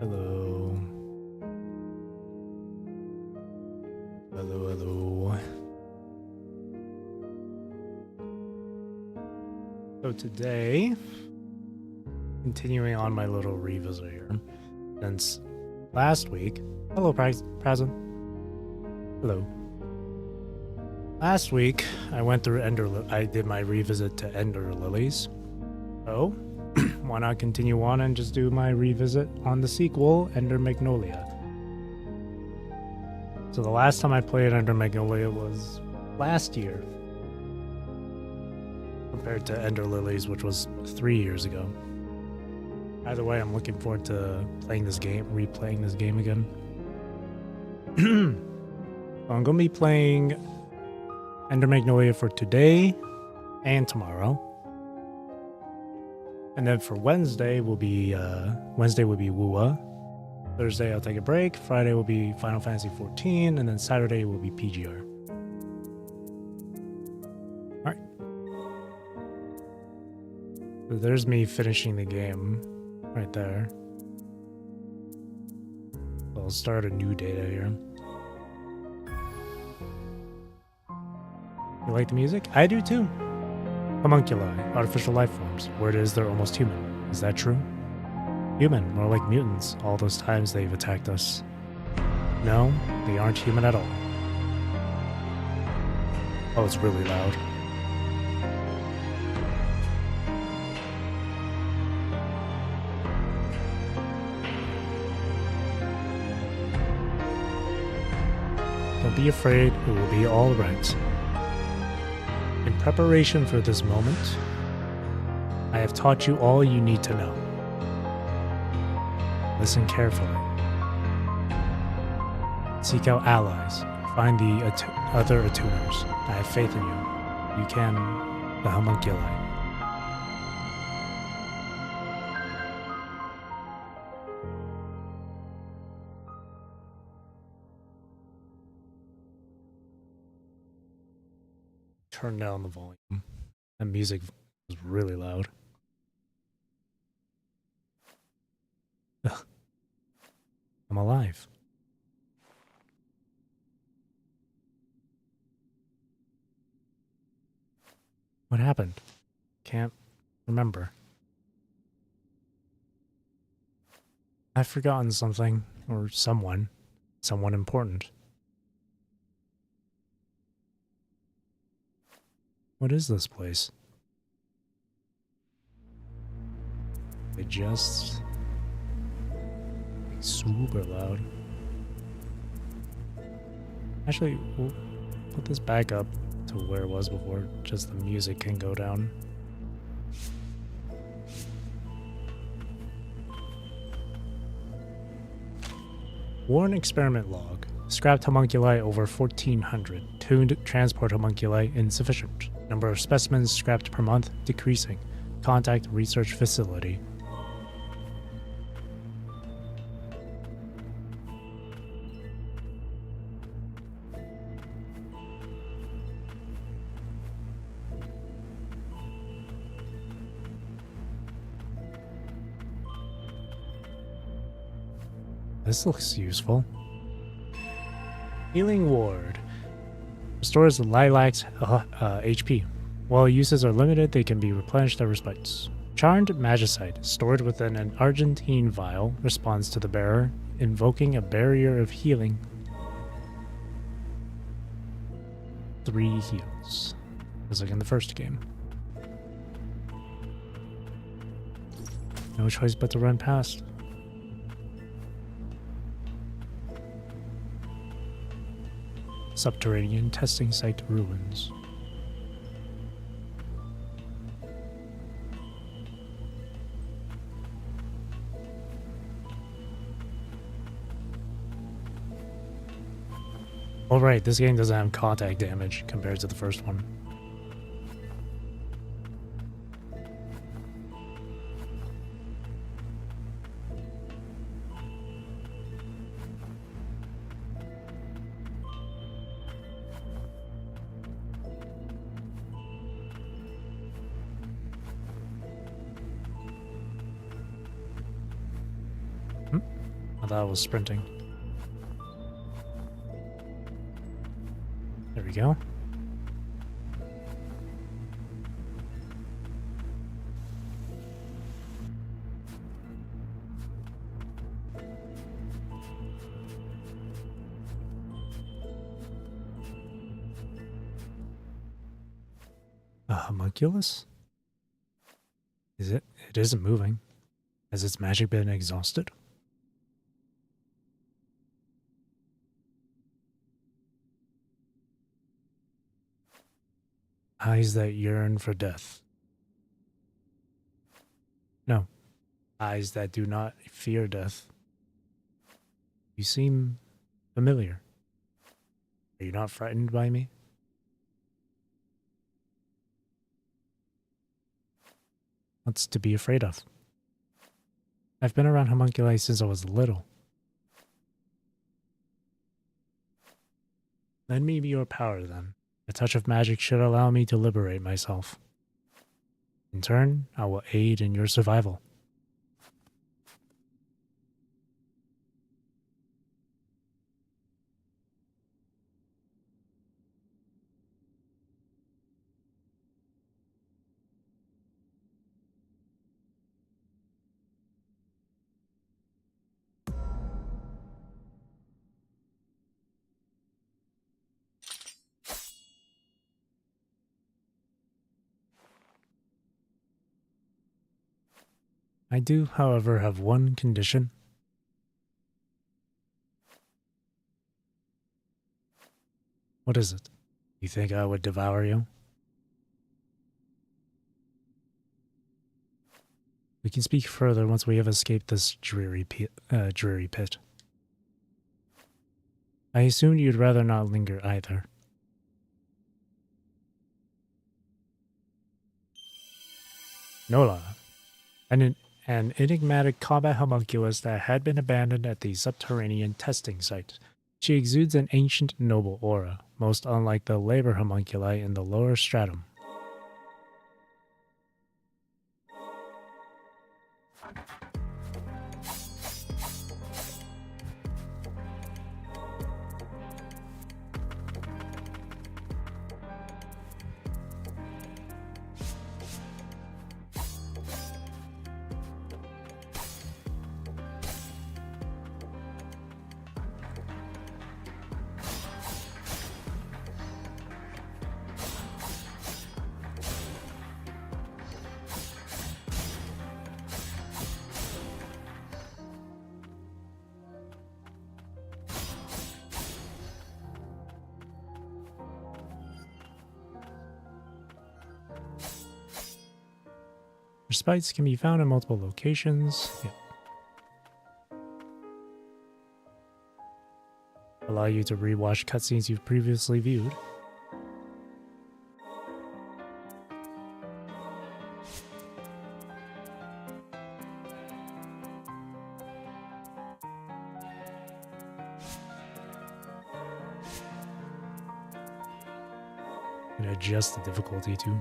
Hello. Hello, hello. So today, continuing on my little revisit here, since last week, hello, Present. Hello. Last week, I went through I did my revisit to Ender Lilies. So, why not continue on and just do my revisit on the sequel, Ender Magnolia? So the last time I played Ender Magnolia was last year, compared to Ender Lilies, which was 3 years ago. Either way, I'm looking forward to replaying this game again. I'm going to be playing Ender Magnolia for today and tomorrow. And then for Wednesday will be Wua. Thursday I'll take a break. Friday will be Final Fantasy 14, and then Saturday will be PGR. All right. So there's me finishing the game right there. So I'll start a new data here. You like the music? I do too. Homunculi, artificial life forms. Word is they're almost human. Is that true? Human, more like mutants, all those times they've attacked us. No, they aren't human at all. Oh, it's really loud. Don't be afraid, it will be all right. In preparation for this moment, I have taught you all you need to know. Listen carefully. Seek out allies. Find the other attuners. I have faith in you. You can. The homunculi. Turn down the volume. That music was really loud. Ugh. I'm alive. What happened? Can't remember. I've forgotten something, or someone important. What is this place? It's super loud. Actually, we'll put this back up to where it was before, just the music can go down. Warren experiment log. Scrapped homunculi over 1,400. Tuned transport homunculi insufficient. Number of specimens scrapped per month decreasing. Contact research facility. This looks useful. Healing Ward. Restores the Lilac's HP. While uses are limited, they can be replenished at respects. Charmed Magicite, stored within an Argentine vial, responds to the bearer, invoking a barrier of healing. 3 heals. Just like in the first game. No choice but to run past. Subterranean testing site ruins. Alright, this game doesn't have contact damage compared to the first one. I thought I was sprinting. There we go. A homunculus? Is it? It isn't moving. Has its magic been exhausted? Eyes that yearn for death. No. Eyes that do not fear death. You seem familiar. Are you not frightened by me? What's to be afraid of? I've been around homunculi since I was little. Lend me your power, then. A touch of magic should allow me to liberate myself. In turn, I will aid in your survival. I do, however, have one condition. What is it? You think I would devour you? We can speak further once we have escaped this dreary pit. I assumed you'd rather not linger either. Nola, an enigmatic combat homunculus that had been abandoned at the subterranean testing site. She exudes an ancient, noble aura, most unlike the labor homunculi in the lower stratum. Respites can be found in multiple locations. Yep. Allow you to rewatch cutscenes you've previously viewed. And adjust the difficulty too.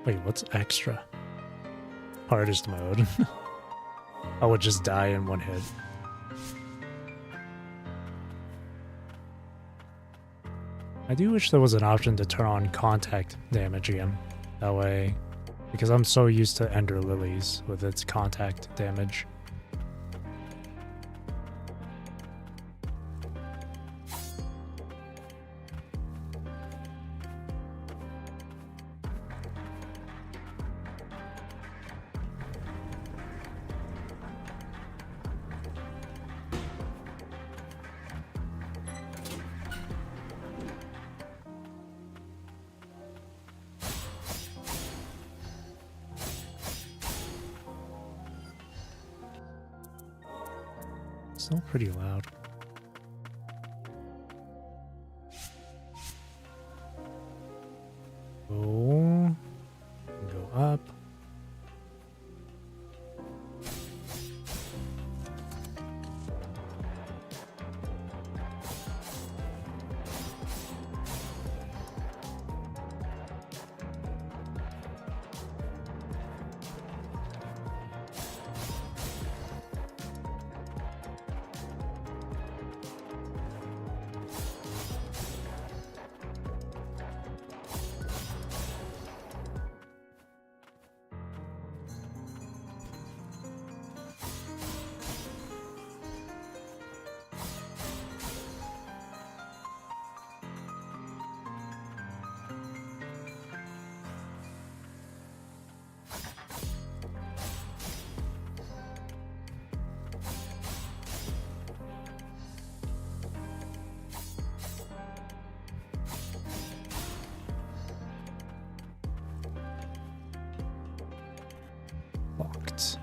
Wait, what's extra? Hardest mode. I would just die in one hit. I do wish there was an option to turn on contact damage again. That way, because I'm so used to Ender Lilies with its contact damage. Still pretty loud. Go up. Locked.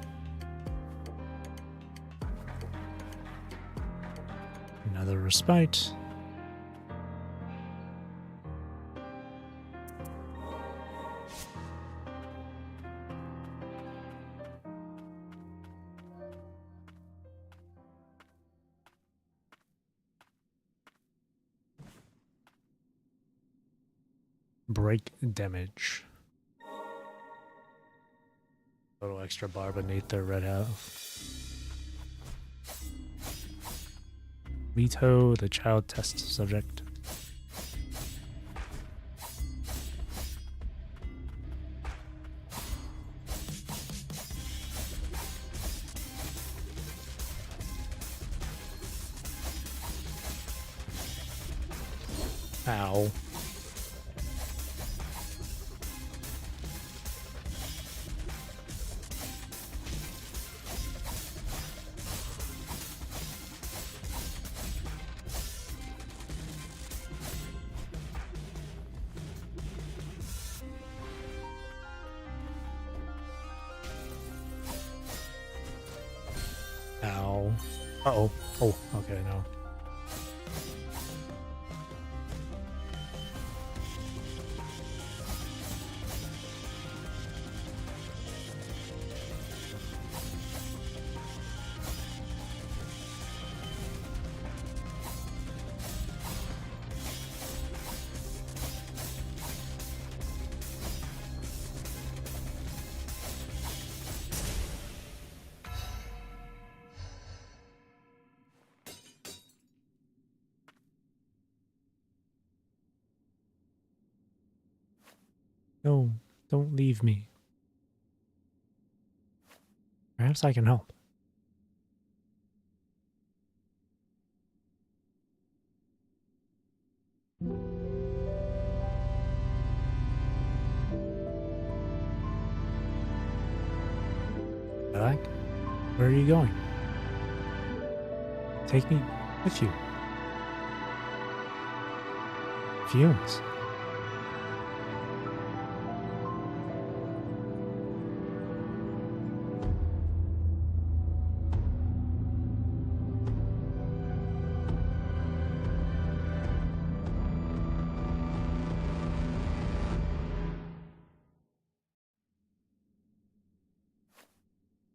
Another respite. Break damage. Little extra bar beneath their red hat. Leto, the child test subject. Ow. Ow. Uh-oh. Oh, okay, no. No, don't leave me. Perhaps I can help. Back? Where are you going? Take me with you. Fumes.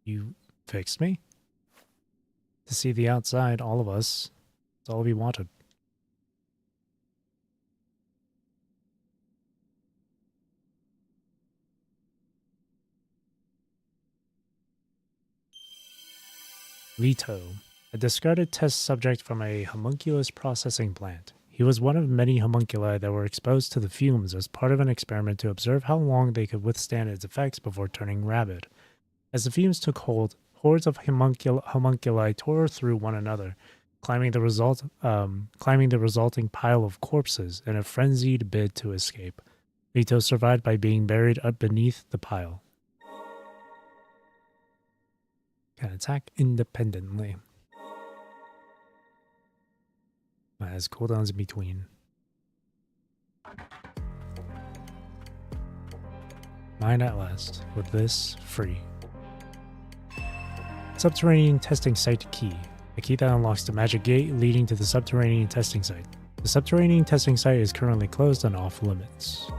You fixed me? To see the outside, all of us. It's all we wanted. Leto, a discarded test subject from a homunculus processing plant. He was one of many homunculi that were exposed to the fumes as part of an experiment to observe how long they could withstand its effects before turning rabid. As the fumes took hold, hordes of homunculi tore through one another, climbing the resulting pile of corpses in a frenzied bid to escape. Leto survived by being buried up beneath the pile. Can attack independently. Has cooldowns in between. Mine at last, with this free. Subterranean testing site key. A key that unlocks the magic gate leading to the subterranean testing site. The subterranean testing site is currently closed and off limits.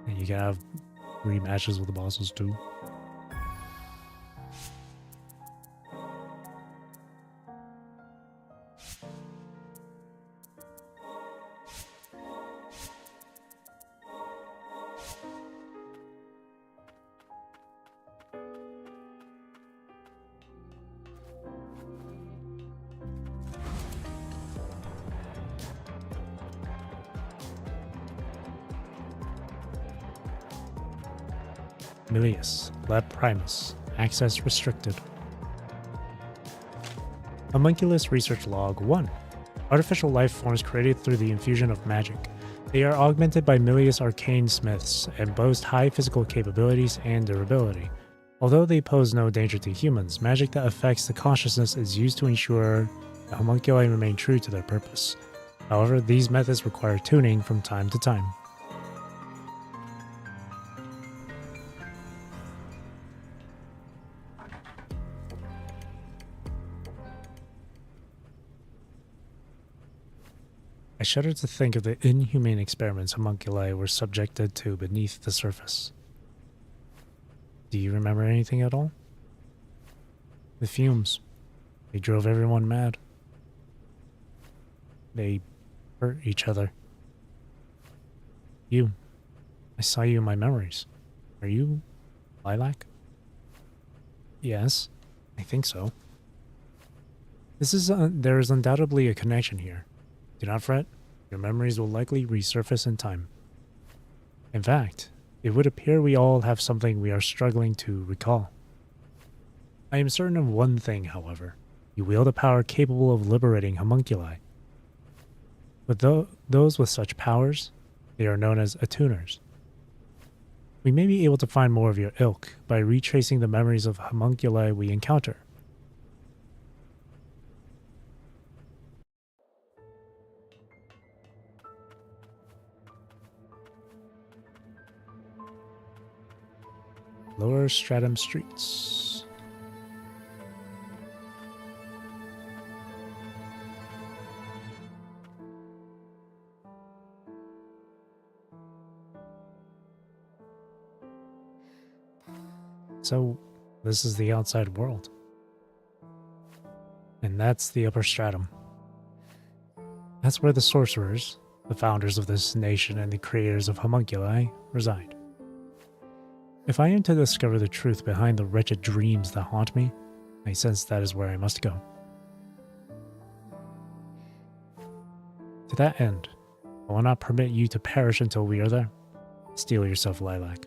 And you can have rematches with the bosses too. Milius, Lab Primus, access restricted. Homunculus Research Log 1. Artificial life forms created through the infusion of magic. They are augmented by Milius arcane smiths and boast high physical capabilities and durability. Although they pose no danger to humans, magic that affects the consciousness is used to ensure the homunculi remain true to their purpose. However, these methods require tuning from time to time. I shudder to think of the inhumane experiments homunculi were subjected to beneath the surface. Do you remember anything at all? The fumes. They drove everyone mad. They hurt each other. You. I saw you in my memories. Are you Lilac? Yes, I think so. There is undoubtedly a connection here. Do not fret. Your memories will likely resurface in time. In fact, it would appear we all have something we are struggling to recall. I am certain of one thing, however. You wield a power capable of liberating homunculi. With those with such powers, they are known as attuners. We may be able to find more of your ilk by retracing the memories of homunculi we encounter. Lower Stratum Streets. So, this is the outside world. And that's the upper stratum. That's where the sorcerers, the founders of this nation and the creators of homunculi, reside. If I am to discover the truth behind the wretched dreams that haunt me, I sense that is where I must go. To that end, I will not permit you to perish until we are there. Steel yourself, Lilac.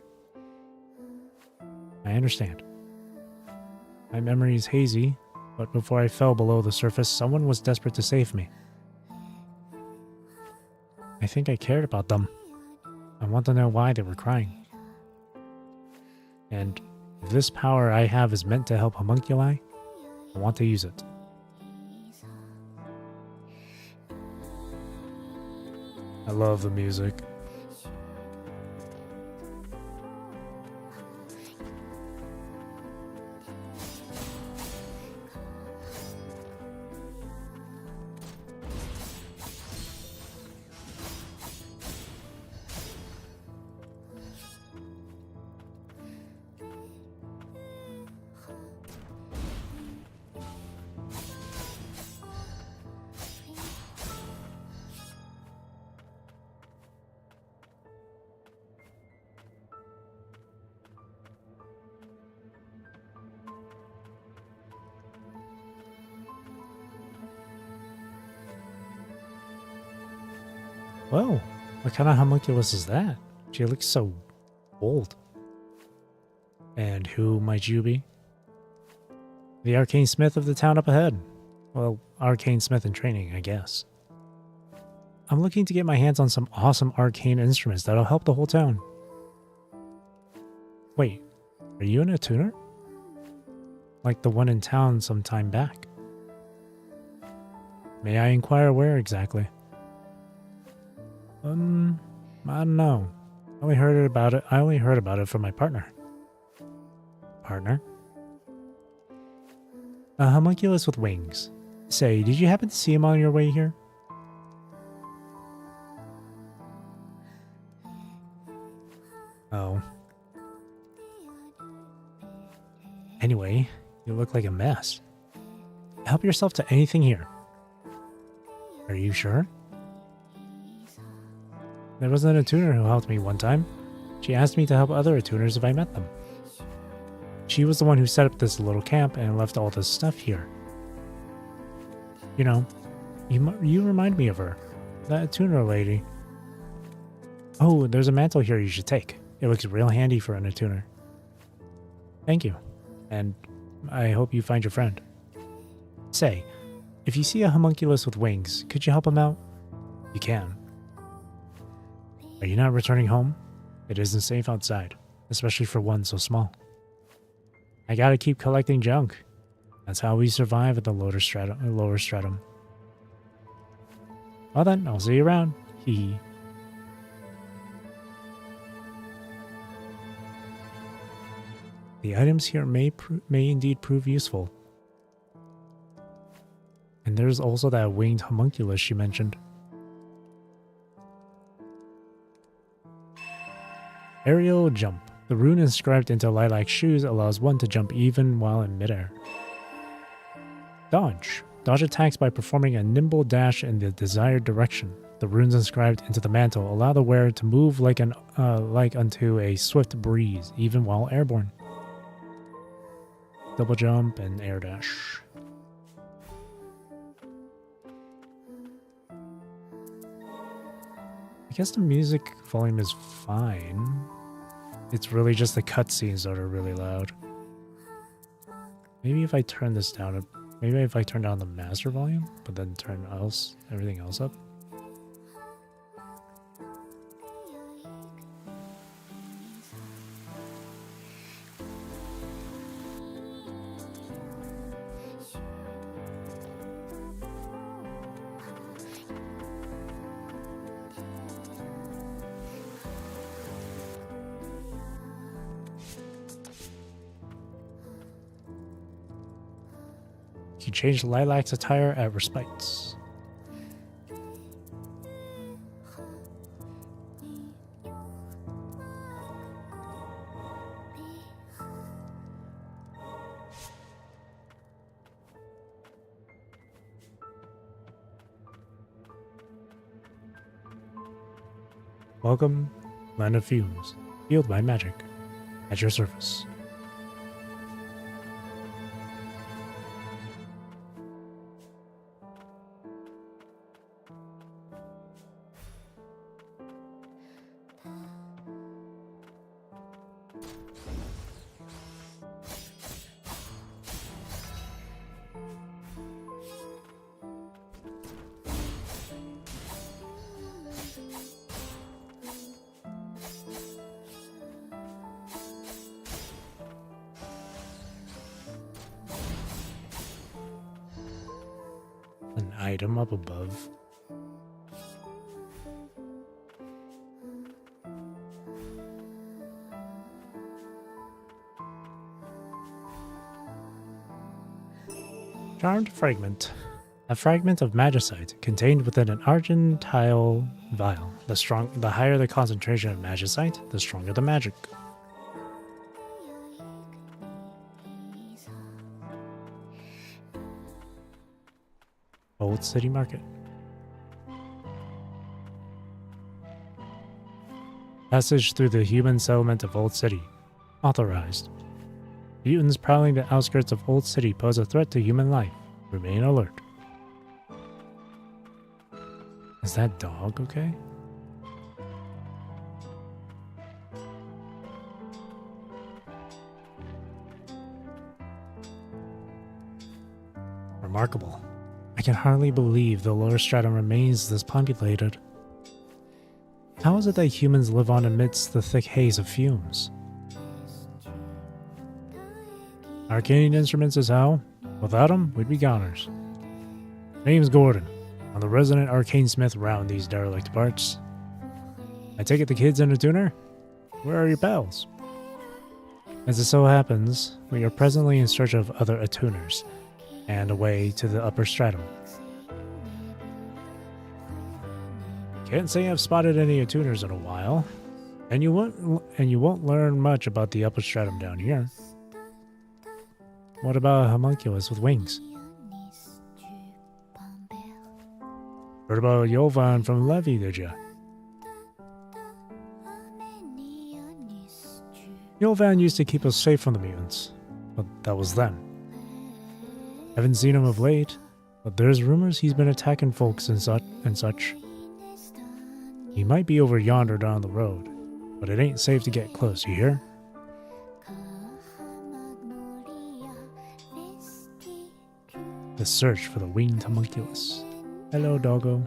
I understand. My memory is hazy, but before I fell below the surface, someone was desperate to save me. I think I cared about them. I want to know why they were crying. And if this power I have is meant to help homunculi, I want to use it. I love the music. Whoa, what kind of homunculus is that? She looks so old. And who might you be? The arcane smith of the town up ahead. Well, arcane smith in training, I guess. I'm looking to get my hands on some awesome arcane instruments that'll help the whole town. Wait, are you an attuner? Like the one in town some time back. May I inquire where exactly? I don't know. I only heard about it from my partner. Partner? A homunculus with wings. Say, did you happen to see him on your way here? Oh. Anyway, you look like a mess. Help yourself to anything here. Are you sure? There was an attuner who helped me one time. She asked me to help other attuners if I met them. She was the one who set up this little camp and left all this stuff here. You know, you remind me of her. That attuner lady. Oh, there's a mantle here you should take. It looks real handy for an attuner. Thank you. And I hope you find your friend. Say, if you see a homunculus with wings, could you help him out? You can. Are you not returning home? It isn't safe outside, especially for one so small. I gotta keep collecting junk. That's how we survive at the lower stratum. Well then, I'll see you around. Hee hee. The items here may indeed prove useful. And there's also that winged homunculus she mentioned. Aerial jump. The rune inscribed into lilac shoes allows one to jump even while in midair. Dodge. Dodge attacks by performing a nimble dash in the desired direction. The runes inscribed into the mantle allow the wearer to move like unto a swift breeze, even while airborne. Double jump and air dash. I guess the music volume is fine. It's really just the cutscenes that are really loud. Maybe if I turn this down, maybe if I turn down the master volume, but then turn everything else up. You can change Lilac's attire at respites. Welcome, Land of Fumes, healed by magic, at your service. An item up above. Charmed fragment. A fragment of magicite contained within an argentile vial. The higher the concentration of magicite, the stronger the magic. Old City Market. Passage through the human settlement of Old City. Authorized. Mutants prowling the outskirts of Old City pose a threat to human life. Remain alert. Is that dog okay? Remarkable. I can hardly believe the lower stratum remains this populated. How is it that humans live on amidst the thick haze of fumes? Arcane instruments is how? Without them, we'd be goners. Name's Gordon. I'm the resident arcane smith round these derelict parts. I take it the kid's in a tuner? Where are your pals? As it so happens, we are presently in search of other attuners and a way to the upper stratum. Can't say I've spotted any attuners in a while, and you won't learn much about the upper stratum down here. What about a homunculus with wings? Heard about Yovan from Levy, did ya? Yovan used to keep us safe from the mutants, but that was then. Haven't seen him of late, but there's rumors he's been attacking folks and such. He might be over yonder down the road, but it ain't safe to get close, you hear? The search for the winged homunculus. Hello, doggo.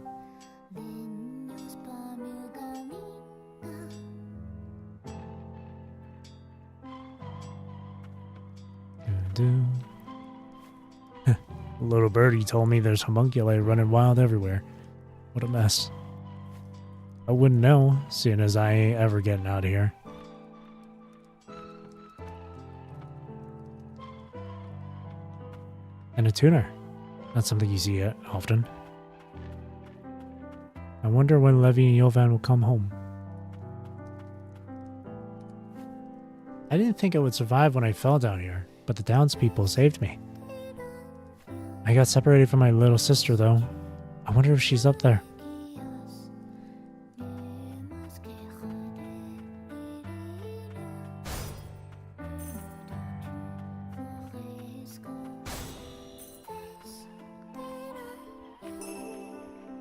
do. Little birdie told me there's homunculi running wild everywhere. What a mess. I wouldn't know, seeing as I ain't ever getting out of here. And a tuner. Not something you see often. I wonder when Levy and Yovan will come home. I didn't think I would survive when I fell down here, but the townspeople saved me. I got separated from my little sister, though. I wonder if she's up there.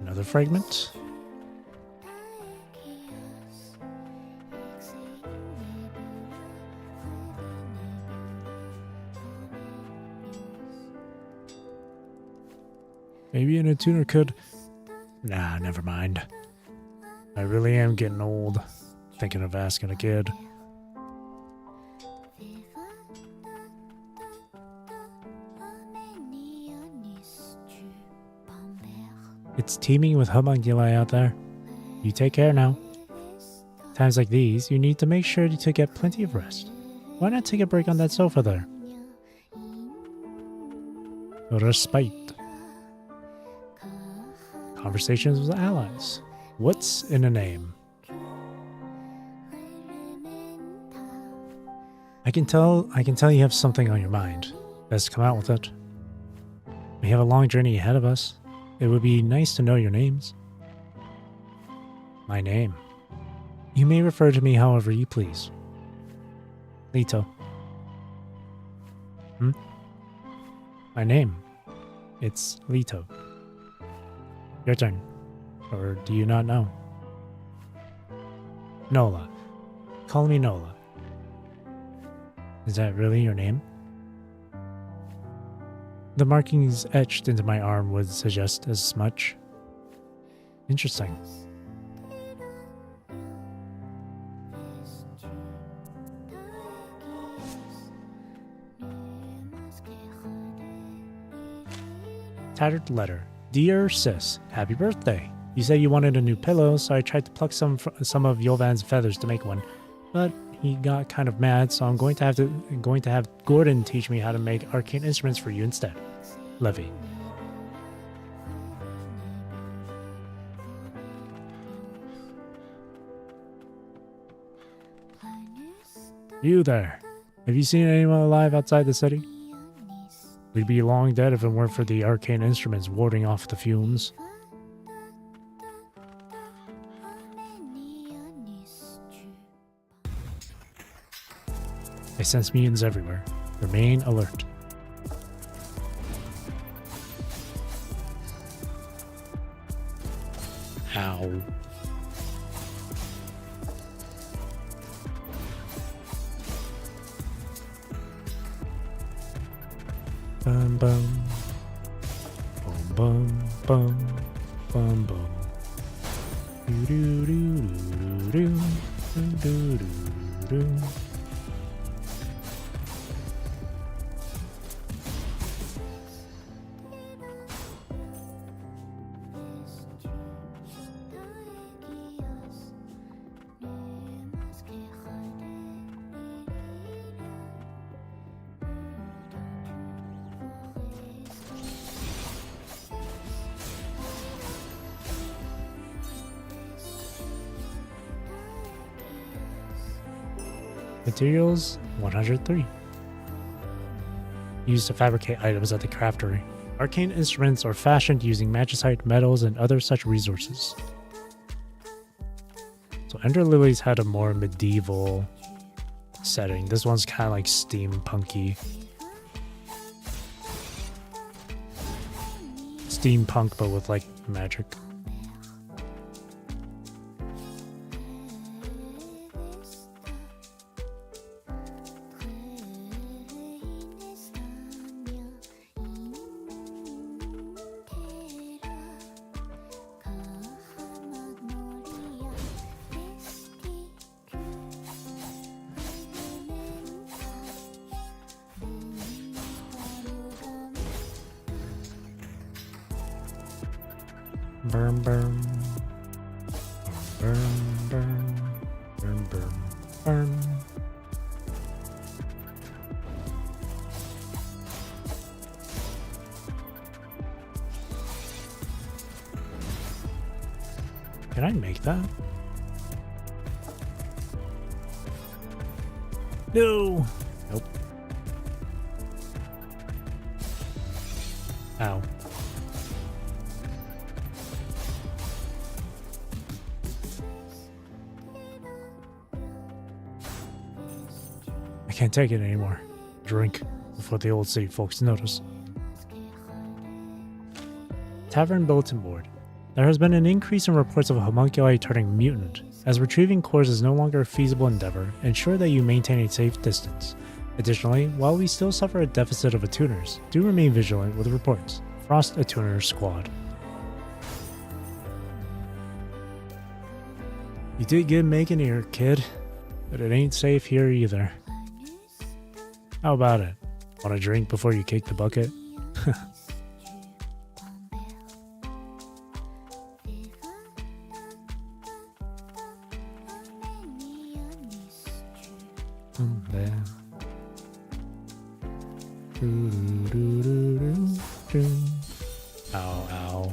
Another fragment. Maybe a tuner could... Nah, never mind. I really am getting old, thinking of asking a kid. It's teeming with homunculi out there. You take care now. Times like these, you need to make sure to get plenty of rest. Why not take a break on that sofa there? Respite. Conversations with allies. What's in a name? I can tell you have something on your mind. Best come out with it. We have a long journey ahead of us. It would be nice to know your names. My name. You may refer to me however you please. Lito. My name. It's Lito. Your turn. Or do you not know? Nola. Call me Nola. Is that really your name? The markings etched into my arm would suggest as much. Interesting. Tattered letter. Dear Sis, happy birthday. You said you wanted a new pillow, so I tried to pluck some of Yovan's feathers to make one, but he got kind of mad, so I'm going to have Gordon teach me how to make arcane instruments for you instead. Levy. You there. Have you seen anyone alive outside the city? We'd be long dead if it weren't for the arcane instruments warding off the fumes. I sense mutants everywhere. Remain alert. Ow. Bum bum. Bum bum bum. Bum bum. Do do do do do do do do do. Materials 103. Used to fabricate items at the craftery. Arcane instruments are fashioned using magicite, metals, and other such resources. So Ender Lilies had a more medieval setting. This one's kind of like steampunky. Steampunk, but with like magic. Burn, burn. Burn, burn. Burn, burn, burn. Can I make that? No! Nope. Ow. I can't take it anymore. Drink before the old city folks notice. Tavern Bulletin Board. There has been an increase in reports of homunculi turning mutant. As retrieving cores is no longer a feasible endeavor, ensure that you maintain a safe distance. Additionally, while we still suffer a deficit of attuners, do remain vigilant with reports. Frost Attuner Squad. You did good making here, kid, but it ain't safe here either. How about it? Want a drink before you kick the bucket? Ow, ow.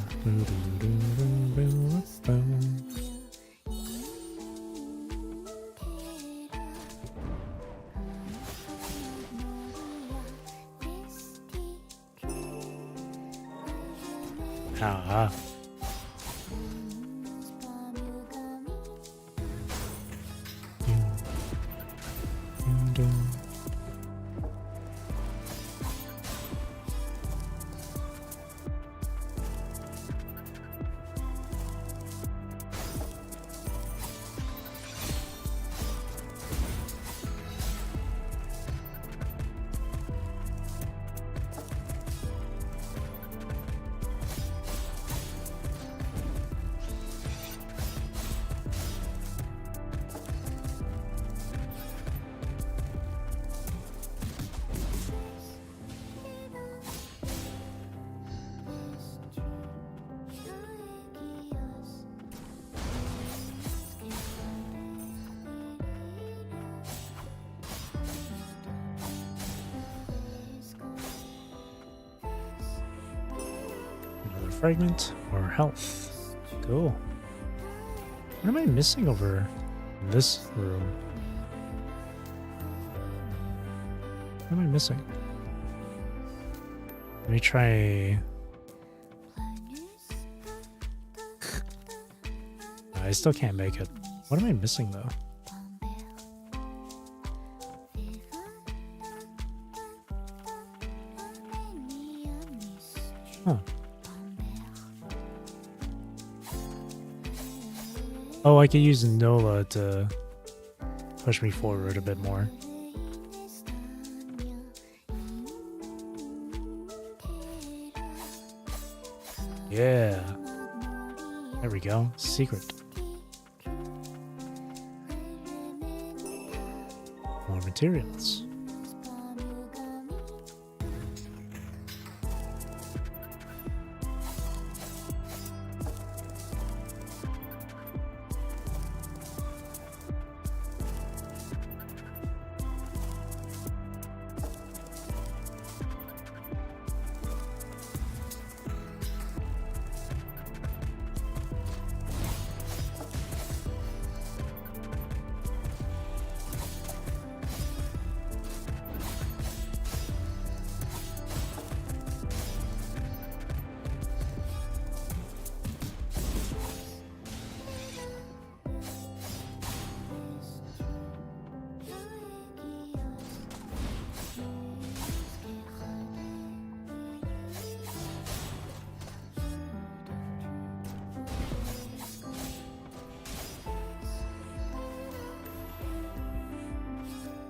Ah. Another fragment or health. Cool. What am I missing over in this room? What am I missing? Let me try. I still can't make it. What am I missing though? Huh. Oh, I could use Nola to push me forward a bit more. Yeah. There we go. Secret. More materials.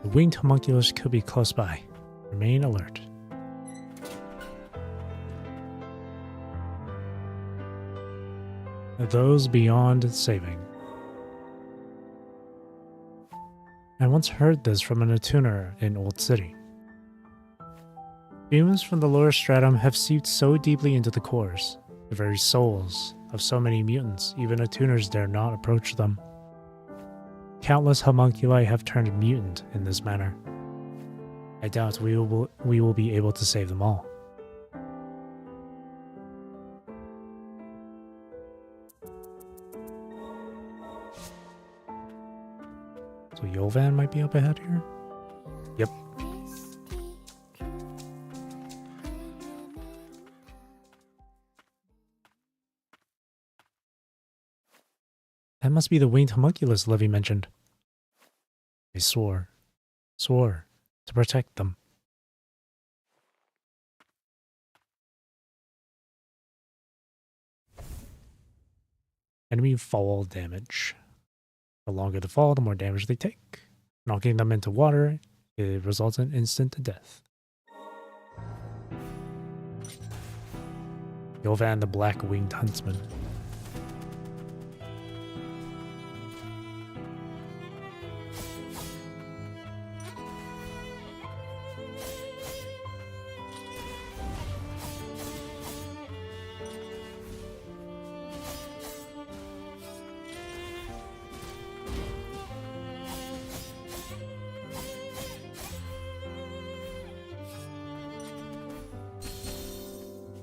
The winged homunculus could be close by. Remain alert. Those beyond saving. I once heard this from an attuner in Old City. Fumes from the lower stratum have seeped so deeply into the cores, the very souls, of so many mutants, even attuners dare not approach them. Countless homunculi have turned mutant in this manner. I doubt we will be able to save them all. So Yovan might be up ahead here? Yep. That must be the winged homunculus Levy mentioned. I swore to protect them. Enemy fall damage. The longer the fall, the more damage they take. Knocking them into water, it results in instant death. Yovan the Black Winged Huntsman.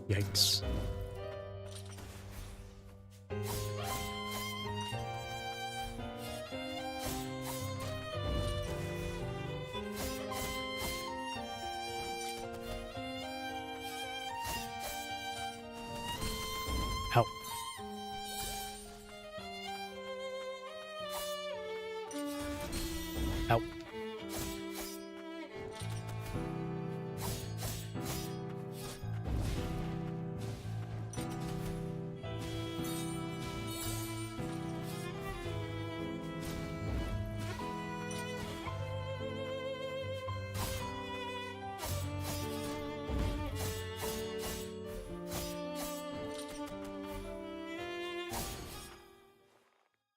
Yikes. Ow. Ow.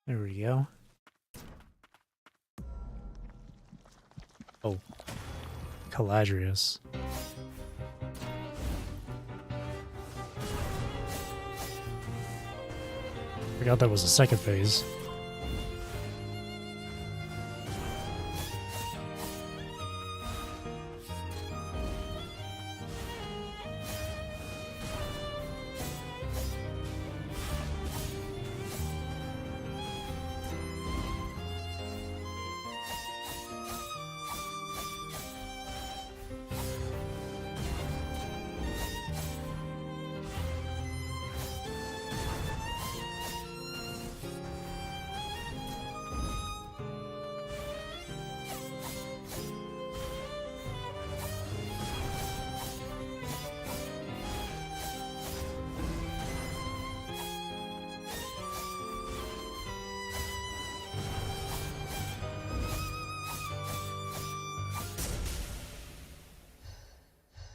There we go. Oh. Caladrius. Forgot that was the second phase.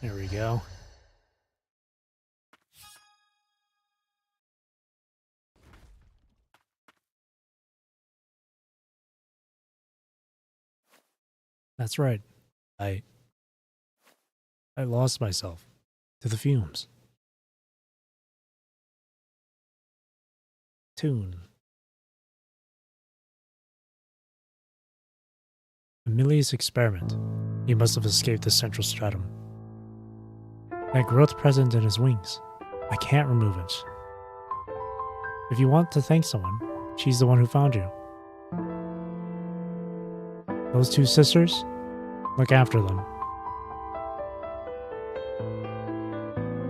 There we go. That's right. I lost myself to the fumes. Tune. Amelia's experiment. He must have escaped the central stratum. That growth present in his wings. I can't remove it. If you want to thank someone, she's the one who found you. Those two sisters? Look after them.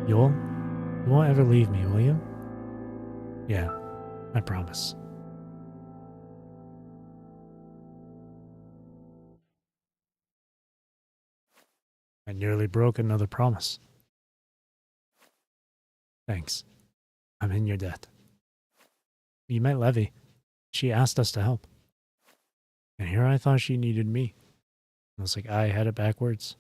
You won't ever leave me, will you? Yeah, I promise. I nearly broke another promise. Thanks. I'm in your debt. You met Levy. She asked us to help. And here I thought she needed me. It was like I had it backwards.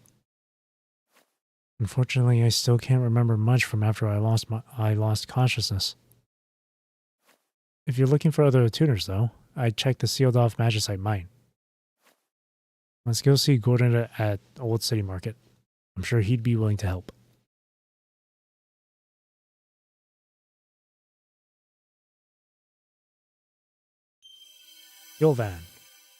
Unfortunately, I still can't remember much from after I lost consciousness. If you're looking for other tuners, though, I'd check the sealed off magicite mine. Let's go see Gordon at Old City Market. I'm sure he'd be willing to help. Yolvan,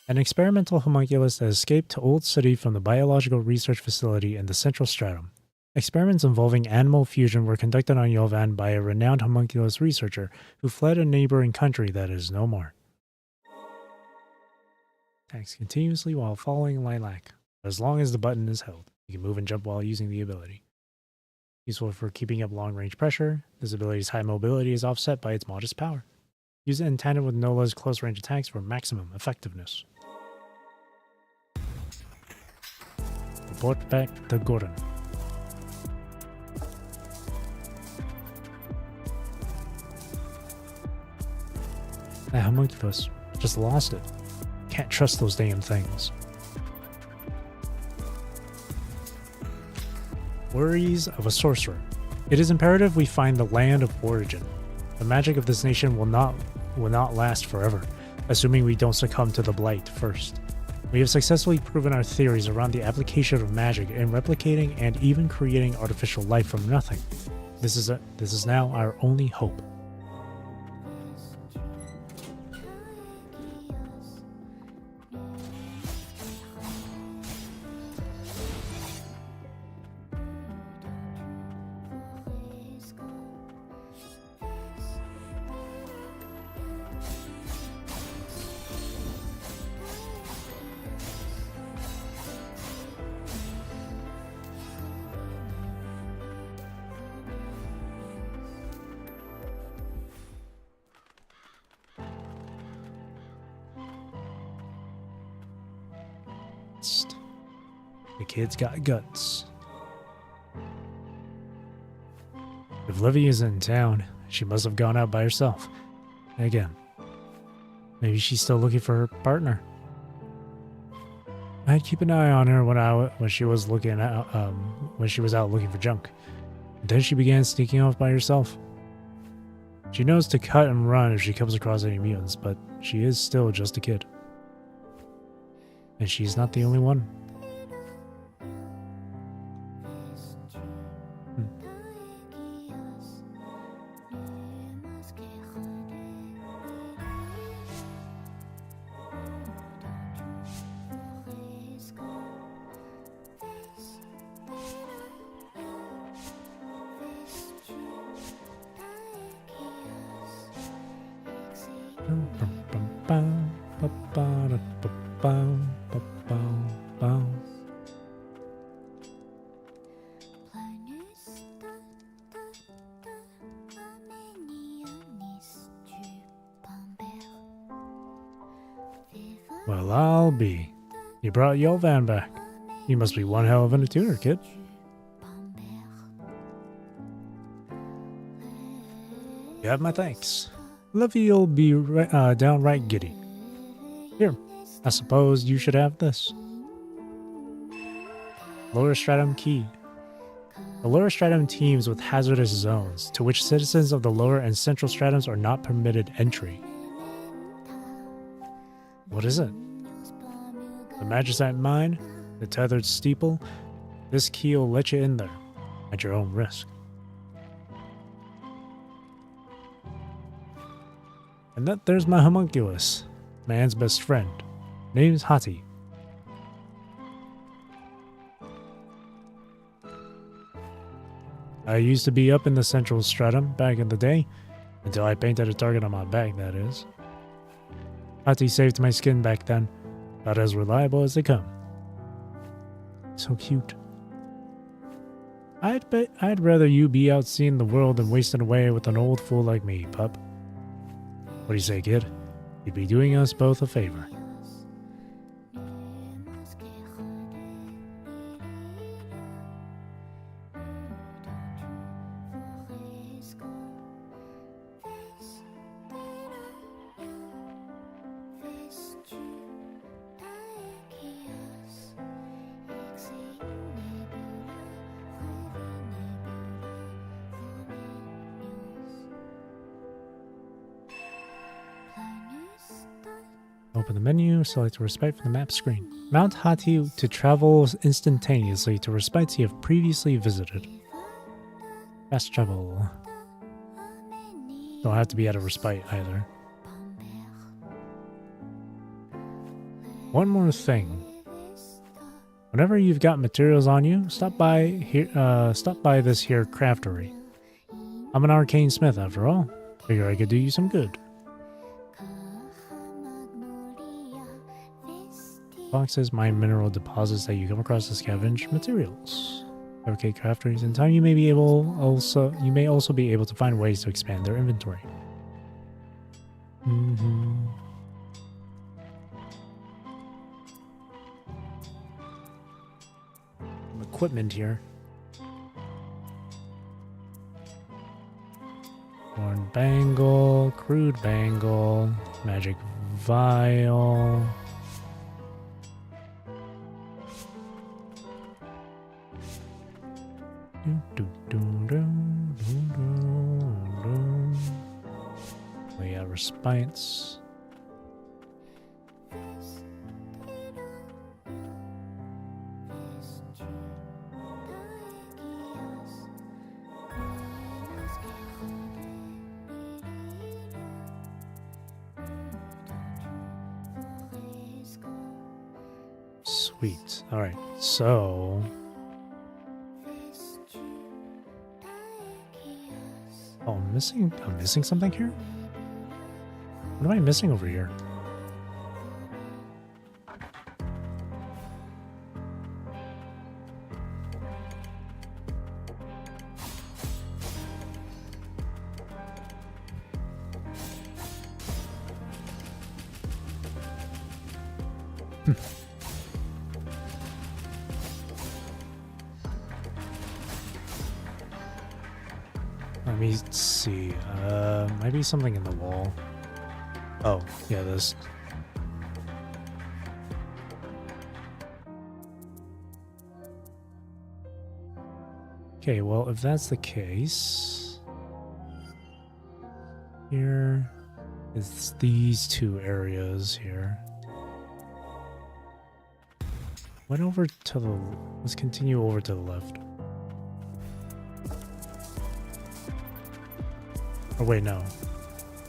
an experimental homunculus that escaped to Old City from the biological research facility in the central stratum. Experiments involving animal fusion were conducted on Yolvan by a renowned homunculus researcher who fled a neighboring country that is no more. Attacks continuously while following Lilac. As long as the button is held, you can move and jump while using the ability. Useful for keeping up long-range pressure, this ability's high mobility is offset by its modest power. Use it in tandem with Nola's close-range attacks for maximum effectiveness. Report back to Gordon. That homunculus just lost it. Can't trust those damn things. Worries of a sorcerer. It is imperative we find the land of origin. The magic of this nation will not last forever, assuming we don't succumb to the blight first. We have successfully proven our theories around the application of magic in replicating and even creating artificial life from nothing. This is now our only hope. The kid's got guts. If Livy isn't in town, she must have gone out by herself. Again. Maybe she's still looking for her partner. I'd keep an eye on her when she was out looking for junk. And then she began sneaking off by herself. She knows to cut and run if she comes across any mutants, but she is still just a kid. And she's not the only one. Well, I'll be. You brought Yolvan back. You must be one hell of a tutor, kid. You have my thanks. Livy'll be downright giddy. Here, I suppose you should have this. Lower Stratum Key. The Lower Stratum teems with hazardous zones, to which citizens of the Lower and Central Stratums are not permitted entry. What is it? The Magicite Mine? The Tethered Steeple? This key will let you in there, at your own risk. And there's my homunculus, man's best friend. Name's Hati. I used to be up in the Central Stratum back in the day, until I painted a target on my back, that is. Hati saved my skin back then, about as reliable as they come. So cute. I'd rather you be out seeing the world than wasting away with an old fool like me, pup. What do you say, kid? You'd be doing us both a favor. Open the menu, select a respite from the map screen. Mount Hati to travel instantaneously to respites you have previously visited. Fast travel. Don't have to be at a respite either. One more thing. Whenever you've got materials on you, stop by here. Stop by this here craftery. I'm an arcane smith, after all. Figure I could do you some good. Boxes mine mineral deposits that you come across to scavenge materials. Fabricate crafteries. In time, you may also be able to find ways to expand their inventory. Equipment here. Horn bangle, crude bangle, magic vial. Oh yeah, respites. Sweet. All right. So I'm missing something here? What am I missing over here? Let me see. Might be something in the wall. Oh, yeah, this. Okay, well, if that's the case, here is these two areas here. Went over to the. Let's continue over to the left. Oh wait, no.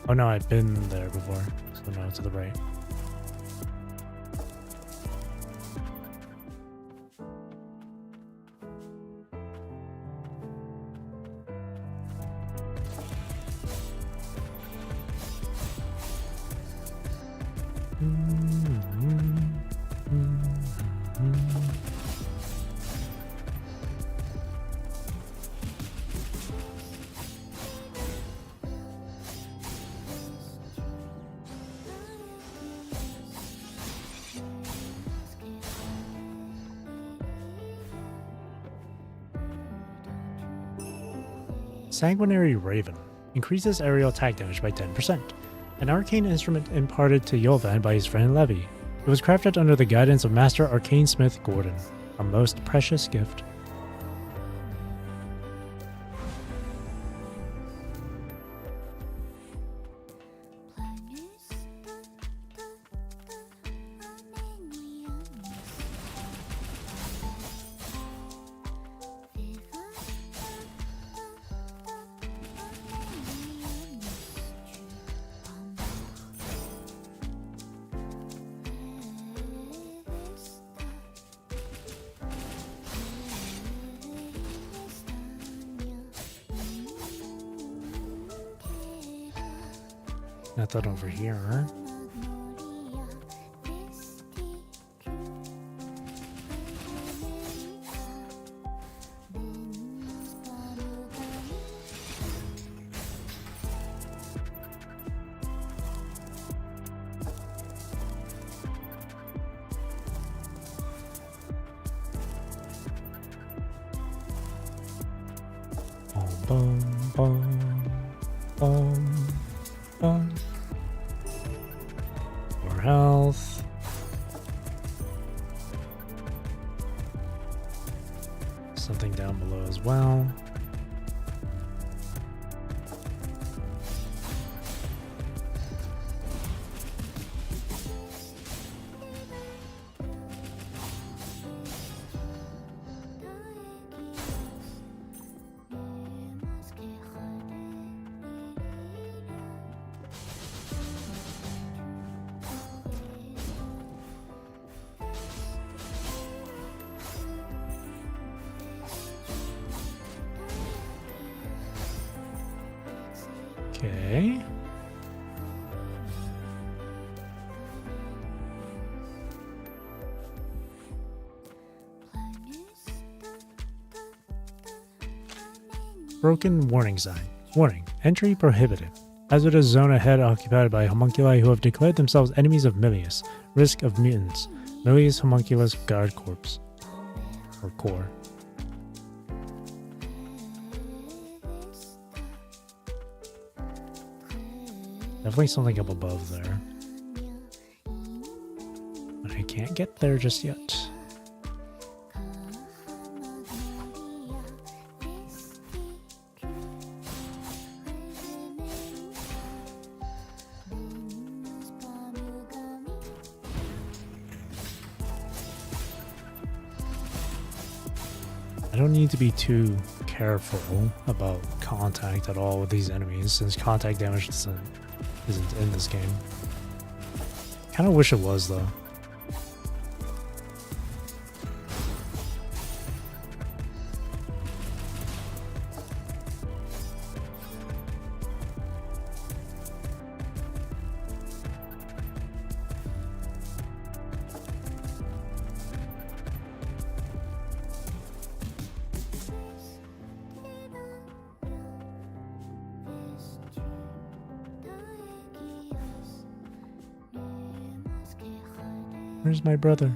Oh no, I've been there before. So now to the right. Sanguinary Raven increases aerial attack damage by 10%. An arcane instrument imparted to Yolvan by his friend Levi. It was crafted under the guidance of Master Arcane Smith Gordon, a most precious gift. Nothing over here. Boom, boom, boom, boom. More health. Something down below as well. Okay. Broken warning sign. Warning. Entry prohibited. Hazardous zone ahead occupied by homunculi who have declared themselves enemies of Milius. Risk of mutants. Milius homunculus guard corpse. Or core. Definitely something up above there. But I can't get there just yet. I don't need to be too careful about contact at all with these enemies, since contact damage isn't in this game. Kind of wish it was, though. Where's my brother?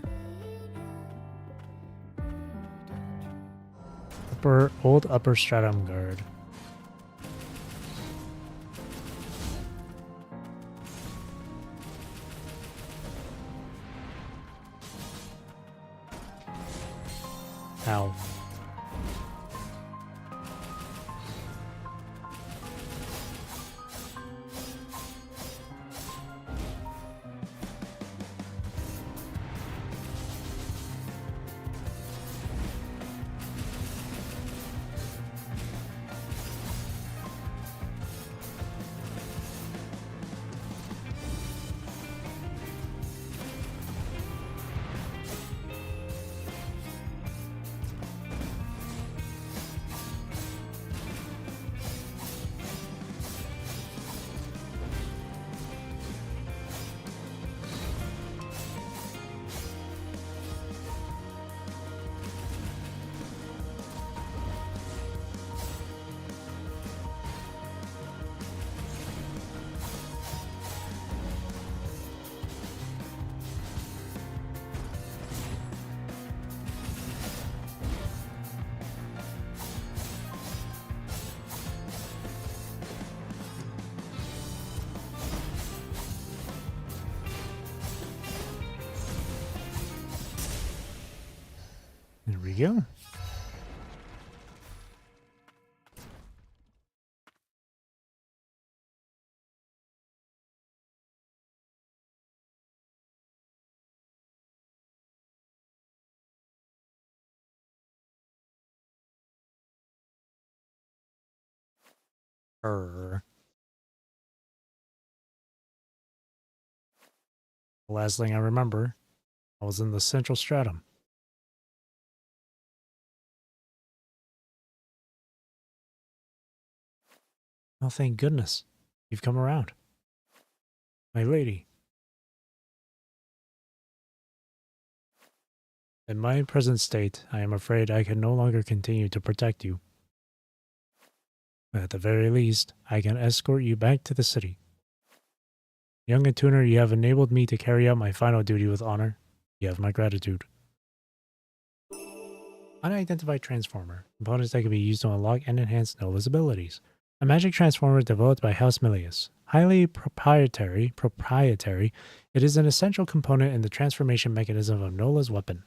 Old upper stratum guard. Ow. There we go. The last thing I remember, I was in the central stratum. Oh, thank goodness. You've come around. My lady. In my present state, I am afraid I can no longer continue to protect you. But at the very least, I can escort you back to the city. Young Attuner, you have enabled me to carry out my final duty with honor. You have my gratitude. Unidentified Transformer. Components that can be used to unlock and enhance Nola's abilities. A magic transformer developed by House Milius. Highly proprietary, it is an essential component in the transformation mechanism of Nola's weapon.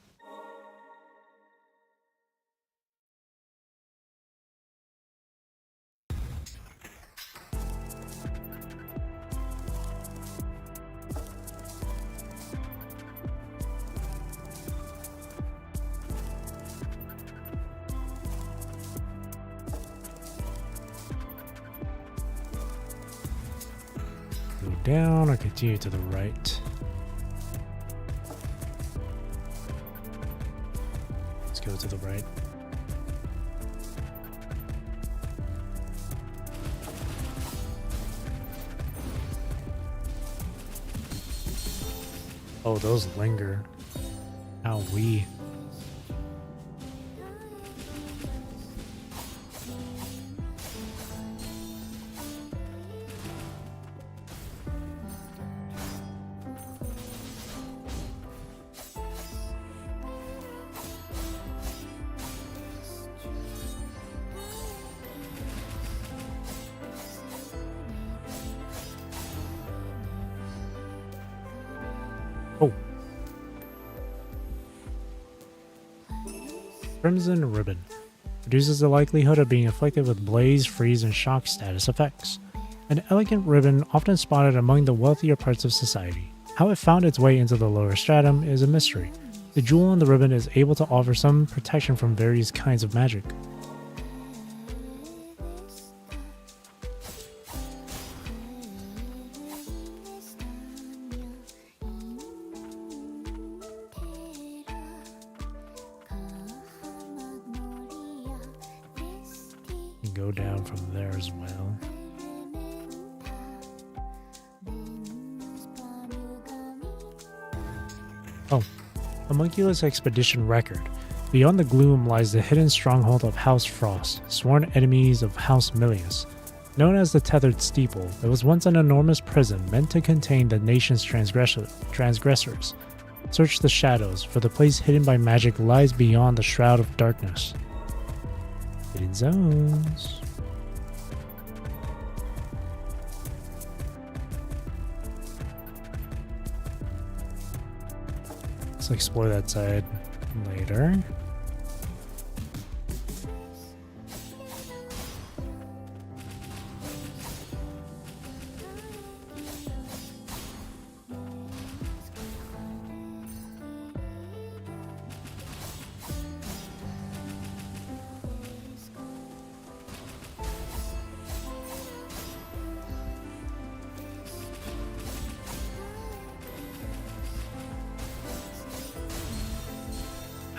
Down or continue to the right. Let's go to the right. Oh, those linger. How we. Oh. Crimson Ribbon. Reduces the likelihood of being afflicted with blaze, freeze, and shock status effects. An elegant ribbon often spotted among the wealthier parts of society. How it found its way into the lower stratum is a mystery. The jewel on the ribbon is able to offer some protection from various kinds of magic. Go down from there as well. Oh, Homunculus Expedition Record. Beyond the gloom lies the hidden stronghold of House Frost, sworn enemies of House Milius. Known as the Tethered Steeple, it was once an enormous prison meant to contain the nation's transgressors. Search the shadows, for the place hidden by magic lies beyond the Shroud of Darkness. Hidden zones. Let's explore that side later.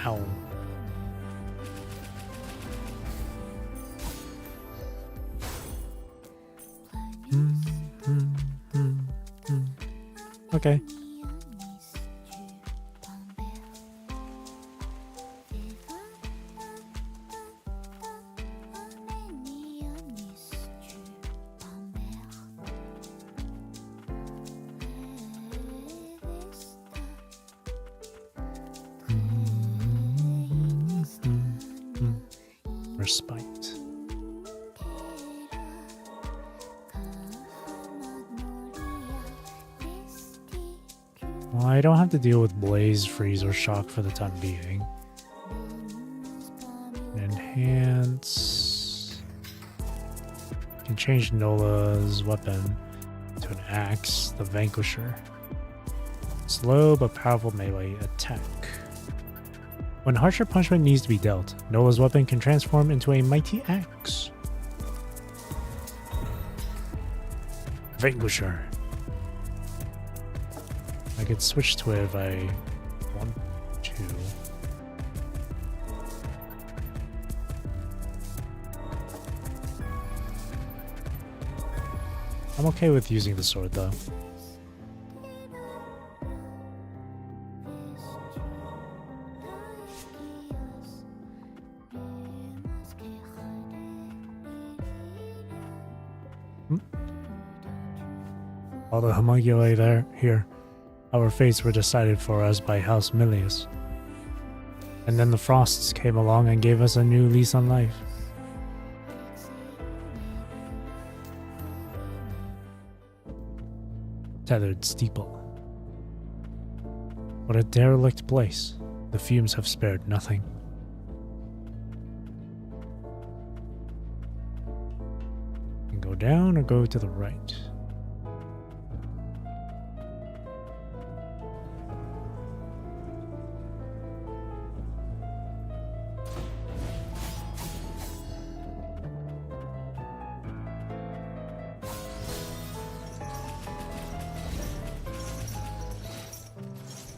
Ow. Okay. Respite. Well, I don't have to deal with blaze, freeze, or shock for the time being. Enhance. Can change Nola's weapon to an axe, the Vanquisher. Slow but powerful melee attack. When harsher punishment needs to be dealt, Nola's weapon can transform into a mighty axe. Vanquisher. I could switch to it if I want to. I'm okay with using the sword though. All the homunculi here. Our fates were decided for us by House Milius. And then the Frosts came along and gave us a new lease on life. Tethered Steeple. What a derelict place. The fumes have spared nothing. And go down or go to the right?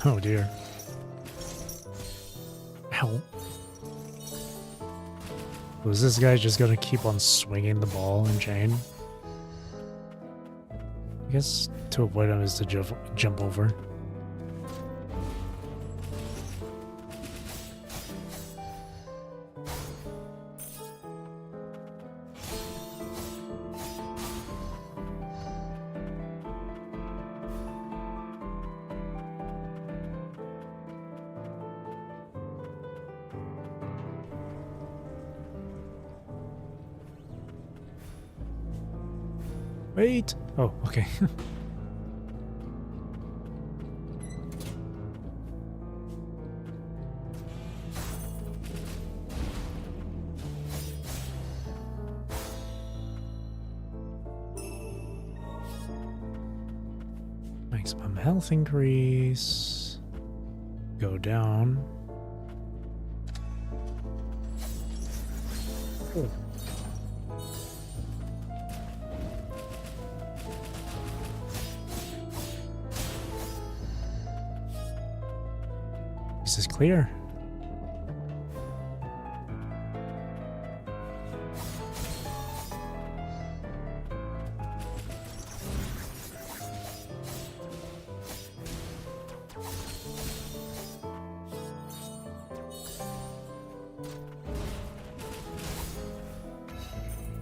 Oh dear. Ow. Was this guy just gonna keep on swinging the ball and chain? I guess to avoid him is to jump over. Wait! Oh, okay. Maximum health increase. Go down. Cool. This is clear.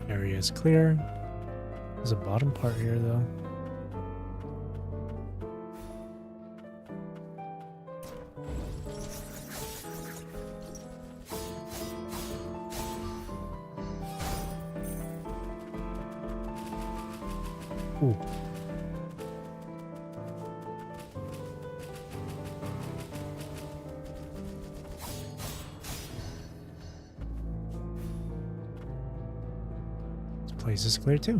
Area is clear. There's a bottom part here, though. Ooh. This place is clear too.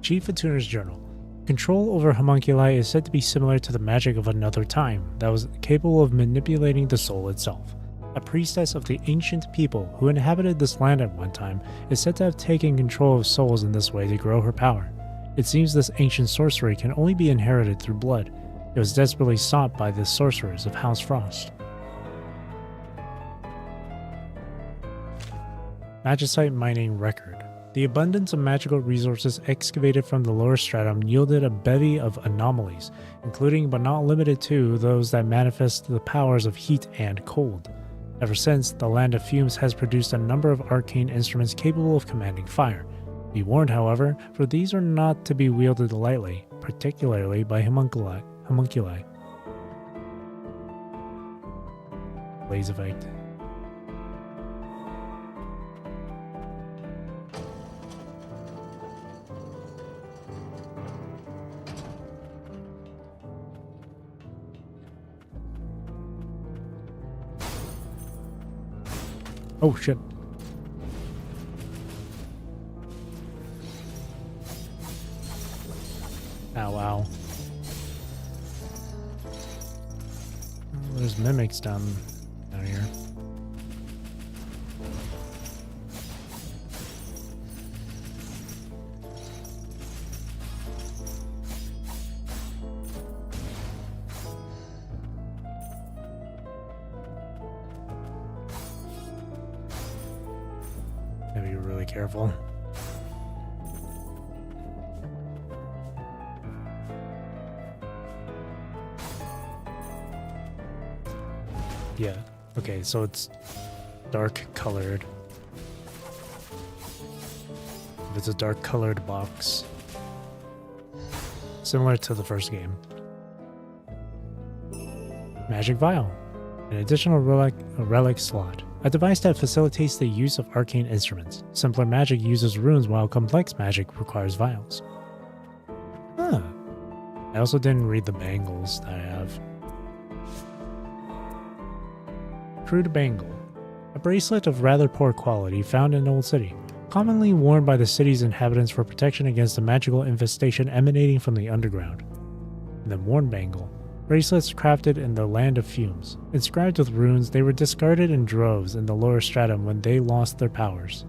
Chief Attuner's Journal. Control over homunculi is said to be similar to the magic of another time that was capable of manipulating the soul itself. A priestess of the ancient people who inhabited this land at one time is said to have taken control of souls in this way to grow her power. It seems this ancient sorcery can only be inherited through blood. It was desperately sought by the sorcerers of House Frost. Magicite Mining Record. The abundance of magical resources excavated from the lower stratum yielded a bevy of anomalies, including but not limited to those that manifest the powers of heat and cold. Ever since, the Land of Fumes has produced a number of arcane instruments capable of commanding fire. Be warned, however, for these are not to be wielded lightly, particularly by homunculi. Blaze effect. Oh shit. Ow, wow. There's mimics down here. Gotta be really careful. Yeah, okay, so it's dark colored. If it's a dark colored box, similar to the first game. Magic Vial, an additional relic slot. A device that facilitates the use of arcane instruments. Simpler magic uses runes while complex magic requires vials. Huh. I also didn't read the bangles that I have. Crude Bangle. A bracelet of rather poor quality found in Old City. Commonly worn by the city's inhabitants for protection against a magical infestation emanating from the underground. And then Worn Bangle. Bracelets crafted in the Land of Fumes. Inscribed with runes, they were discarded in droves in the lower stratum when they lost their powers.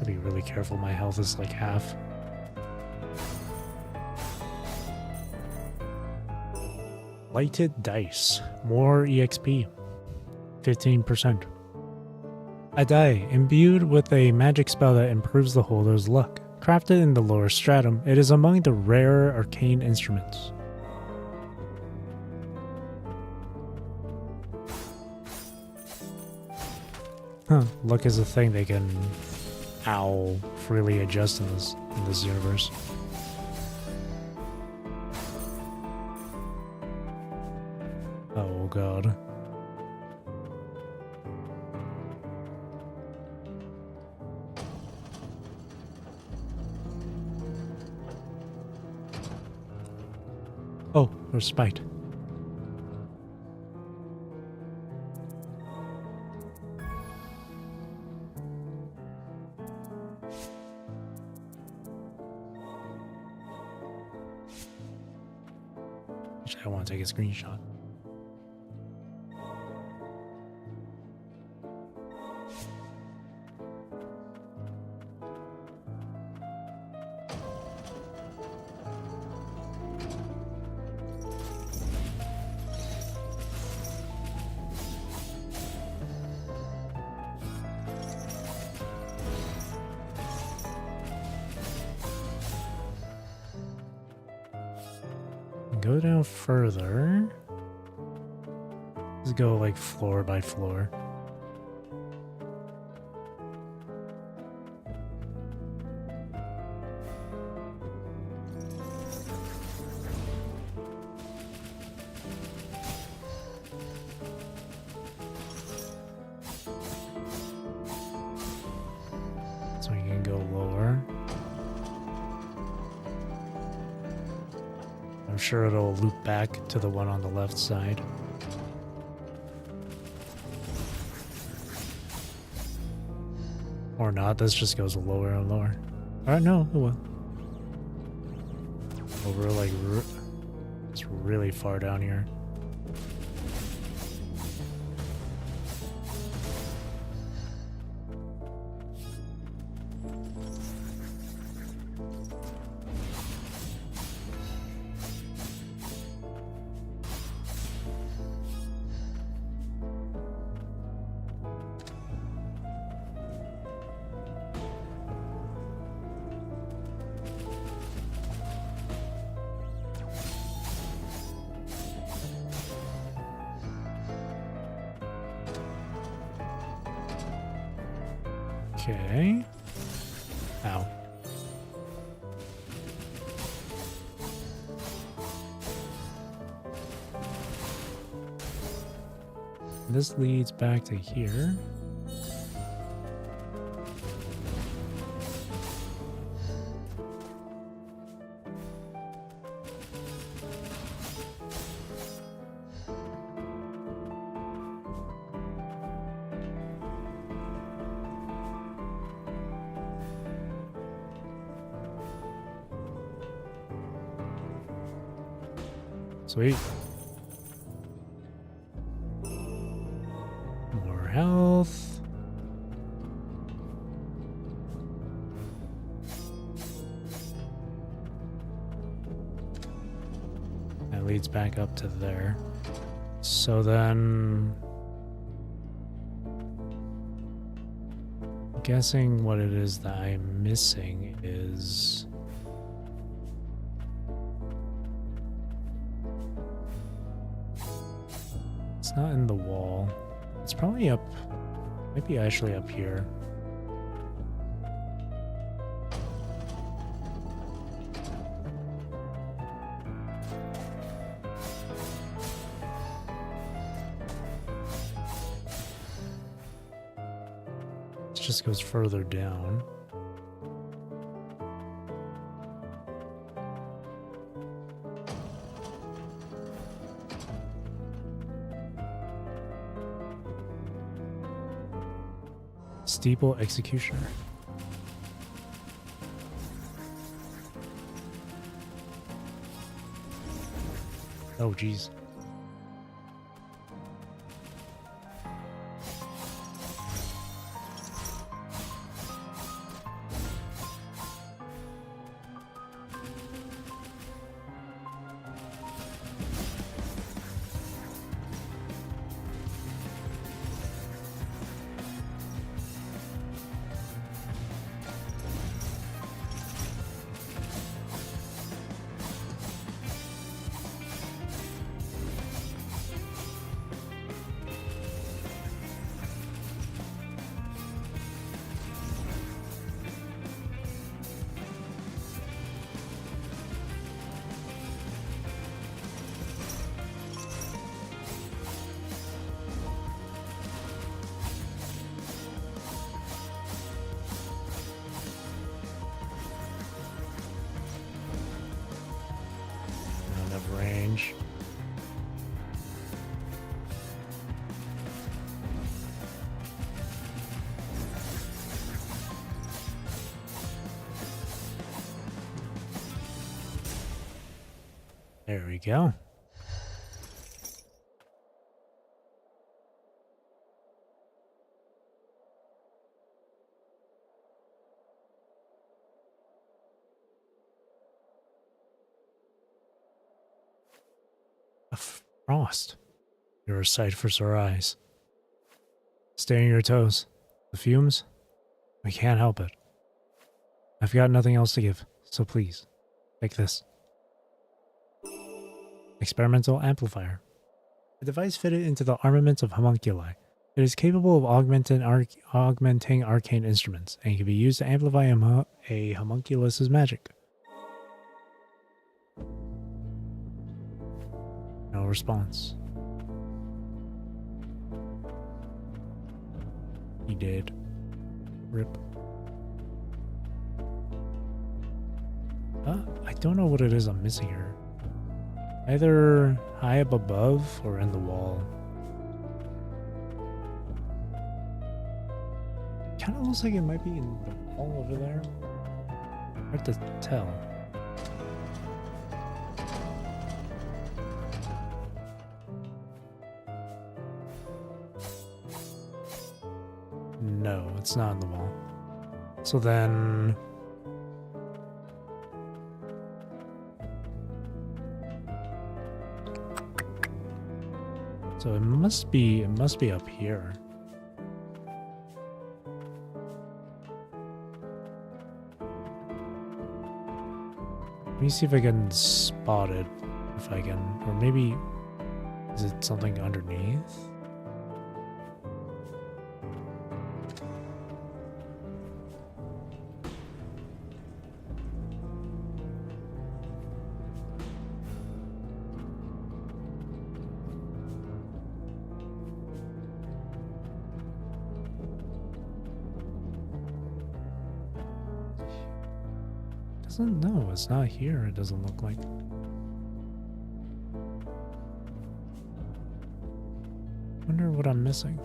Be really careful, my health is like half. Lighted dice. More EXP. 15%. A die imbued with a magic spell that improves the holder's luck. Crafted in the lower stratum, it is among the rarer arcane instruments. Huh, luck is a thing they can freely adjust in this universe. Oh god. Oh, there's Spite. Actually, I want to take a screenshot. Go down further. Let's go like floor by floor. So we can go lower. I'm sure it'll loop back to the one on the left side. Or not, this just goes lower and lower. Alright, no, it will. Over like, it's really far down here. Okay. Ow. This leads back to here. Sweet. More health. That leads back up to there. So then, guessing what it is that I'm missing is it's not in the wall. It's probably up, maybe actually up here. It just goes further down. Steeple Executioner. Oh, geez. range. There we go. A frost. You're a sight for sore eyes. Stay on your toes. The fumes? I can't help it. I've got nothing else to give, so please, take this. Experimental amplifier. A device fitted into the armaments of homunculi. It is capable of augmenting arcane instruments and can be used to amplify a homunculus's magic. No response. He did. Rip. I don't know what it is I'm missing here. Either high up above or in the wall. Kind of looks like it might be in the wall over there. Hard to tell. No, it's not in the wall. So then... So it must be up here. Let me see if I can spot it. If I can, or maybe is it something underneath? No, it's not here. It doesn't look like. Wonder what I'm missing.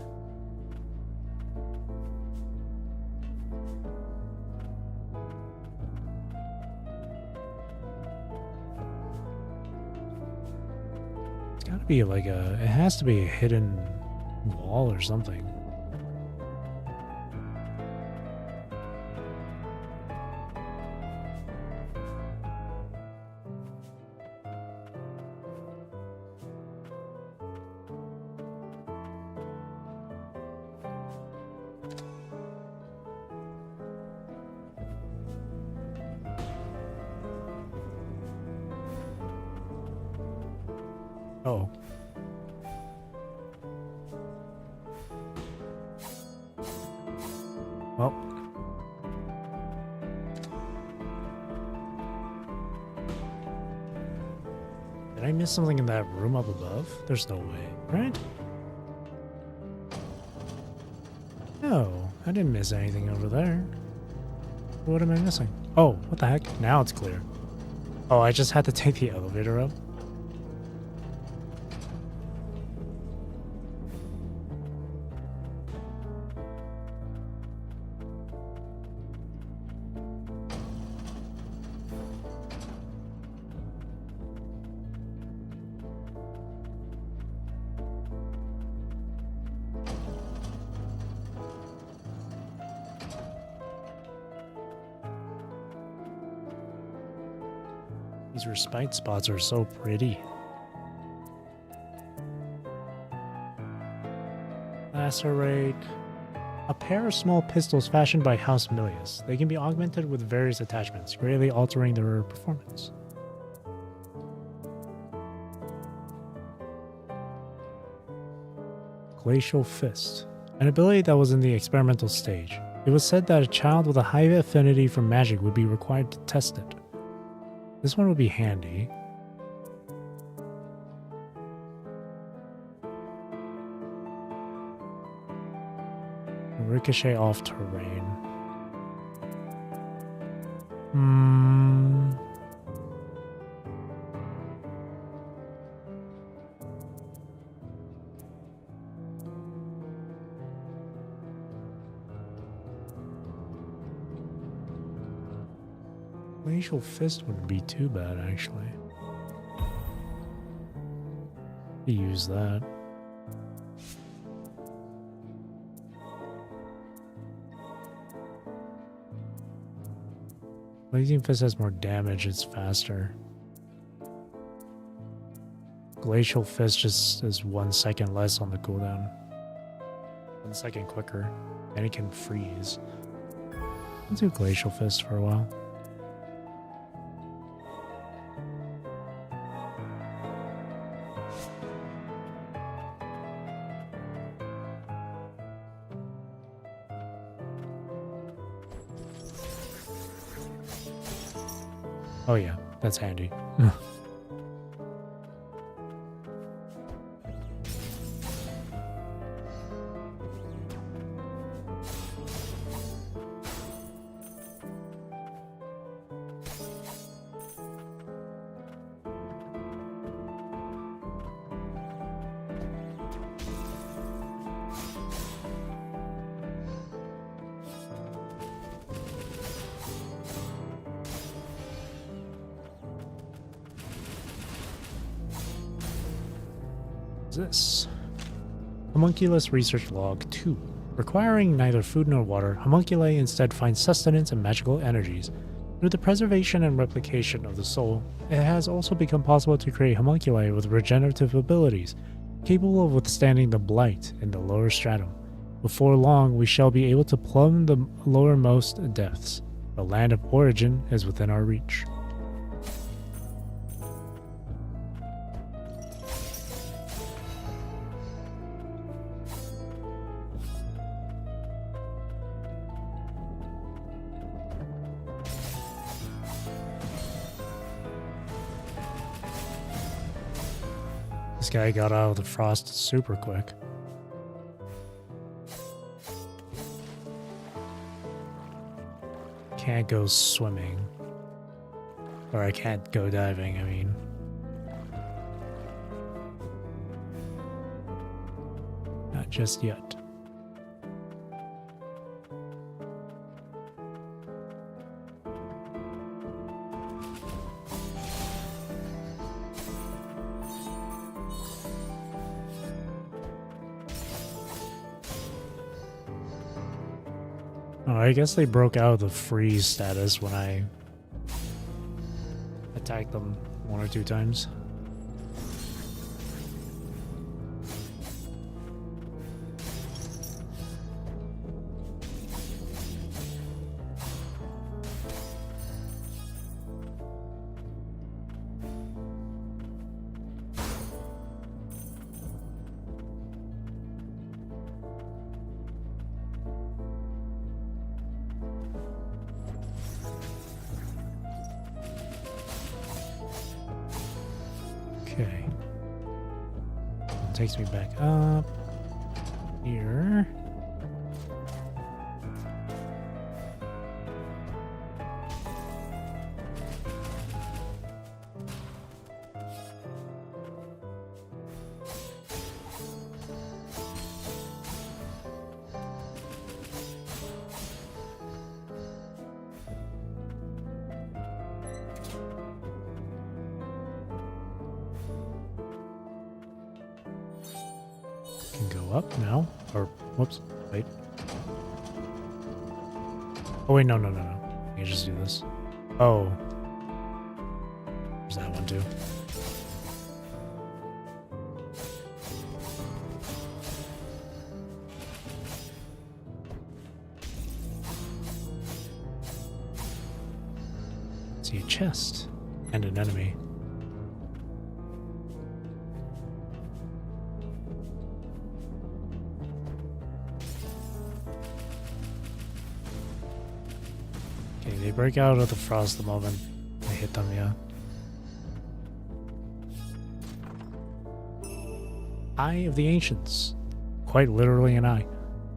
It's gotta be like it has to be a hidden wall or something. Oh. Well. Did I miss something in that room up above? There's no way, right? No, I didn't miss anything over there. What am I missing? Oh, what the heck? Now it's clear. Oh, I just had to take the elevator up. These respite spots are so pretty. Lacerate. A pair of small pistols fashioned by House Milius. They can be augmented with various attachments, greatly altering their performance. Glacial Fist. An ability that was in the experimental stage. It was said that a child with a high affinity for magic would be required to test it. This one would be handy. Ricochet off terrain. Glacial Fist wouldn't be too bad, actually. Use that. Blazing Fist has more damage, it's faster. Glacial Fist just is 1 second less on the cooldown. 1 second quicker. And it can freeze. Let's do Glacial Fist for a while. Oh yeah, that's handy. This? Homunculus Research Log 2. Requiring neither food nor water, homunculi instead find sustenance and magical energies. Through the preservation and replication of the soul, it has also become possible to create homunculi with regenerative abilities, capable of withstanding the blight in the lower stratum. Before long, we shall be able to plumb the lowermost depths. The land of origin is within our reach. This guy got out of the frost super quick. Can't go swimming. Or I can't go diving, I mean. Not just yet. Oh, I guess they broke out of the freeze status when I attacked them 1 or 2 times. Okay. It takes me back up here. Go up now, or whoops, wait. Oh wait, no. I can just do this. Oh, there's that one too. See a chest and an enemy. They break out of the frost the moment I hit them, yeah. Eye of the Ancients. Quite literally an eye.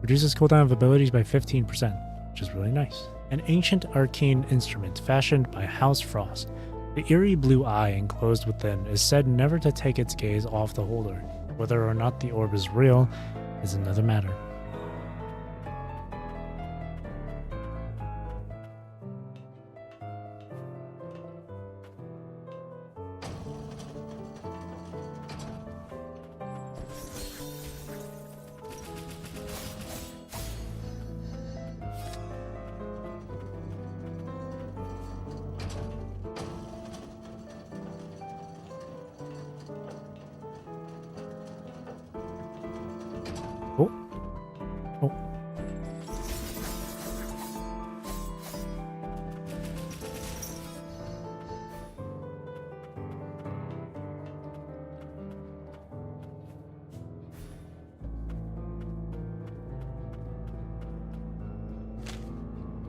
Reduces cooldown of abilities by 15%, which is really nice. An ancient arcane instrument fashioned by House Frost. The eerie blue eye enclosed within is said never to take its gaze off the holder. Whether or not the orb is real is another matter.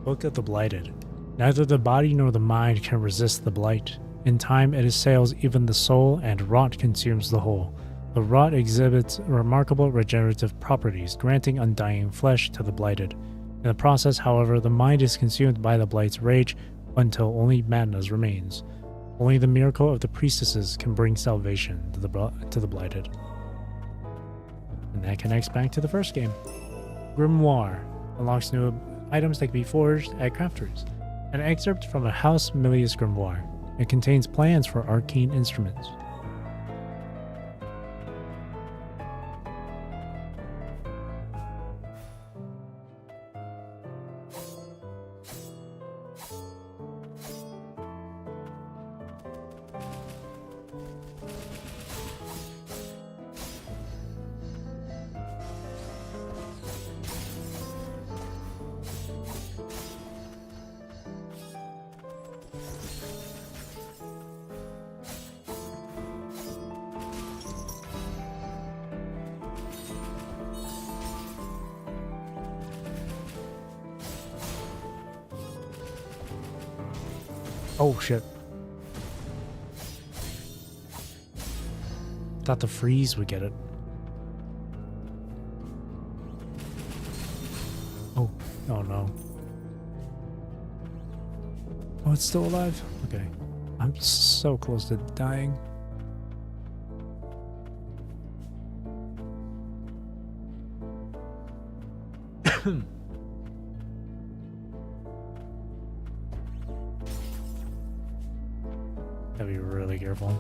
Book of the Blighted. Neither the body nor the mind can resist the blight. In time it assails even the soul, and rot consumes the whole. The rot exhibits remarkable regenerative properties, granting undying flesh to the blighted. In the process, however, the mind is consumed by the blight's rage until only madness remains. Only the miracle of the priestesses can bring salvation to the blighted. And that connects back to the first game. Grimoire unlocks new items that can be forged at crafters. An excerpt from a House Milius grimoire. It contains plans for arcane instruments. Oh shit. Thought the freeze would get it. Oh, oh no. Oh, it's still alive? Okay. I'm so close to dying. Gotta be really careful.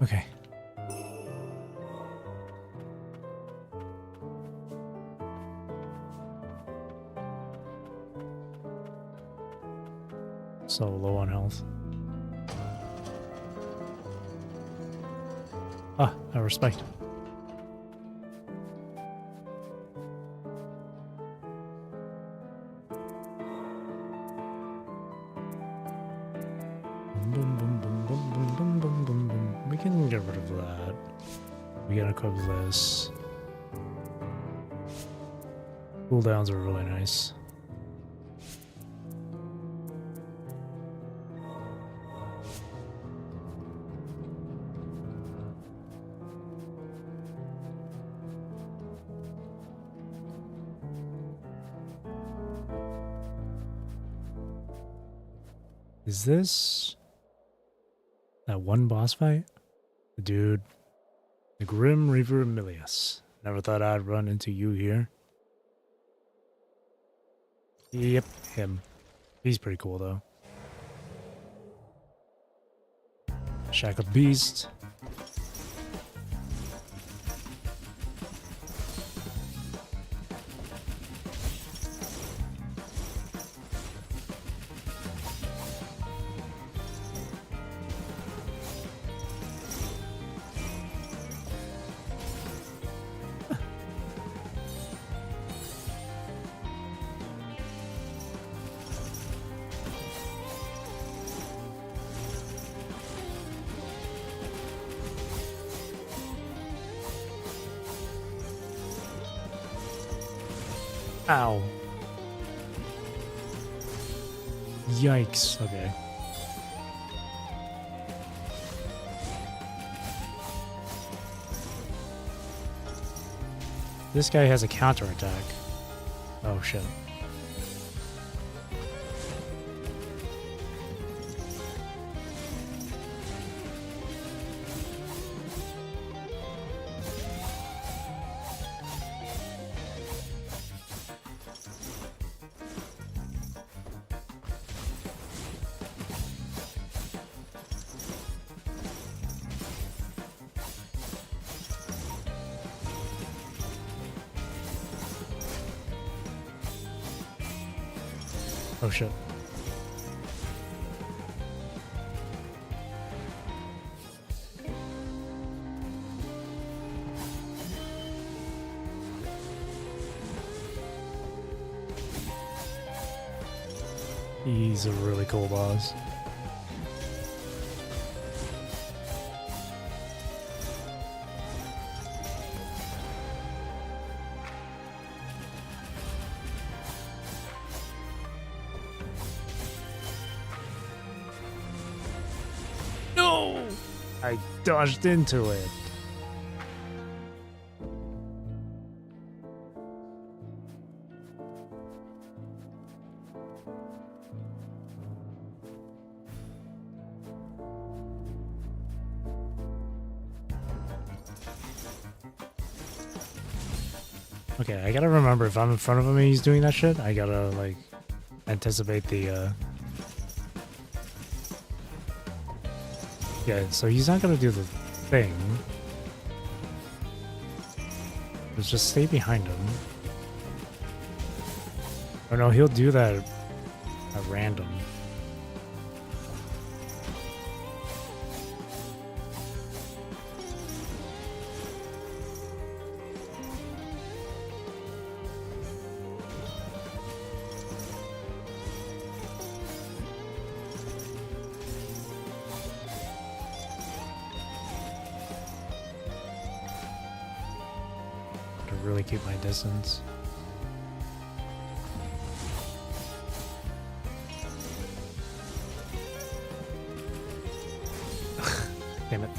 Okay. So low on health. Ah, I respect. We can get rid of that. We can equip this. Cooldowns are really nice. Is this that one boss fight? Dude, the Grim Reaver Milius. Never thought I'd run into you here. Yep, him. He's pretty cool though. Shack of Beast. Ow. Yikes. Okay. This guy has a counterattack. Oh shit. Oh shit. He's a really cool boss. No! I dodged into it. Okay, I gotta remember if I'm in front of him and he's doing that shit, I gotta, like, anticipate the, Yeah, so he's not gonna do the thing. Let's just stay behind him. Or no, he'll do that at random. Really keep my distance. Damn it.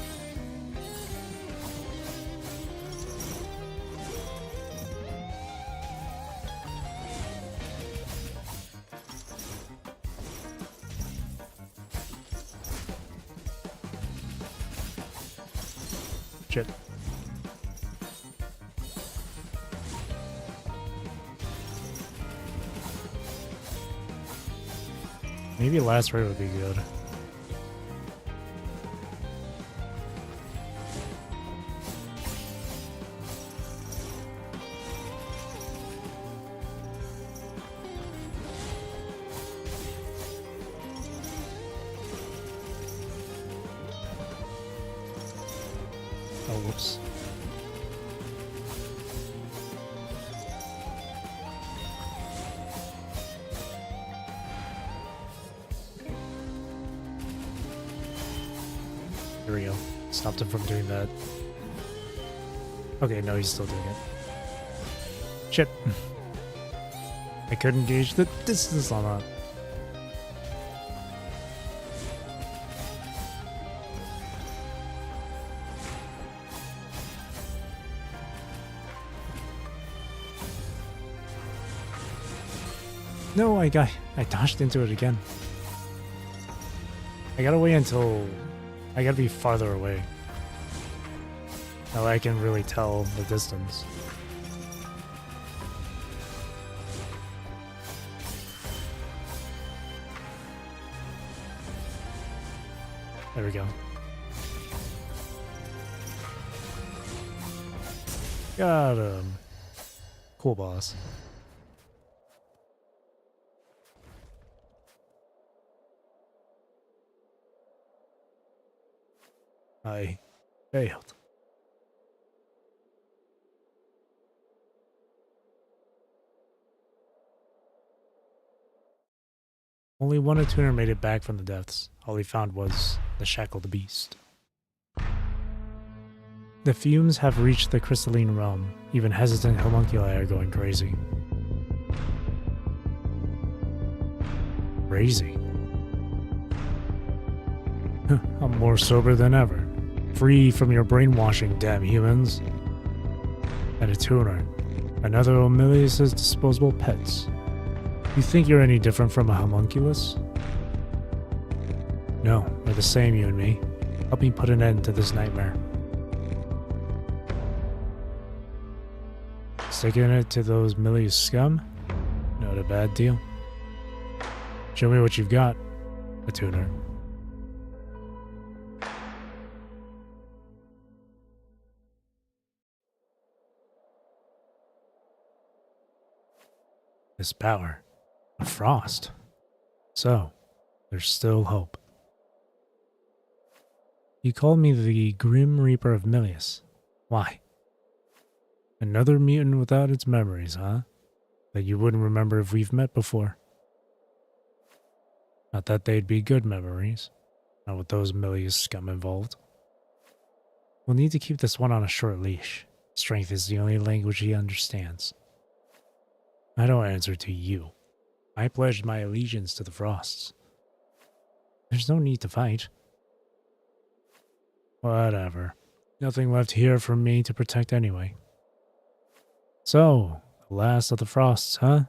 Shit. Maybe last raid would be good. Oh, whoops. Here we go. Stopped him from doing that. Okay, no, he's still doing it. Shit. I couldn't gauge the distance on that. No, I dodged into it again. I gotta wait until I gotta be farther away. Now I can really tell the distance. There we go. Got him. Cool boss. I failed. Only one tuner made it back from the depths. All he found was the shackled beast. The fumes have reached the crystalline realm. Even hesitant homunculi are going crazy. Crazy? I'm more sober than ever. Free from your brainwashing, damn humans. And a tuner. Another of Milius's disposable pets. You think you're any different from a homunculus? No, we're the same, you and me. Help me put an end to this nightmare. Sticking it to those Milius scum? Not a bad deal. Show me what you've got, a tuner. This power. A frost. So, there's still hope. You called me the Grim Reaper of Milius. Why? Another mutant without its memories, huh? That you wouldn't remember if we've met before. Not that they'd be good memories. Not with those Milius scum involved. We'll need to keep this one on a short leash. Strength is the only language he understands. I don't answer to you. I pledged my allegiance to the Frosts. There's no need to fight. Whatever. Nothing left here for me to protect anyway. So, the last of the Frosts, huh?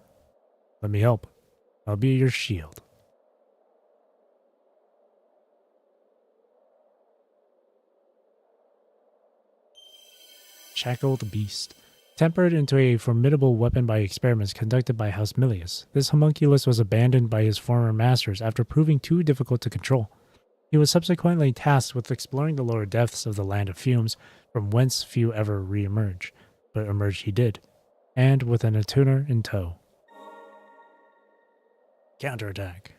Let me help. I'll be your shield. Shackled Beast. Tempered into a formidable weapon by experiments conducted by House Milius, this homunculus was abandoned by his former masters after proving too difficult to control. He was subsequently tasked with exploring the lower depths of the Land of Fumes, from whence few ever re-emerge, but emerge he did, and with an attuner in tow. Counterattack.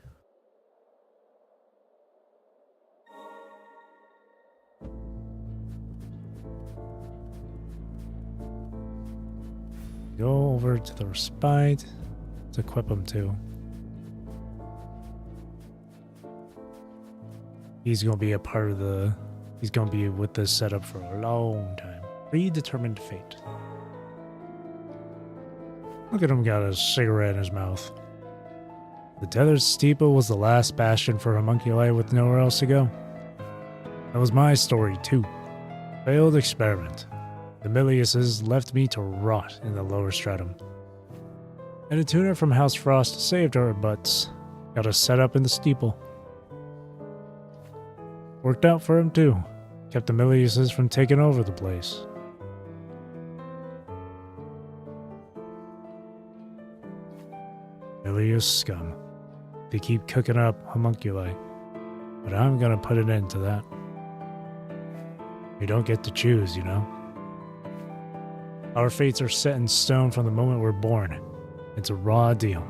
Go over to the respite to equip him too. He's gonna be a part of the. He's gonna be with this setup for a long time. Predetermined fate. Look at him, got a cigarette in his mouth. The tethered steeple was the last bastion for homunculi with nowhere else to go. That was my story too. Failed experiment. The Miliuses left me to rot in the lower stratum. And a tuner from House Frost saved our butts. Got us set up in the steeple. Worked out for him too. Kept the Miliuses from taking over the place. Milius scum. They keep cooking up homunculi. But I'm gonna put an end to that. You don't get to choose, you know? Our fates are set in stone from the moment we're born. It's a raw deal.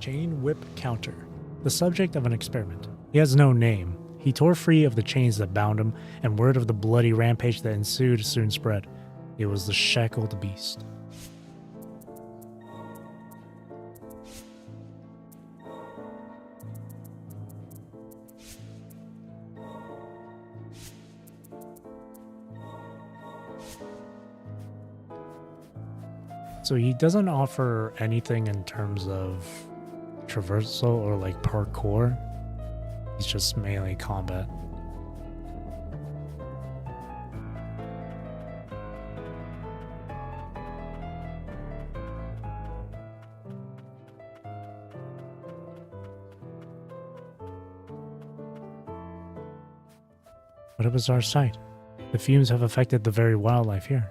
Chain Whip Counter. The subject of an experiment. He has no name. He tore free of the chains that bound him, and word of the bloody rampage that ensued soon spread. It was the Shackled Beast. So he doesn't offer anything in terms of traversal or like parkour. He's just mainly combat. What a bizarre sight. The fumes have affected the very wildlife here.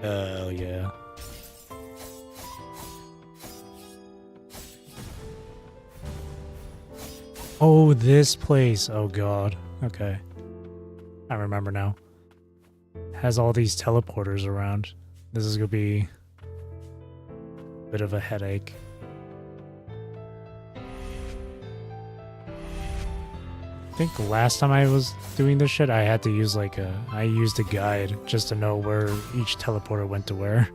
Hell yeah. Oh, this place. Oh god. Okay. I remember now. Has all these teleporters around. This is gonna be a bit of a headache. I think last time I was doing this shit, I had to use I used a guide just to know where each teleporter went to where.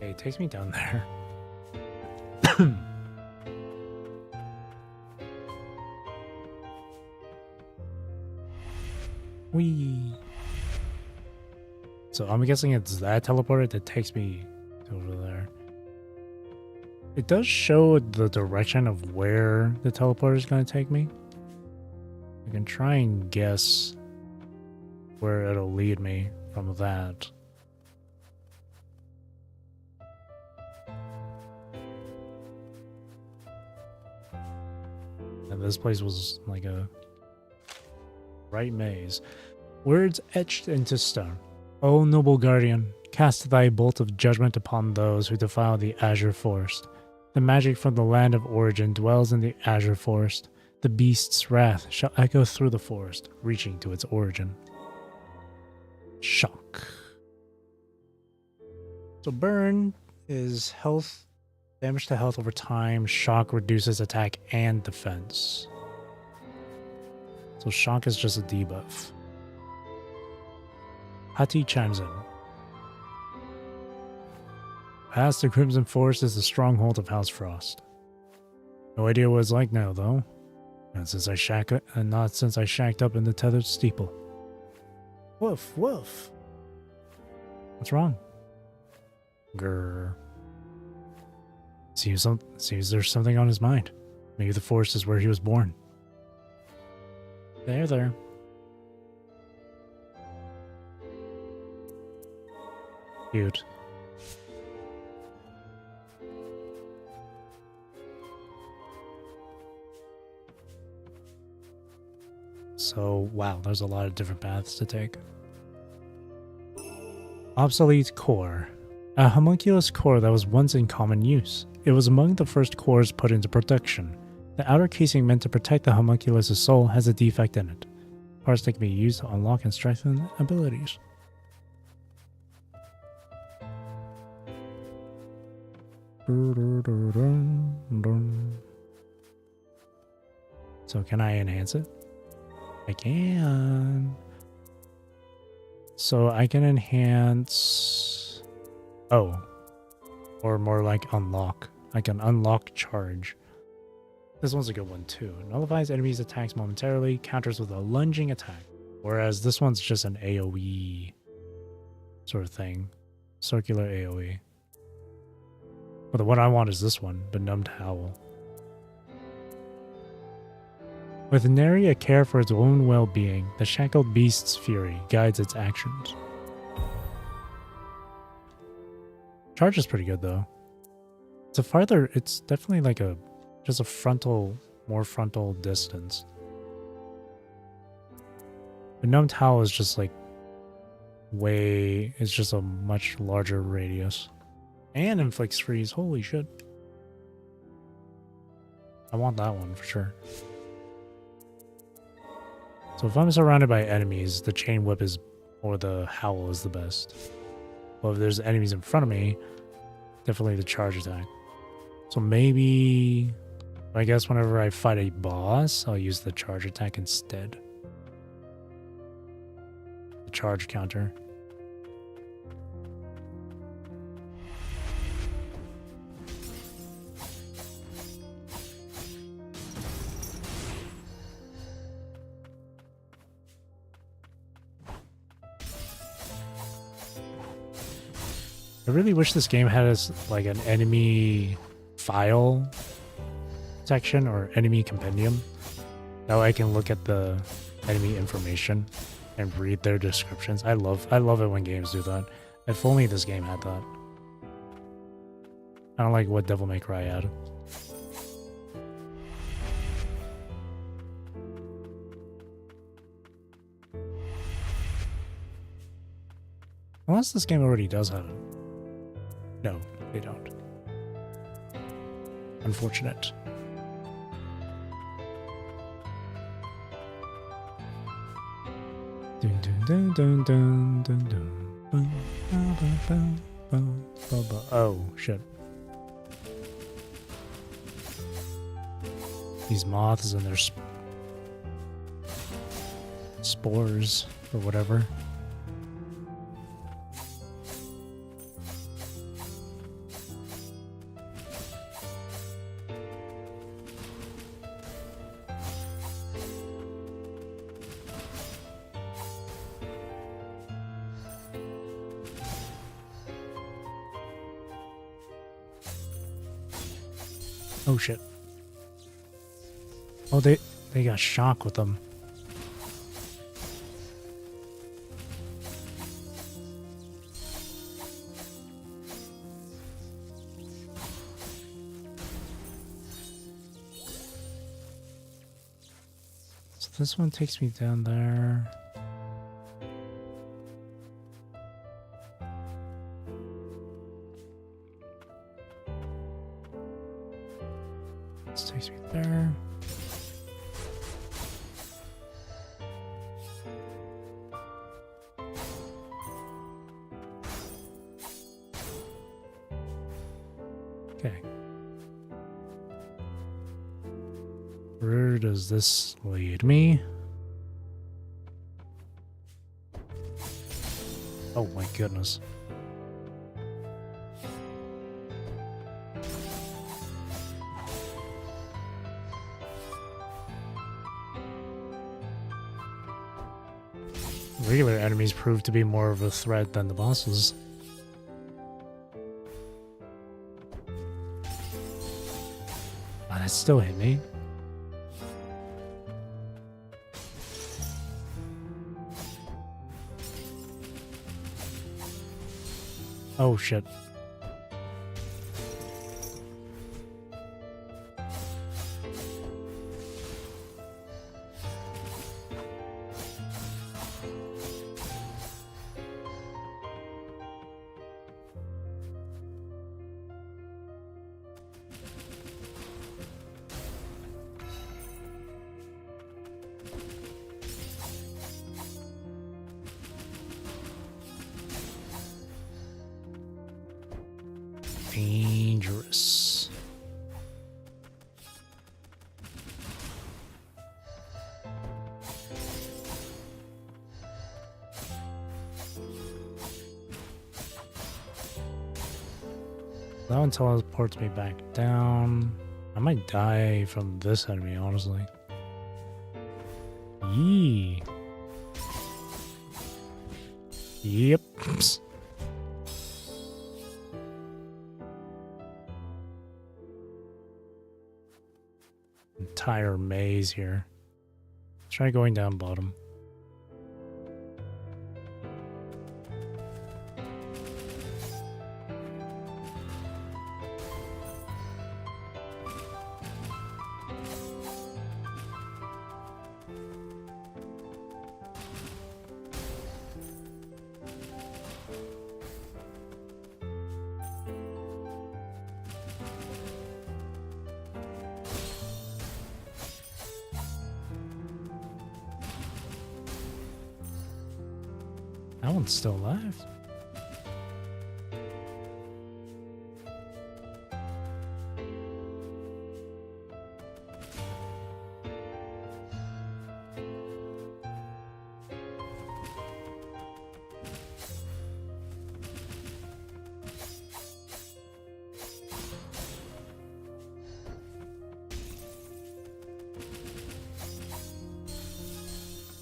Okay, it takes me down there. Whee! So I'm guessing it's that teleporter that takes me over there. It does show the direction of where the teleporter is going to take me. I can try and guess where it'll lead me from that. And this place was like a right maze. Words etched into stone. O noble guardian, cast thy bolt of judgment upon those who defile the azure forest. The magic from the land of origin dwells in the azure forest. The beast's wrath shall echo through the forest, reaching to its origin. Shock. So burn is health, damage to health over time. Shock reduces attack and defense. So shock is just a debuff. Hati chimes in. Past the Crimson Forest is the stronghold of House Frost. No idea what it's like now, though. Not since I shacked up in the tethered steeple. Woof, woof. What's wrong? Grr. Seems there's something on his mind. Maybe the forest is where he was born. There. Cute. So, wow, there's a lot of different paths to take. Obsolete core. A homunculus core that was once in common use. It was among the first cores put into production. The outer casing meant to protect the homunculus' soul has a defect in it. Parts that can be used to unlock and strengthen abilities. So can I enhance it? I can. So I can enhance... Oh. Or more like unlock. I can unlock charge. This one's a good one too. Nullifies enemies' attacks momentarily, counters with a lunging attack. Whereas this one's just an AoE sort of thing. Circular AoE. But the one I want is this one, Benumbed Howl. With nary a care for its own well-being, the shackled beast's fury guides its actions. Charge is pretty good though. It's definitely like just a more frontal distance. Benumbed Howl is just like it's just a much larger radius. And inflicts freeze, holy shit. I want that one for sure. So if I'm surrounded by enemies, the chain whip or the howl is the best. But if there's enemies in front of me, definitely the charge attack. So maybe, I guess whenever I fight a boss, I'll use the charge attack instead. The charge counter. I really wish this game had like an enemy file section or enemy compendium. That way I can look at the enemy information and read their descriptions. I love it when games do that. If only this game had that. I don't like what Devil May Cry had. Unless this game already does have it. No, they don't. Unfortunate. Dun, dun, dun, dun, dun, dun, dun. Oh, shit. These moths and their spores or whatever. Oh shit. Oh, they got shock with them. this one takes me down there. This takes me there. Okay. Where does this lead me? Oh my goodness. Regular enemies prove to be more of a threat than the bosses. Oh, that still hit me. Oh shit. Dangerous. That one teleports me back down. I might die from this enemy, honestly. Yee. Yep. Entire maze here. Try going down bottom. That one's still alive.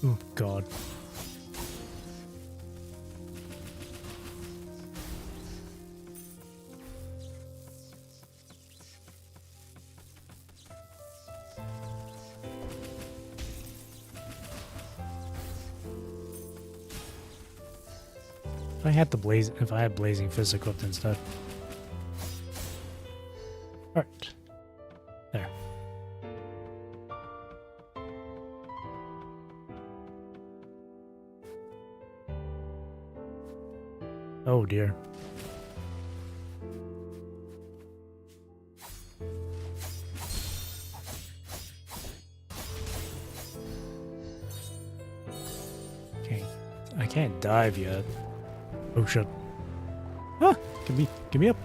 Oh, God. If I had blazing fist equipped instead. Alright. There. Oh dear. I can't dive yet. Oh shit. Ah! Give me up!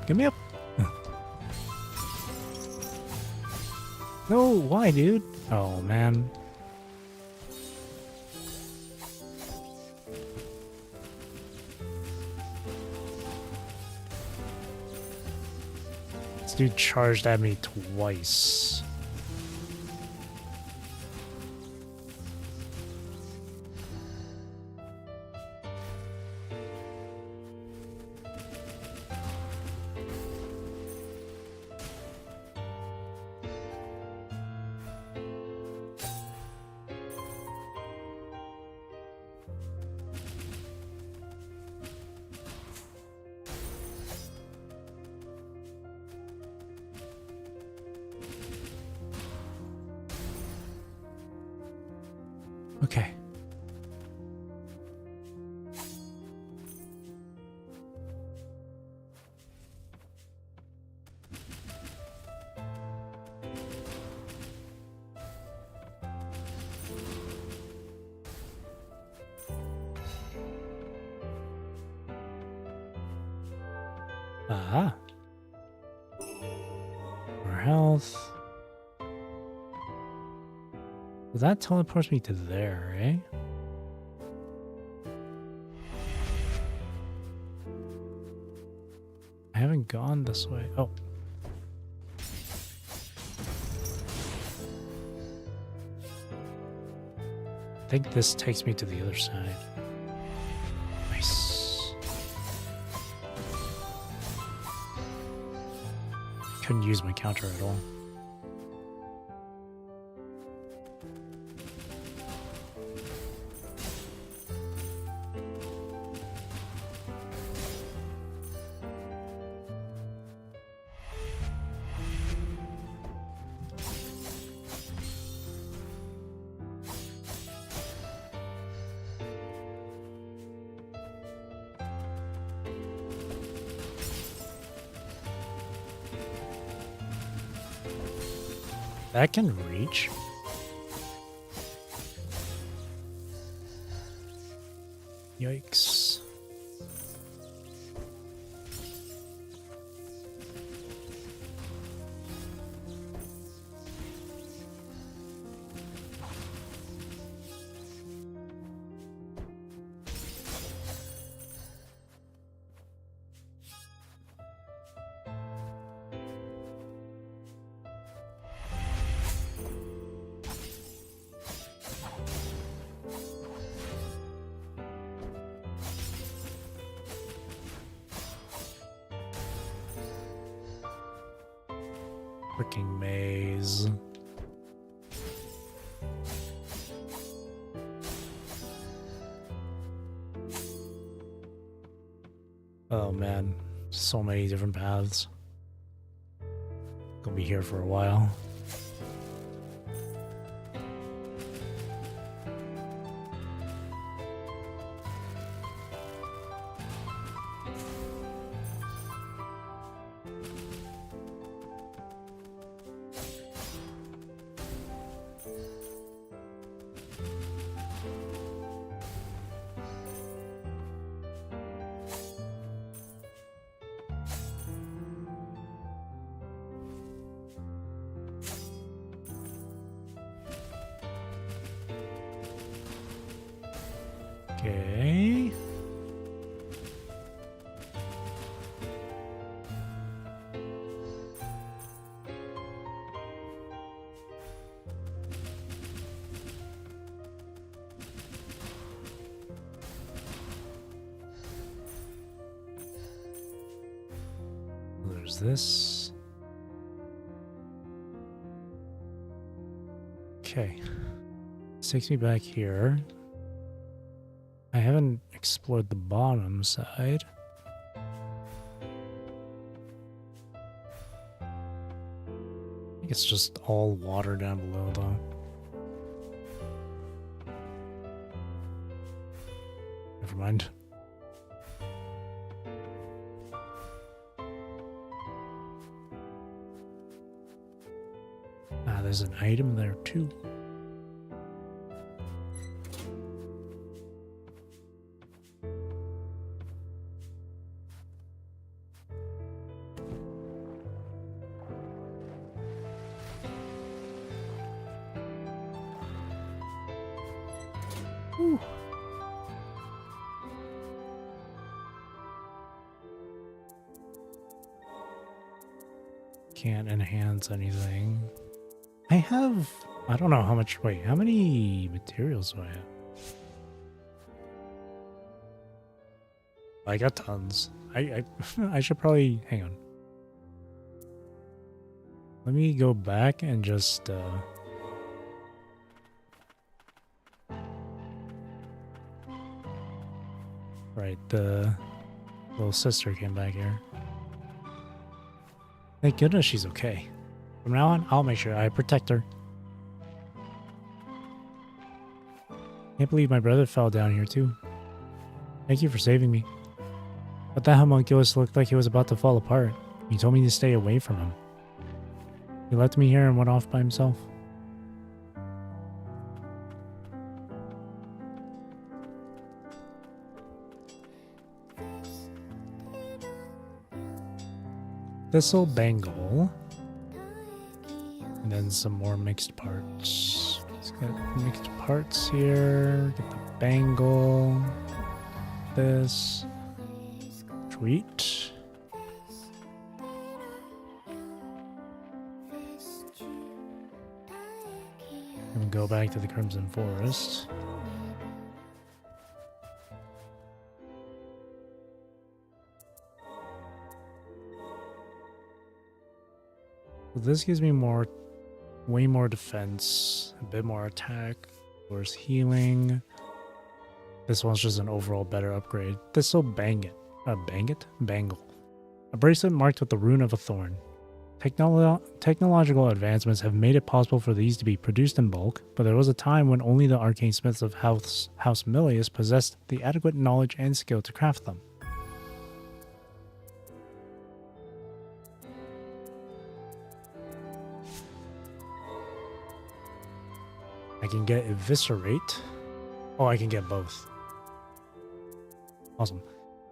No, why, dude? Oh man. This dude charged at me twice. Okay. Aha. More health. Well, that teleports me to there, eh? I haven't gone this way. Oh. I think this takes me to the other side. Nice. Couldn't use my counter at all. That can reach. Yikes. Freaking maze. Oh man, so many different paths. Gonna be here for a while. Okay. There's this. Okay. This takes me back here. I haven't explored the bottom side. I think it's just all water down below, though. Never mind. Ah, there's an item there, too. Whew. Can't enhance anything. I don't know how much, wait, how many materials do I have? I got tons. I should probably, hang on. Let me go back and just, right, the little sister came back here. Thank goodness she's okay. From now on, I'll make sure I protect her. Can't believe my brother fell down here too. Thank you for saving me. But that homunculus looked like he was about to fall apart. He told me to stay away from him. He left me here and went off by himself. Thistle bangle. And then some more mixed parts. Let's get mixed parts here. Get the bangle. This. Sweet. And go back to the Crimson Forest. So this gives me way more defense, a bit more attack, worse healing. This one's just an overall better upgrade. This'll bangle. A bracelet marked with the rune of a thorn. Technological advancements have made it possible for these to be produced in bulk, but there was a time when only the arcane smiths of House Milius possessed the adequate knowledge and skill to craft them. I can get Eviscerate. Oh, I can get both. Awesome.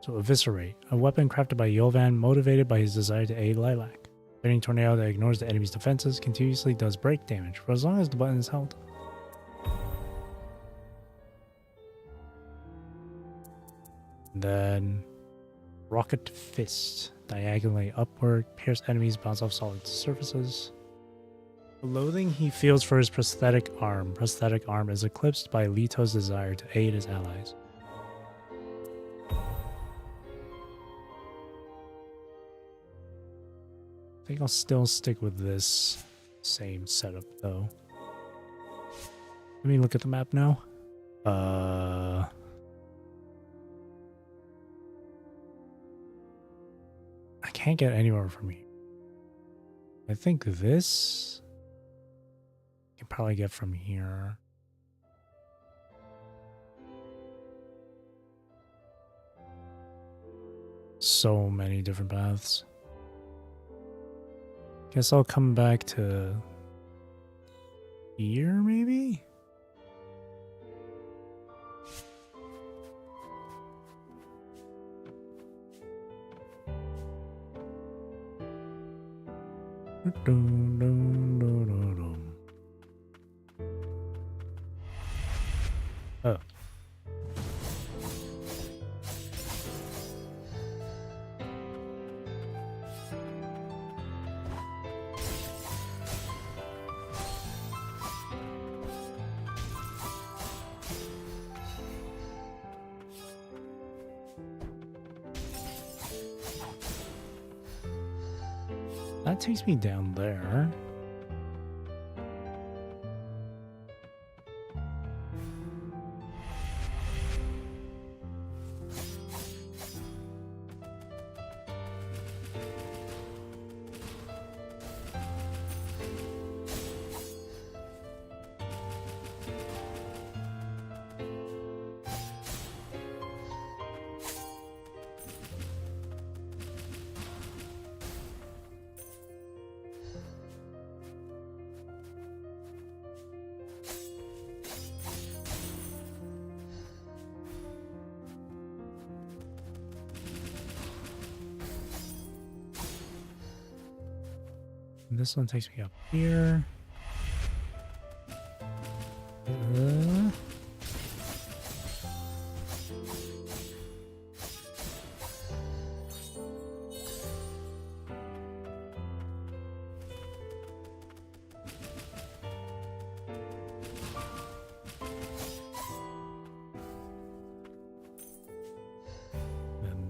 So Eviscerate, a weapon crafted by Yovan motivated by his desire to aid Lilac. Spinning tornado that ignores the enemy's defenses continuously does break damage for as long as the button is held. Then Rocket Fist, diagonally upward, pierce enemies, bounce off solid surfaces. The loathing he feels for his prosthetic arm. Prosthetic arm is eclipsed by Leto's desire to aid his allies. I think I'll still stick with this same setup though. Let me look at the map now. I can't get anywhere from here. I think this I can probably get from here. So many different paths. Guess I'll come back to here, maybe? Oh. That takes me down there. And this one takes me up here. And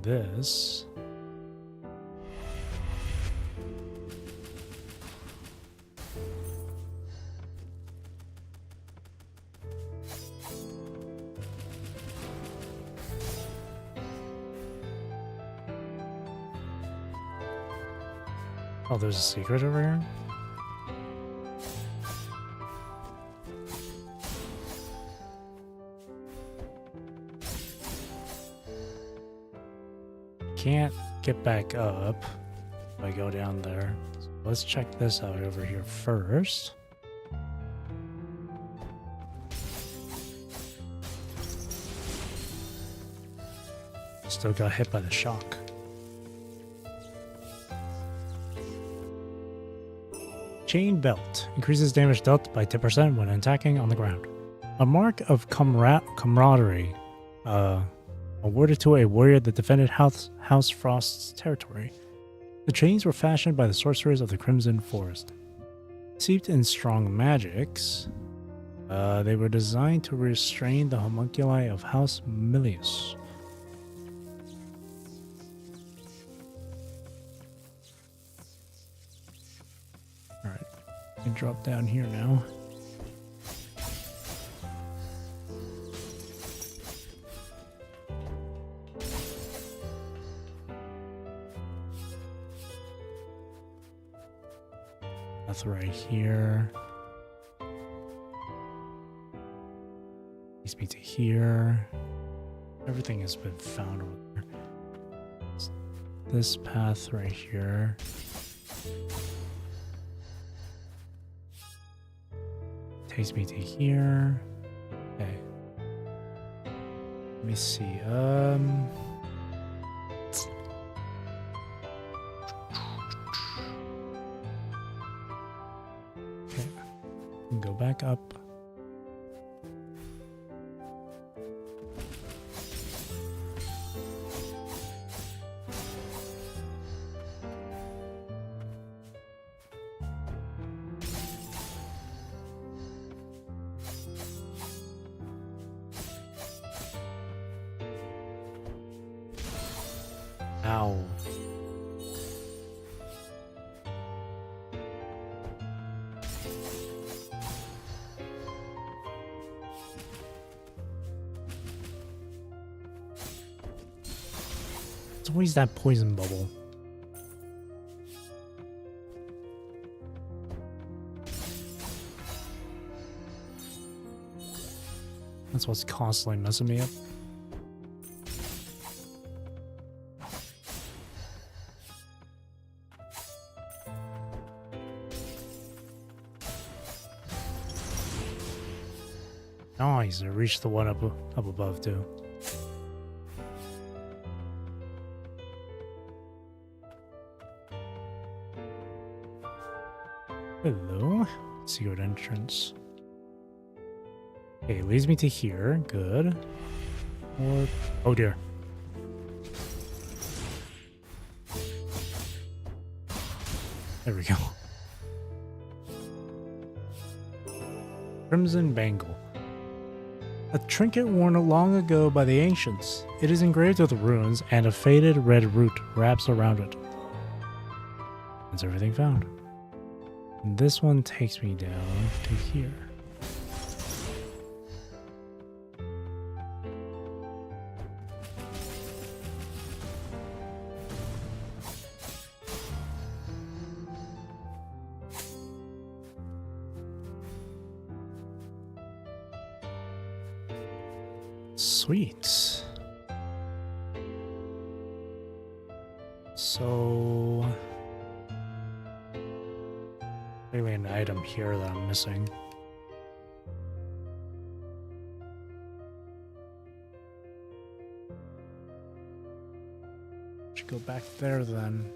this. Oh, there's a secret over here? can't get back up if I go down there. So let's check this out over here first. Still got hit by the shock. Chain belt increases damage dealt by 10% when attacking on the ground. A mark of camaraderie awarded to a warrior that defended House Frost's territory. The chains were fashioned by the sorcerers of the Crimson Forest. Steeped in strong magics, they were designed to restrain the homunculi of House Milius. Alright, I can drop down here now. That's right here. Takes me to here. Everything has been found over there. This path right here. Takes me to here. Okay. Let me see. Okay. Go back up. Ow. It's always that poison bubble. That's what's constantly messing me up. Nice, I reached the one up above too. Hello, secret entrance. Okay, it leads me to here. Good. Or oh dear. There we go. Crimson Bangle. A trinket worn long ago by the ancients. It is engraved with runes, and a faded red root wraps around it. That's everything found. And this one takes me down to here. Sweet. So, maybe an item here that I'm missing. Should go back there then.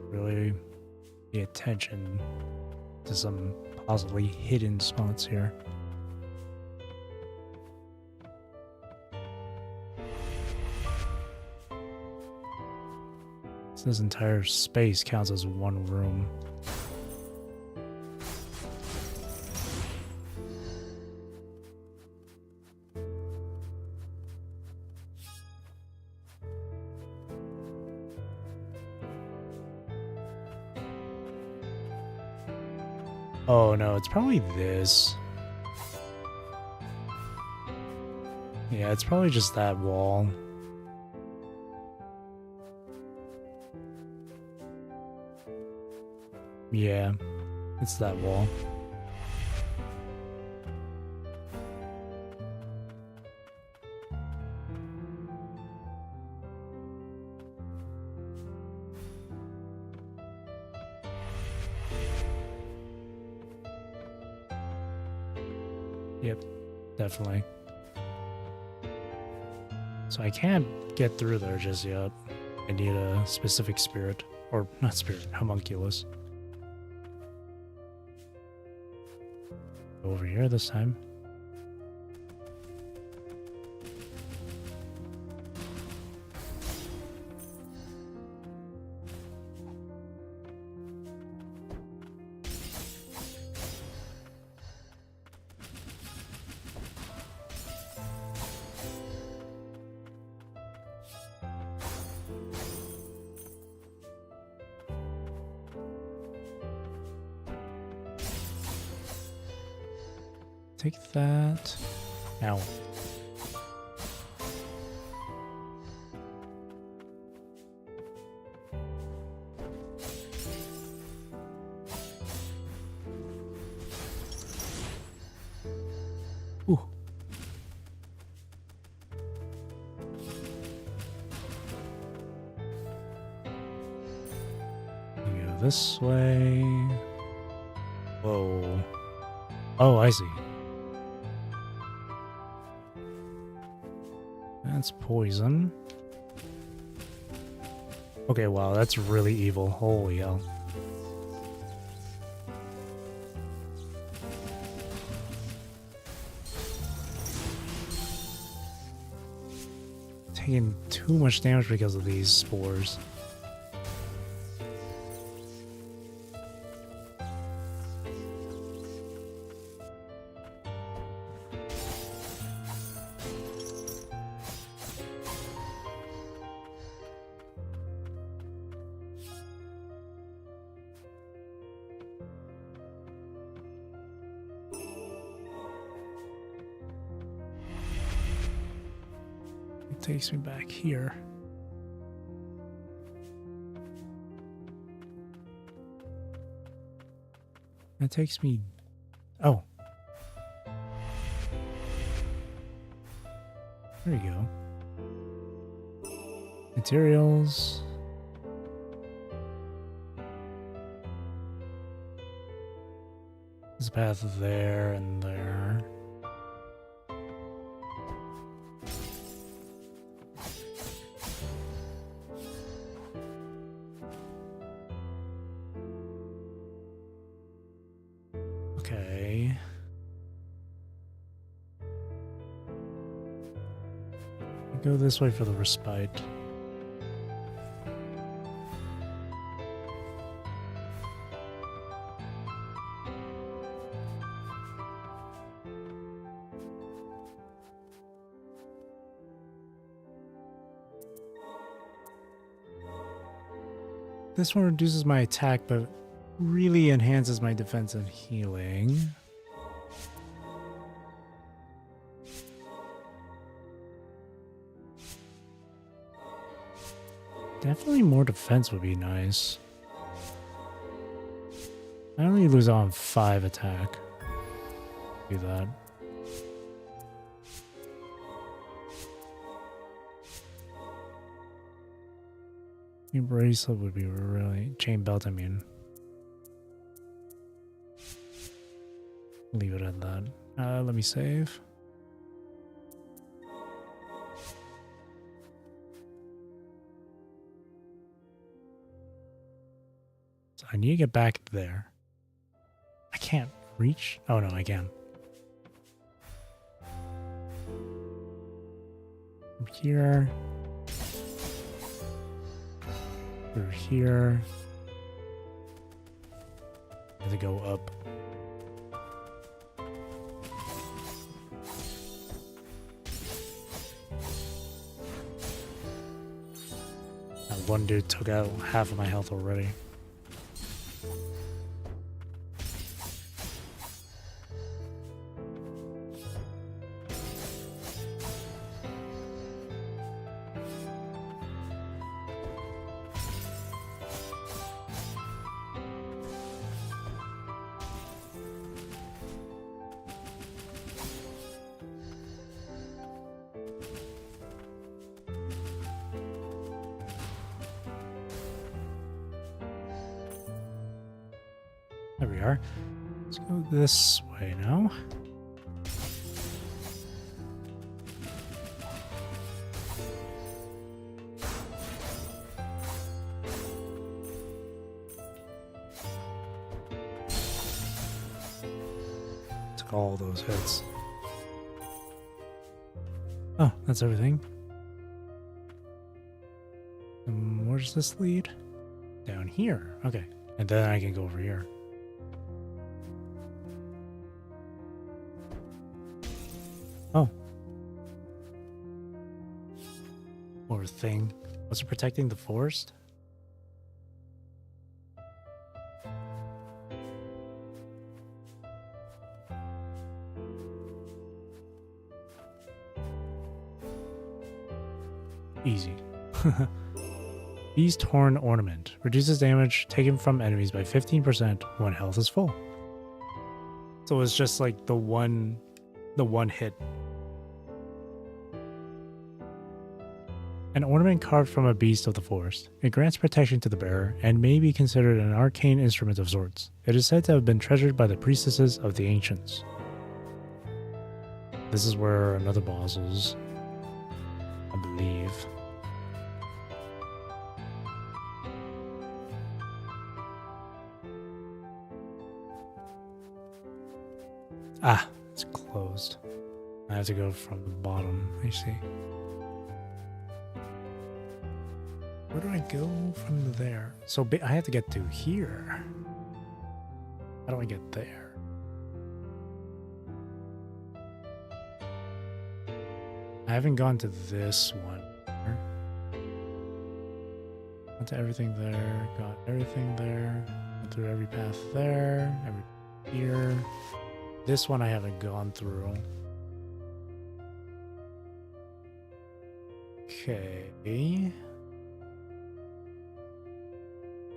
Really pay attention to some possibly hidden spots here. This entire space counts as one room. Oh no, it's probably this. Yeah, it's probably just that wall. Yeah, it's that wall. Yep, definitely. So I can't get through there just yet. I need a specific spirit. Or, not spirit, homunculus. Over here this time. Take that. Ow. Ooh. You go this way. Whoa. Oh, I see. That's poison. Okay, wow, that's really evil. Holy hell. Taking too much damage because of these spores. Takes me back here. That takes me... Oh. There you go. Materials. There's a path there and there. Okay. Go this way for the respite. This one reduces my attack, but really enhances my defense and healing. Definitely more defense would be nice. I only lose on 5 attack. Do that. Your bracelet would be really... Chain belt, I mean. Leave it at that. Let me save. So I need to get back there. I can't reach? Oh no, I can. From here. Through here. I have to go up. That one dude took out half of my health already. There we are. Let's go this way now. Took all those hits. Oh, that's everything. Where's this lead? Down here. Okay. And then I can go over here. Oh. Poor thing. Was it protecting the forest? Easy. Beast Horn Ornament. Reduces damage taken from enemies by 15% when health is full. So it's just like the one hit. An ornament carved from a beast of the forest. It grants protection to the bearer and may be considered an arcane instrument of sorts. It is said to have been treasured by the priestesses of the ancients. This is where another boss is, I believe. Ah, it's closed. I have to go from the bottom, I see. Where do I go from there? So I have to get to here. How do I get there? I haven't gone to this one. Went to everything there, got everything there, went through every path there, every here. This one I haven't gone through. Okay.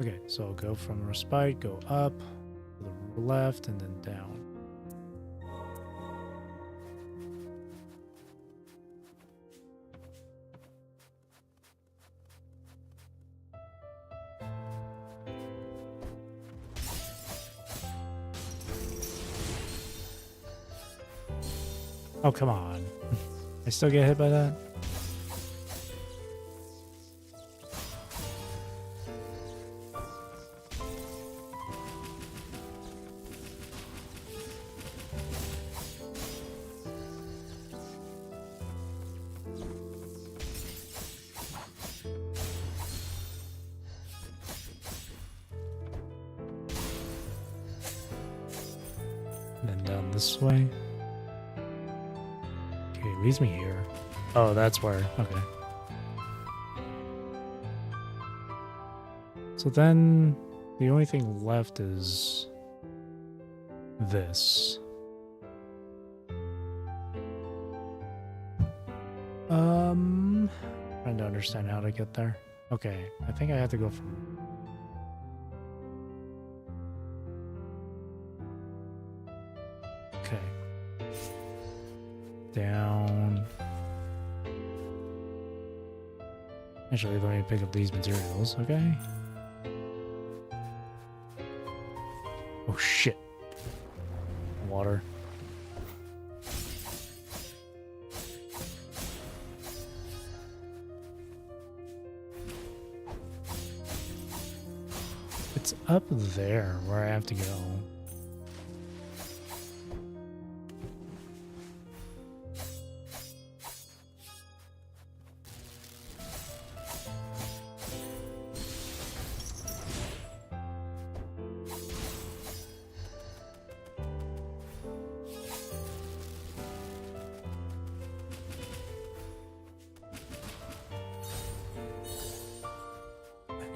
Okay, so I'll go from respite, go up, to the left, and then down. Oh, come on. I still get hit by that? And then down this way. It leads me here. Oh, that's where. Okay. So then the only thing left is this. Trying to understand how to get there. Okay, I think I have to go from... Okay. Down. Actually, let me pick up these materials, okay? Oh shit. Water. It's up there where I have to go.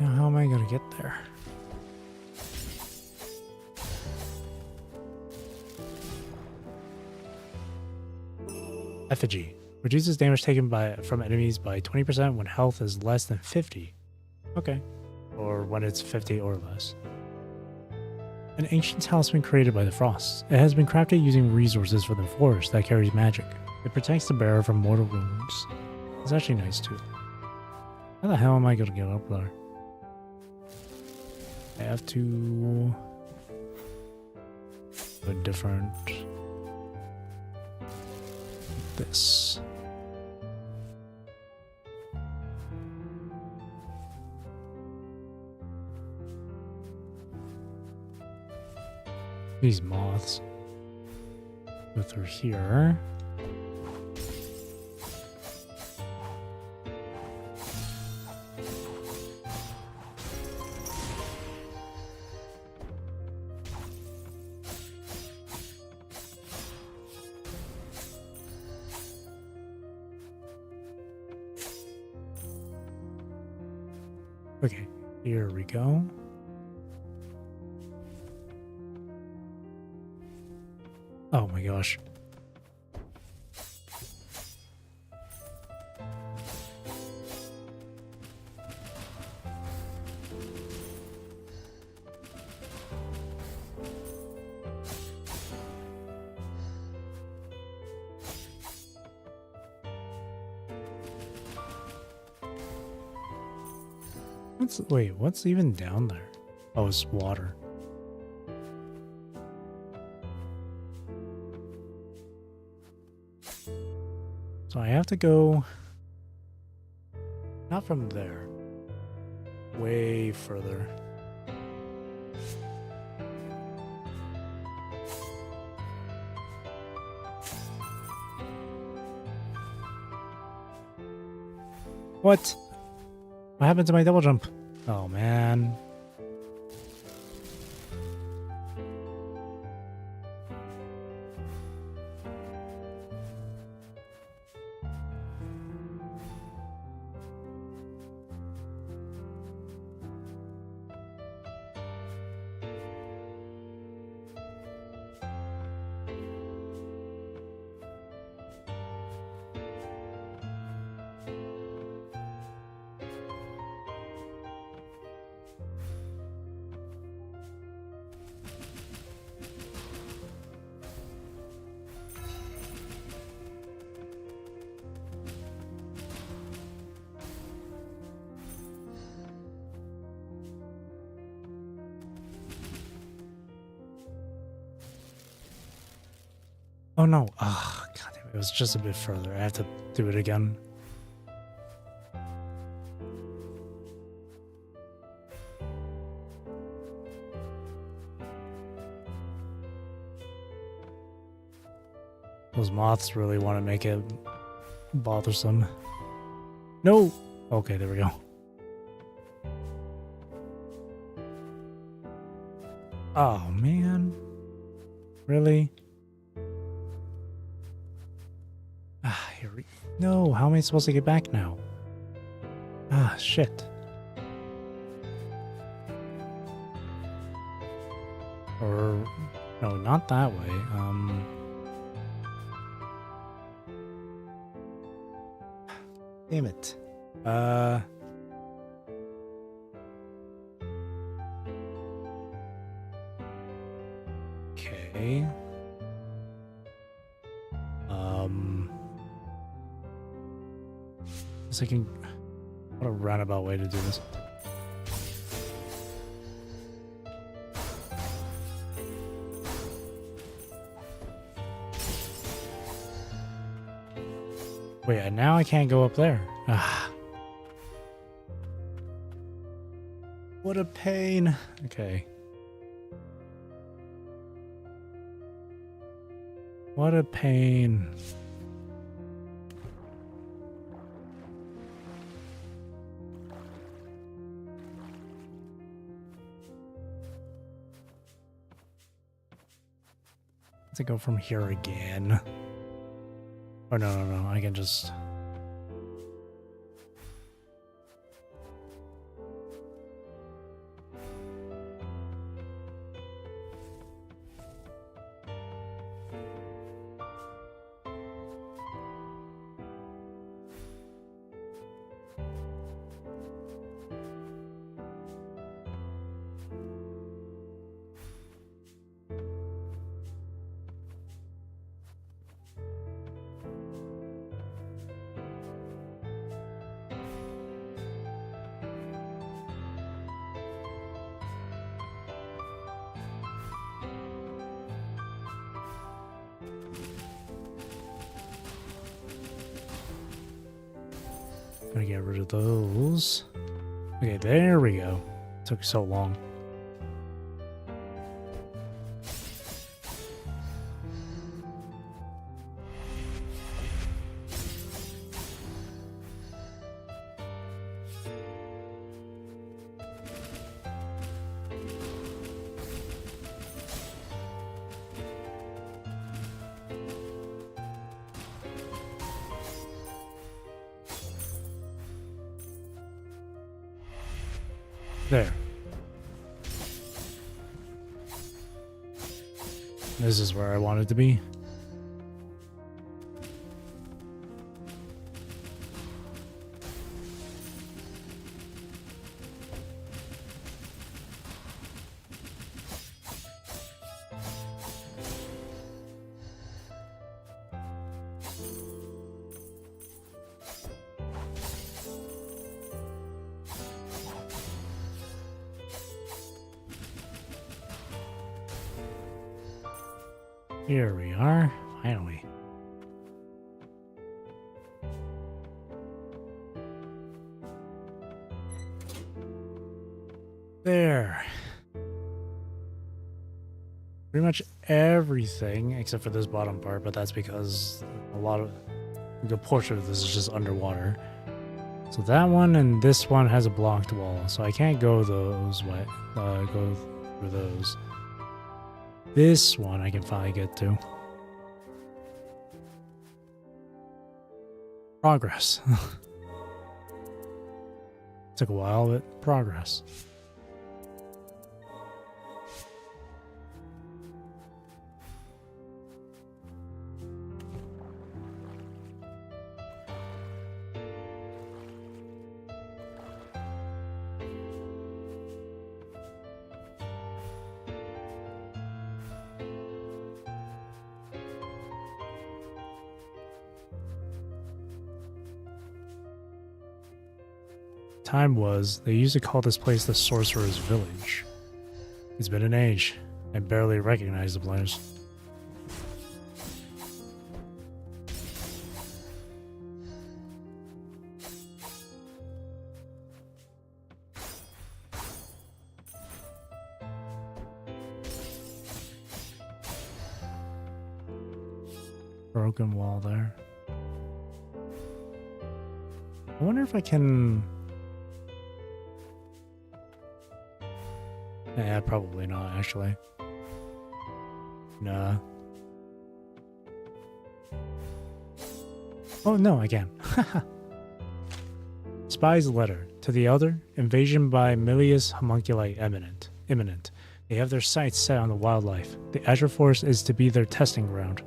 Now, how am I going to get there? Effigy. Reduces damage taken from enemies by 20% when health is less than 50. Okay. Or when it's 50 or less. An ancient talisman created by the frosts. It has been crafted using resources from the forest that carries magic. It protects the bearer from mortal wounds. It's actually nice too. How the hell am I going to get up there? I have to... different. This. These moths go through here. Okay, here we go. Oh my gosh. Wait, what's even down there? Oh, it's water. So I have to go not from there, way further. What? What happened to my double jump? Oh man. Oh no. Ah, God damn it. It was just a bit further. I have to do it again. Those moths really want to make it bothersome. No! Okay, there we go. Oh man. Really? Ah, here we... No, how am I supposed to get back now? Ah, shit. Or... No, not that way. Damn it. Okay. Guess I can... What a roundabout way to do this. Wait, and now I can't go up there. Ah. What a pain. Okay. What a pain. To go from here again. Oh, no. I can just... Gonna get rid of those. Okay, there we go. Took so long. There. This is where I wanted to be. Here we are, finally. There. Pretty much everything except for this bottom part, but that's because a good portion of this is just underwater. So that one and this one has a blocked wall, so I can't go go through those. This one I can finally get to. Progress. Took a while, but progress. Time was, they used to call this place the Sorcerer's Village. It's been an age. I barely recognize the place. Broken wall there. I wonder if I can... Yeah, probably not, actually. Nah. Oh, no, I can. Spy's letter. To the Elder, invasion by Milius homunculi imminent. They have their sights set on the wildlife. The Azure Force is to be their testing ground.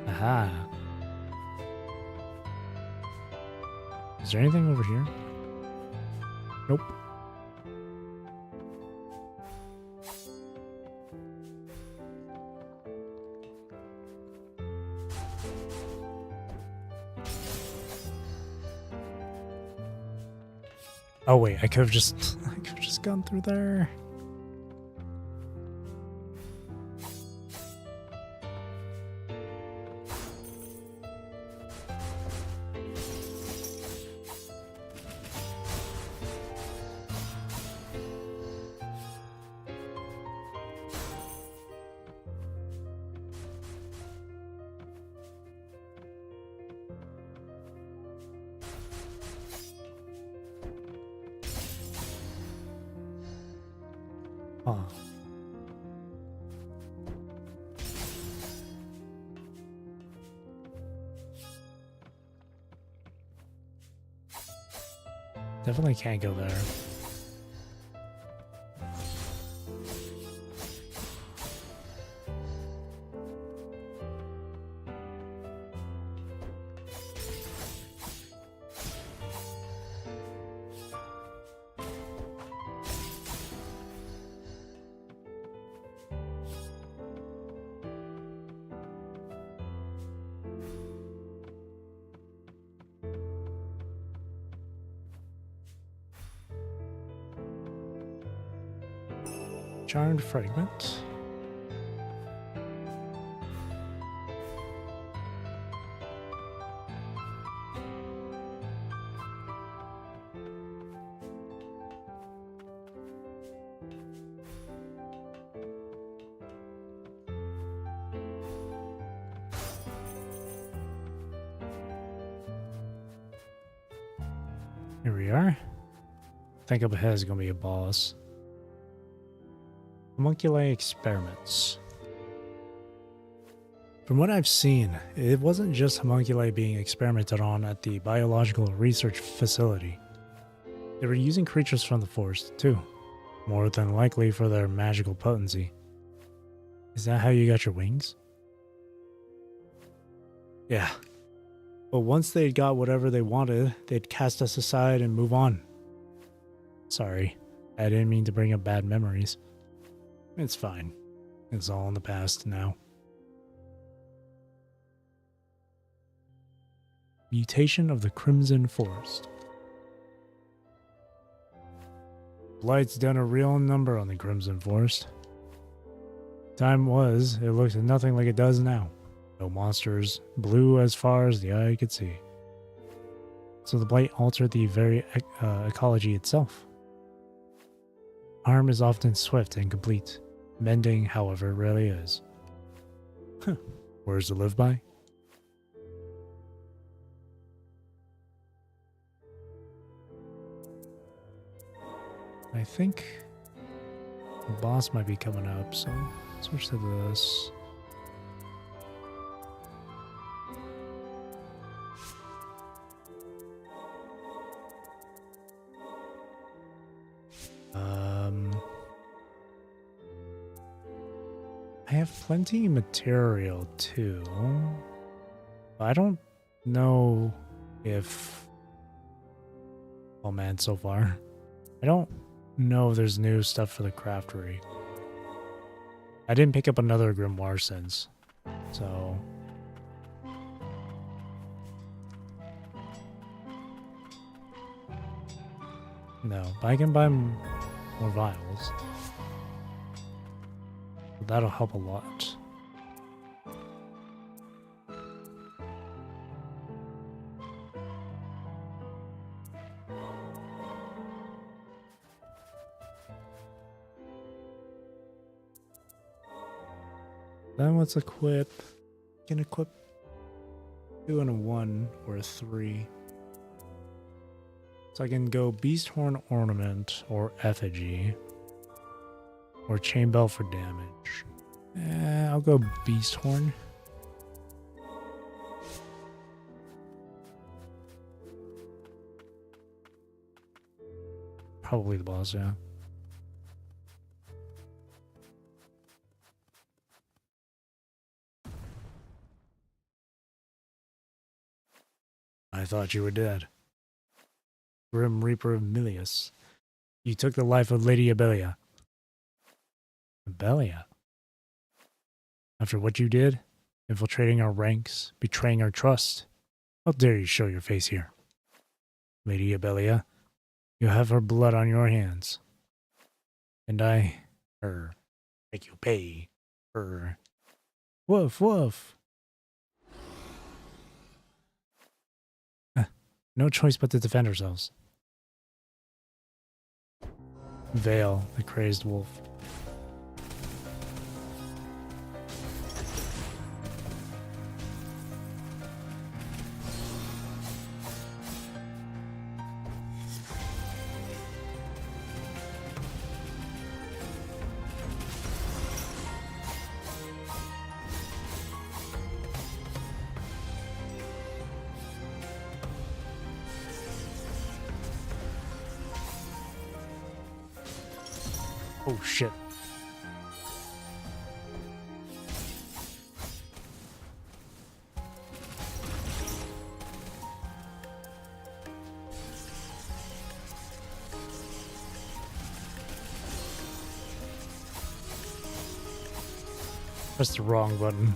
Aha. Is there anything over here? Nope. Oh wait, I could have just gone through there. Huh. Definitely can't go there. Charmed fragment. Here we are. I think up ahead is going to be a boss. Homunculi experiments. From what I've seen, it wasn't just homunculi being experimented on at the biological research facility. They were using creatures from the forest, too. More than likely for their magical potency. Is that how you got your wings? Yeah. But once they got whatever they wanted, they'd cast us aside and move on. Sorry, I didn't mean to bring up bad memories. It's fine. It's all in the past now. Mutation of the Crimson Forest. Blight's done a real number on the Crimson Forest. Time was, it looked nothing like it does now. No monsters, blue as far as the eye could see. So the blight altered the very ecology itself. Harm is often swift and complete. Mending, however, rarely is. Words to live by? I think the boss might be coming up, so switch to this. I have plenty of material too. I don't know if... Oh man, so far. I don't know if there's new stuff for the craftery. I didn't pick up another grimoire since, so... No, but I can buy more vials. That'll help a lot. Then let's equip. You can equip 2 and a 1 or a 3. So I can go Beast Horn Ornament or Effigy. Or Chain Bell for damage. I'll go Beast Horn. Probably the boss, yeah. I thought you were dead. Grim Reaper of Milius. You took the life of Lady Abelia. Abelia? After what you did, infiltrating our ranks, betraying our trust, how dare you show your face here? Lady Abelia, you have her blood on your hands. And I, make you pay, Woof, woof. No choice but to defend ourselves. Vale, the crazed wolf. Oh shit. Press the wrong button.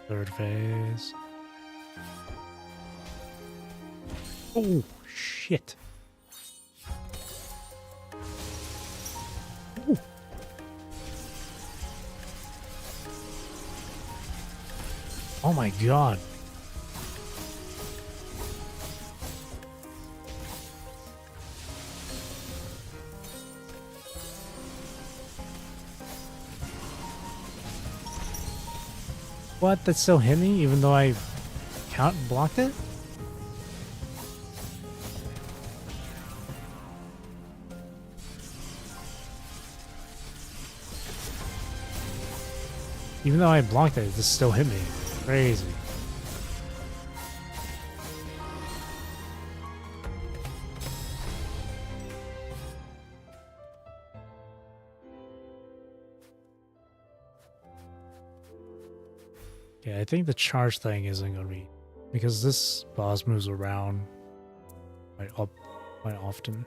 Third phase. Oh, shit. Ooh. Oh my god. What? That still hit me even though I blocked it? Even though I blocked it, it just still hit me. Crazy. Yeah, I think the charge thing isn't gonna be because this boss moves around quite often.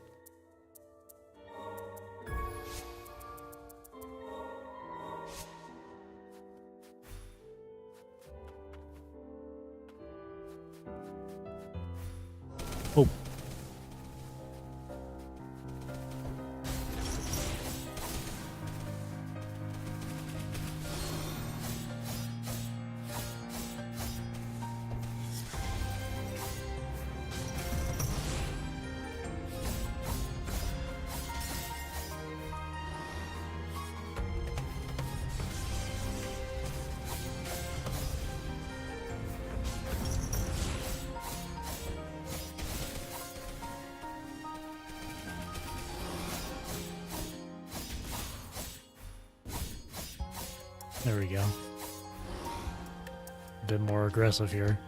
Oh. There we go. A bit more aggressive here.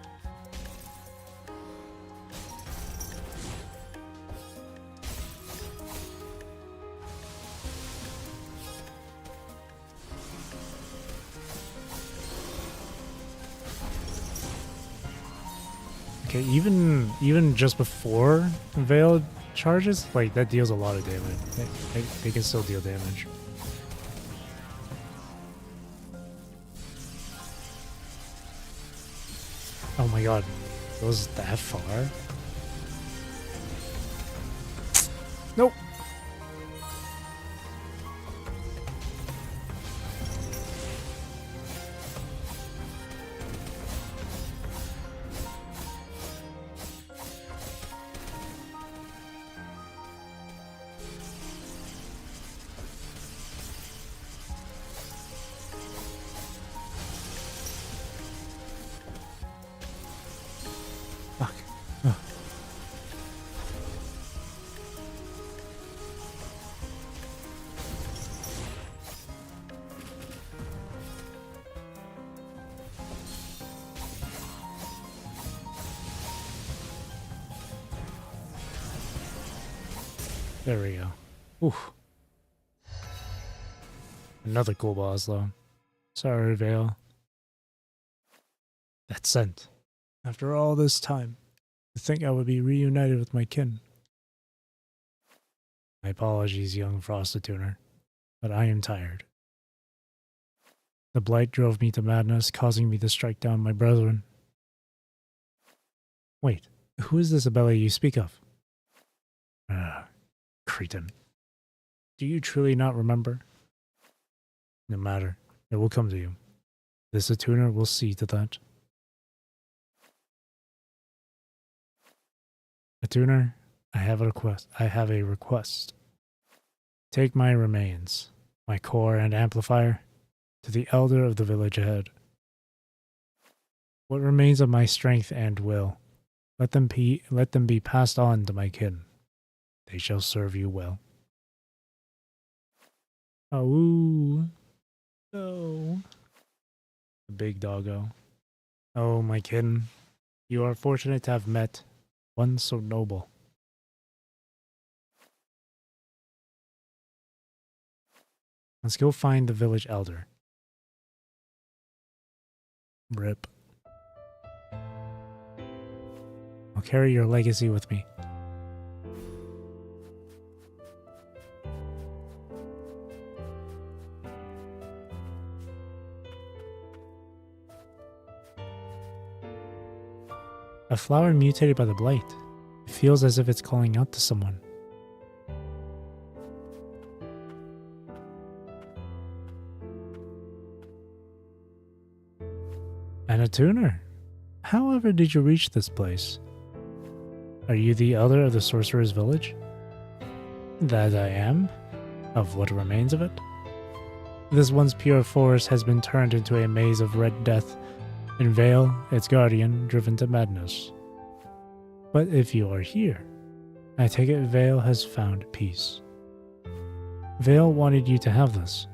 Okay, even just before Veil charges, like that deals a lot of damage. They can still deal damage. Oh my god, it was that far? Nope. Fuck. Ugh. There we go. Oof. Another cool boss though. Sorry, Veil. That scent. After all this time, to think I would be reunited with my kin. My apologies, young Frostatuner, but I am tired. The blight drove me to madness, causing me to strike down my brethren. Wait, who is this Abella you speak of? Ah, cretin. Do you truly not remember? No matter, it will come to you. This attuner will see to that. Attuner, I have a request. Take my remains, my core and amplifier, to the elder of the village ahead. What remains of my strength and will, let them be passed on to my kin. They shall serve you well. Oh, no. The big doggo. Oh, my kin, you are fortunate to have met one so noble. Let's go find the village elder. Rip. I'll carry your legacy with me. A flower mutated by the blight. It feels as if it's calling out to someone. And a tuner. However did you reach this place? Are you the elder of the sorcerer's village? That I am, of what remains of it. This once pure forest has been turned into a maze of red death, and Vale, its guardian, driven to madness. But if you are here, I take it Vale has found peace. Vale wanted you to have this.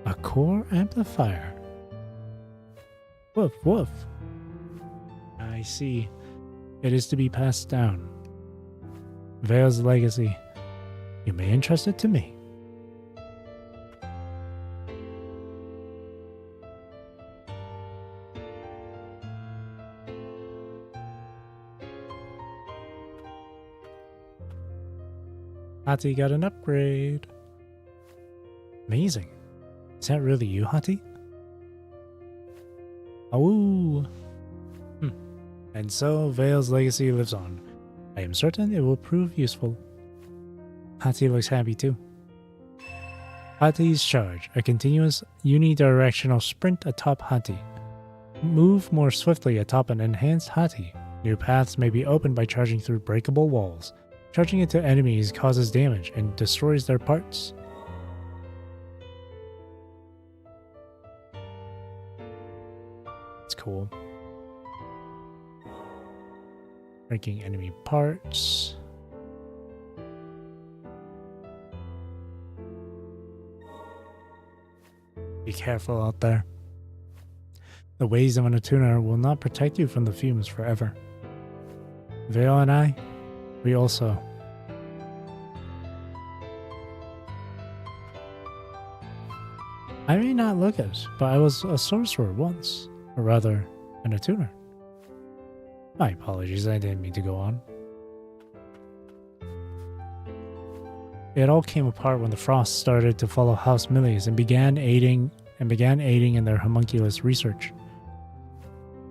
A core amplifier. Woof woof. I see. It is to be passed down. Vale's legacy. You may entrust it to me. Hati got an upgrade. Amazing. Is that really you, Hati? Oh. And so Vale's legacy lives on. I am certain it will prove useful. Hati looks happy too. Hati's charge, a continuous unidirectional sprint atop Hati. Move more swiftly atop an enhanced Hati. New paths may be opened by charging through breakable walls. Charging into enemies causes damage and destroys their parts. It's cool. Breaking enemy parts. Be careful out there. The ways of an attuner will not protect you from the fumes forever. Vale and I, we also. I may not look it, but I was a sorcerer once, or rather, an attuner. My apologies, I didn't mean to go on. It all came apart when the Frost started to follow House Millies and began aiding in their homunculus research.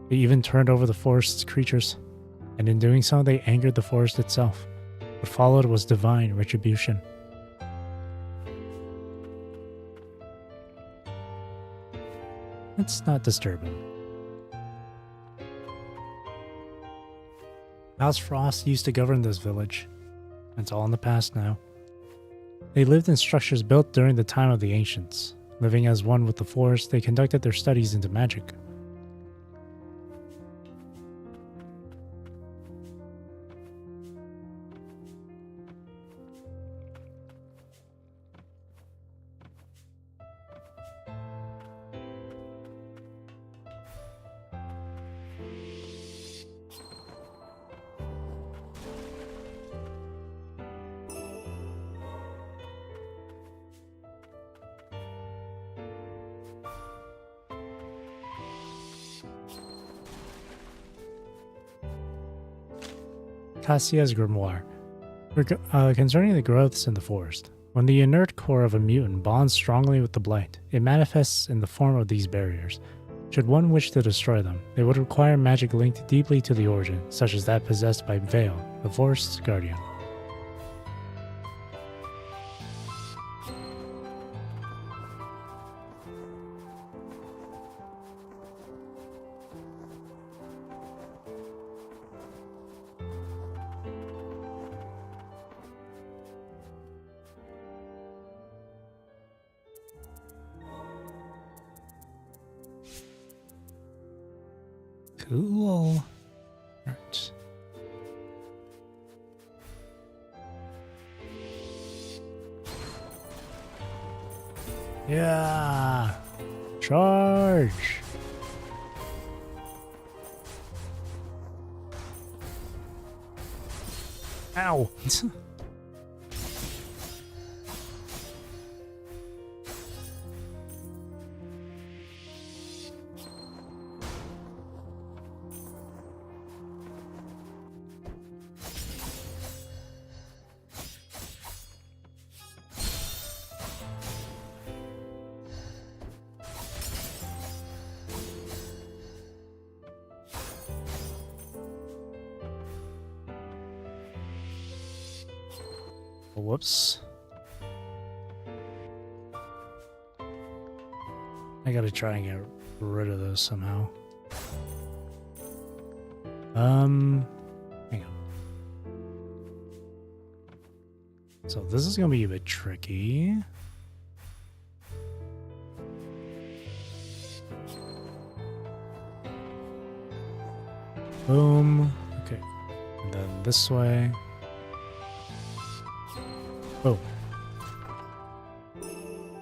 They even turned over the forest's creatures, and in doing so they angered the forest itself. What followed was divine retribution. Let's not disturb him. House Frost used to govern this village. It's all in the past now. They lived in structures built during the time of the ancients. Living as one with the forest, they conducted their studies into magic. Cassia's Grimoire. Concerning the growths in the forest. When the inert core of a mutant bonds strongly with the blight, it manifests in the form of these barriers. Should one wish to destroy them, they would require magic linked deeply to the origin, such as that possessed by Vale, the forest's guardian. Cool. Right. Yeah. Charge. Ow. Whoops. I gotta try and get rid of this somehow. Hang on. So this is gonna be a bit tricky. Boom. Okay. And then this way. Oh.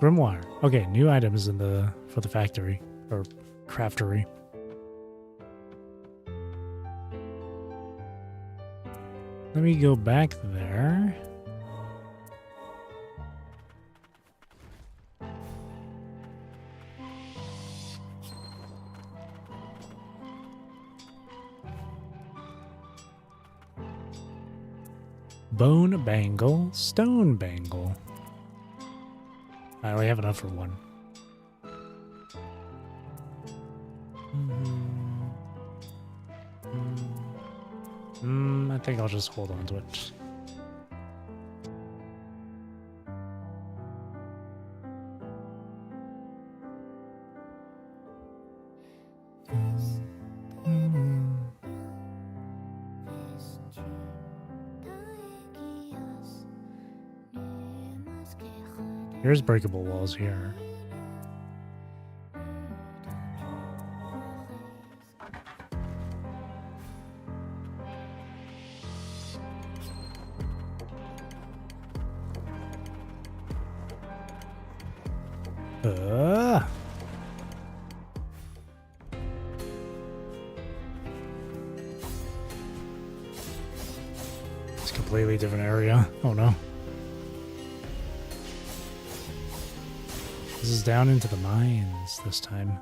Grimoire. Okay, new items in the for the factory or craftery. Let me go back there. Bone bangle, stone bangle. I only have enough for one. I think I'll just hold on to it. Here's breakable walls here. It's a completely different area. Oh no. This is down into the mines this time.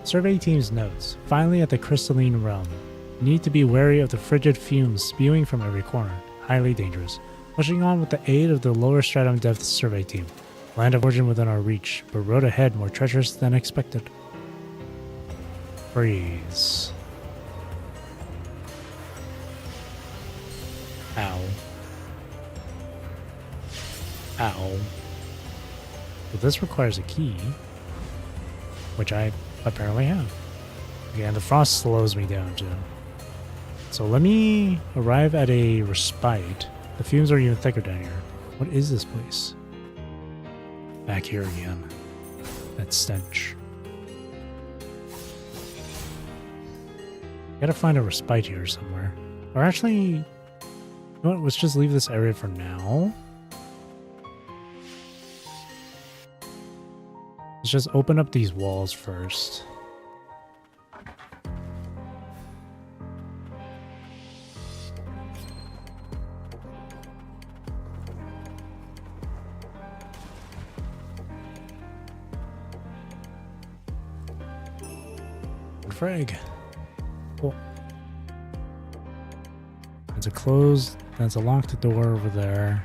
Survey team's notes. Finally at the crystalline realm. Need to be wary of the frigid fumes spewing from every corner. Highly dangerous. Pushing on with the aid of the lower stratum depth survey team. Land of origin within our reach, but road ahead more treacherous than expected. Freeze. Ow. Ow. But this requires a key, which I apparently have. Okay, and the frost slows me down too. So let me arrive at a respite. The fumes are even thicker down here. What is this place? Back here again. That stench. Gotta find a respite here somewhere. Or actually, you know what? Let's just leave this area for now. Let's just open up these walls first. Frag. Cool. That's a closed. That's a locked door over there.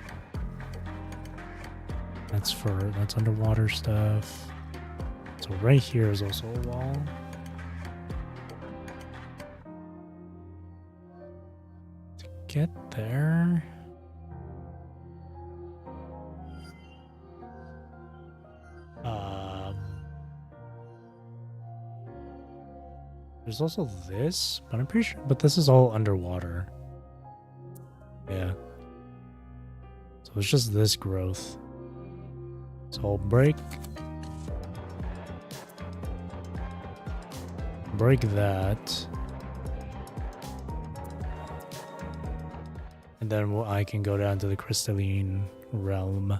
That's underwater stuff. So right here is also a wall. To get there. There's also this, but I'm pretty sure, but this is all underwater. Yeah. So it's just this growth. So I'll break that. And then I can go down to the crystalline realm.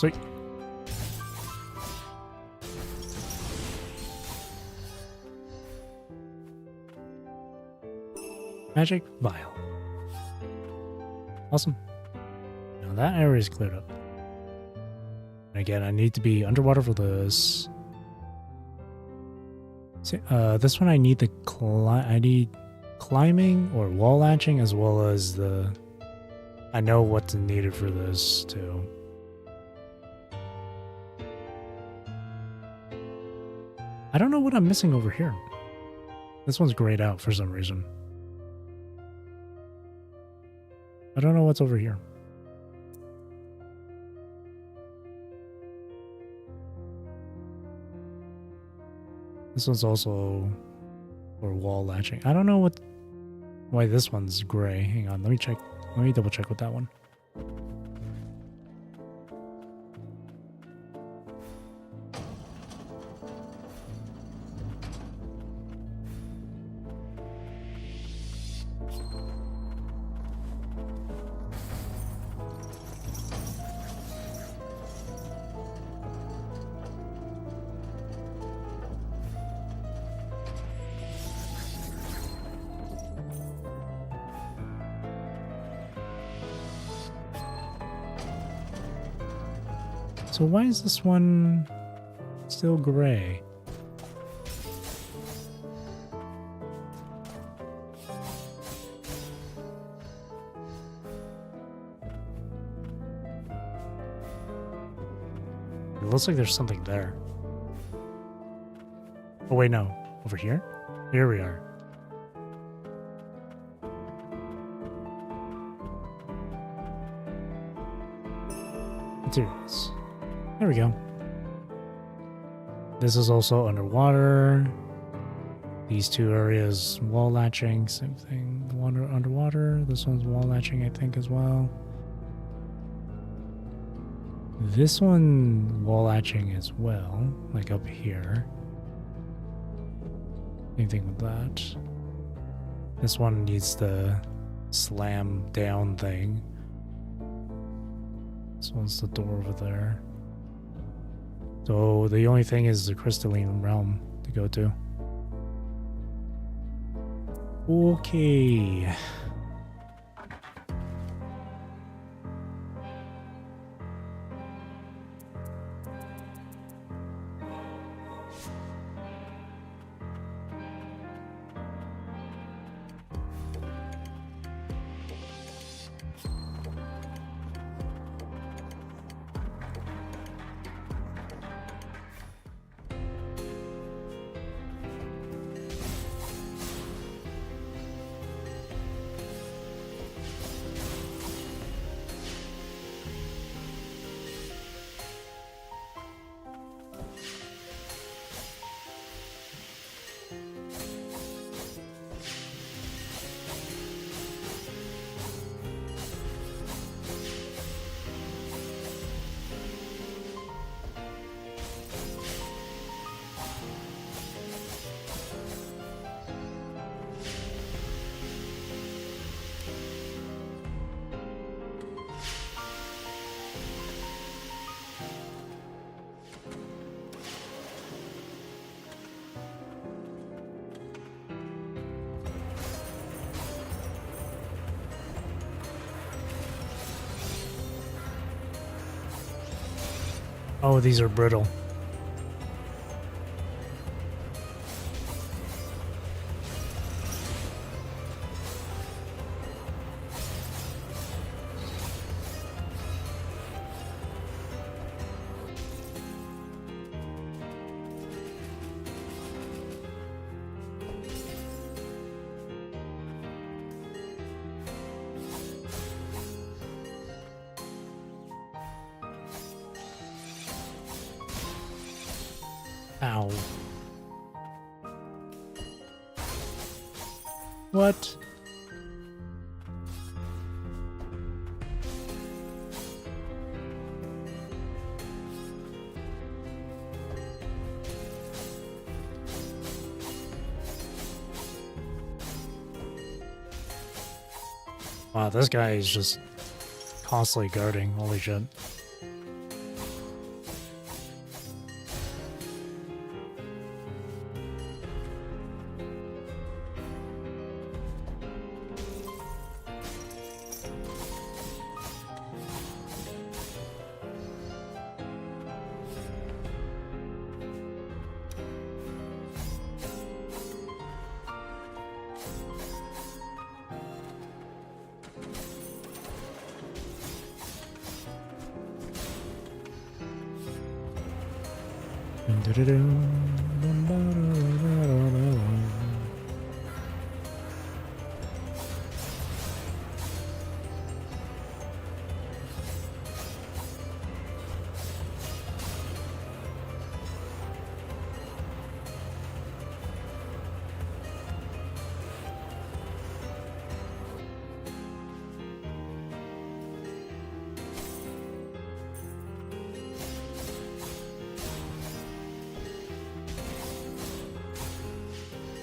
Sweet. Magic vial. Awesome. Now that area is cleared up. And again, I need to be underwater for this. See, this one I need climbing or wall latching as well as the. I know what's needed for this too. I don't know what I'm missing over here. This one's grayed out for some reason. I don't know what's over here. This one's also for wall latching. I don't know why this one's gray. Hang on, let me check. Let me double check with that one. So why is this one still gray? It looks like there's something there. Oh wait, no. Over here? Here we are. Materials. There we go. This is also underwater. These two areas, wall latching, same thing. Water underwater. This one's wall latching, I think, as well. This one, wall latching as well, like up here. Same thing with that. This one needs the slam down thing. This one's the door over there. So the only thing is the crystalline realm to go to. Okay. Oh, these are brittle. Ow. What? Wow, this guy is just constantly guarding. Holy shit.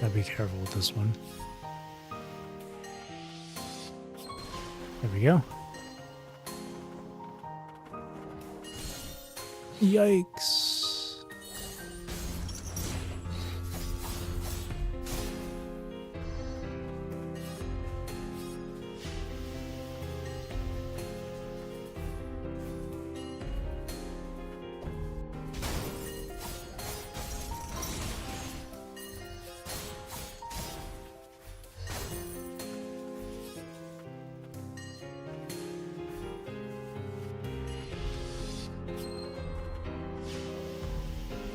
Gotta be careful with this one. There we go. Yikes.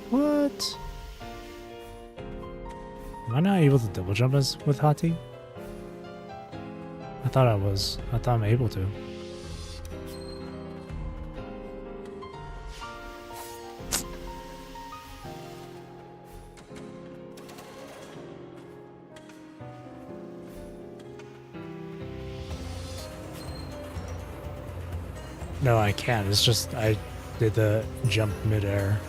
What? Am I not able to double jump as with Hati? I thought I was. I thought I'm able to. No, I can't. It's just I did the jump midair.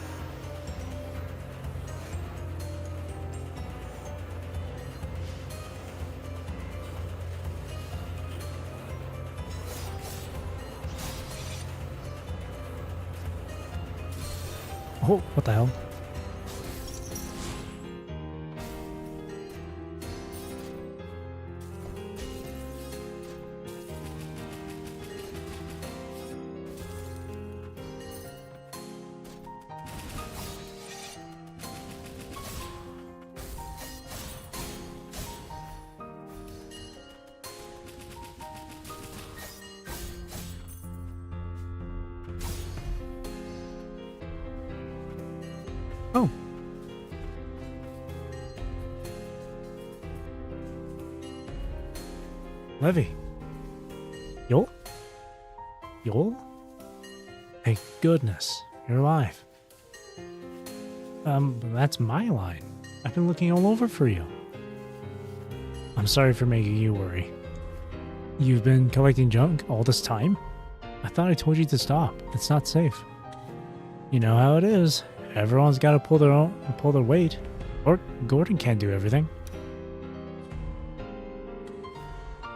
Oh, what the hell? Oh. Levy. Yol? Yol? Thank goodness, you're alive. That's my line. I've been looking all over for you. I'm sorry for making you worry. You've been collecting junk all this time? I thought I told you to stop. It's not safe. You know how it is. Everyone's got to pull their weight. Or Gordon can't do everything.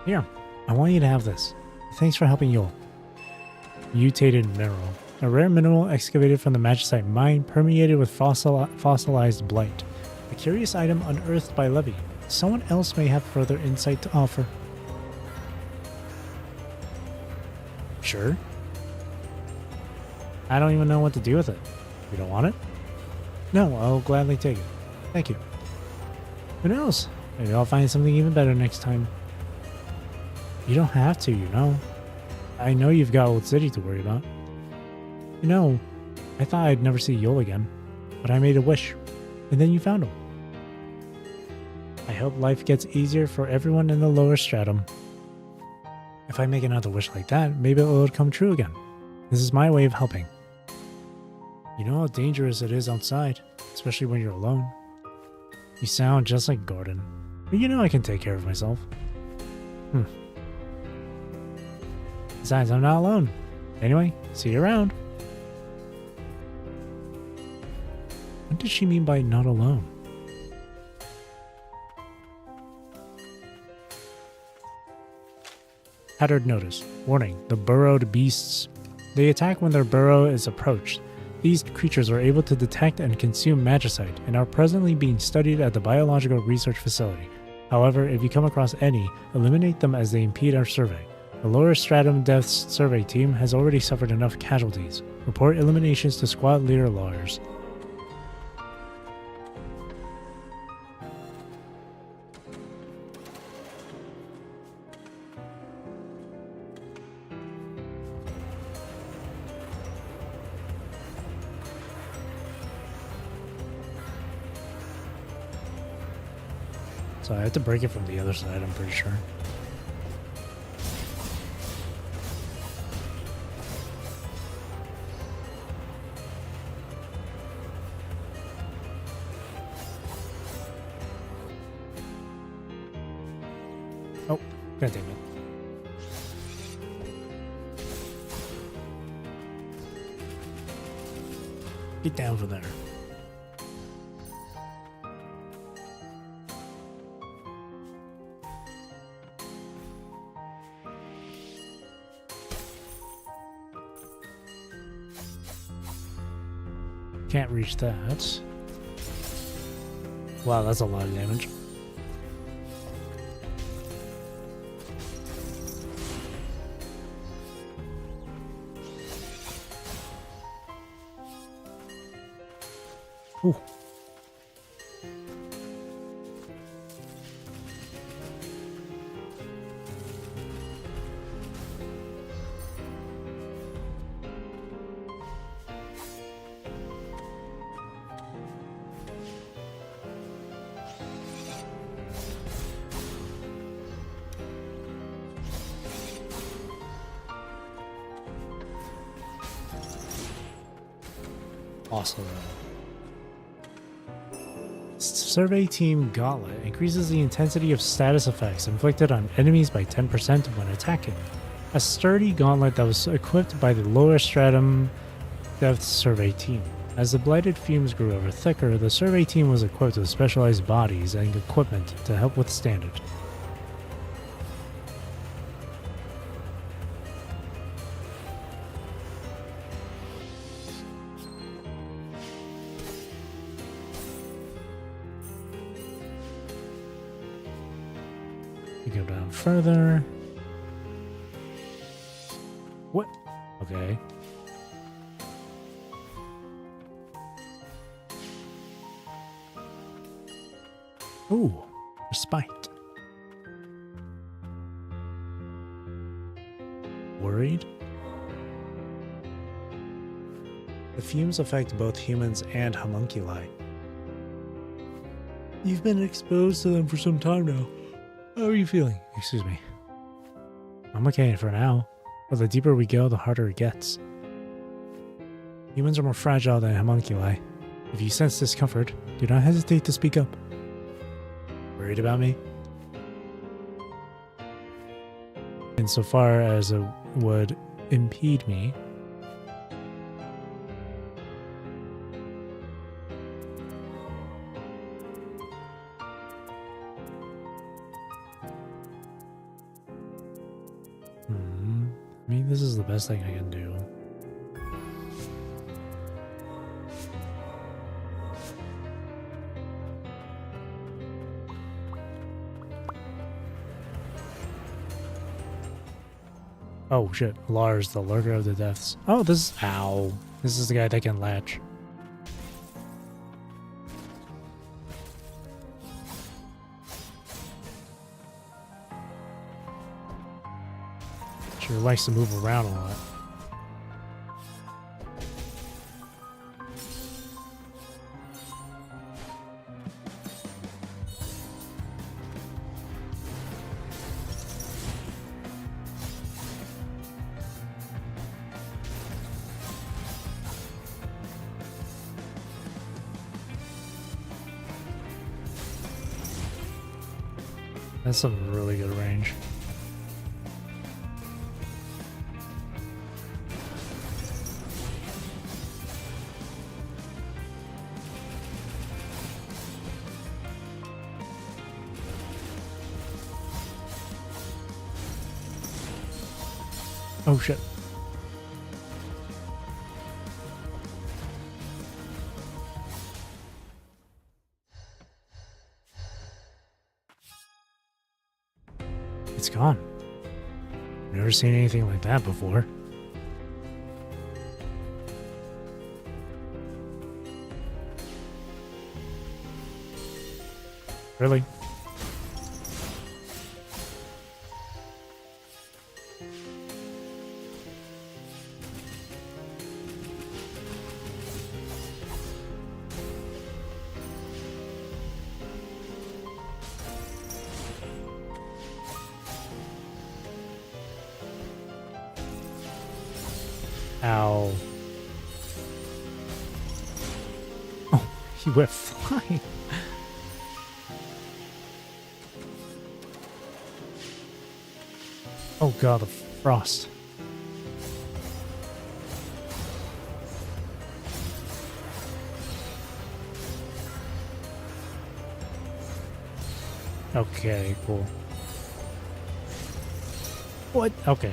Here, I want you to have this. Thanks for helping Yol. Mutated mineral. A rare mineral excavated from the Magicite mine permeated with fossilized blight. A curious item unearthed by Levy. Someone else may have further insight to offer. Sure. I don't even know what to do with it. You don't want it? No, I'll gladly take it. Thank you. Who knows? Maybe I'll find something even better next time. You don't have to, you know. I know you've got Old City to worry about. You know, I thought I'd never see Yol again, but I made a wish, and then you found him. I hope life gets easier for everyone in the lower stratum. If I make another wish like that, maybe it will come true again. This is my way of helping. You know how dangerous it is outside, especially when you're alone. You sound just like Gordon, but you know I can take care of myself. Besides, I'm not alone. Anyway, see you around. What does she mean by not alone? Tattered notice. Warning, the burrowed beasts. They attack when their burrow is approached. These creatures are able to detect and consume magicite and are presently being studied at the Biological Research Facility. However, if you come across any, eliminate them as they impede our survey. The lower stratum deaths survey team has already suffered enough casualties. Report eliminations to squad leader Lars. So I have to break it from the other side, I'm pretty sure. Oh, god damn it. Get down from there. Can't reach that. Wow, that's a lot of damage. Ooh. Awesome. Survey Team Gauntlet increases the intensity of status effects inflicted on enemies by 10% when attacking. A sturdy gauntlet that was equipped by the lower stratum Depth Survey Team. As the blighted fumes grew ever thicker, the survey team was equipped with specialized bodies and equipment to help withstand it. We go down further. What? Okay. Ooh, respite. Worried? The fumes affect both humans and homunculi. You've been exposed to them for some time now. How are you feeling? Excuse me. I'm okay for now, but the deeper we go, the harder it gets. Humans are more fragile than homunculi. If you sense discomfort, do not hesitate to speak up. Worried about me? Insofar as it would impede me. I mean, this is the best thing I can do. Oh shit, Lars, the lurker of the depths. Oh, this is... Ow. This is the guy that can latch. Sure likes to move around a lot. That's some really good range. Oh shit. It's gone. Never seen anything like that before. Really? Ow. Oh, he went flying. Oh god, the frost. Okay, cool. What? Okay.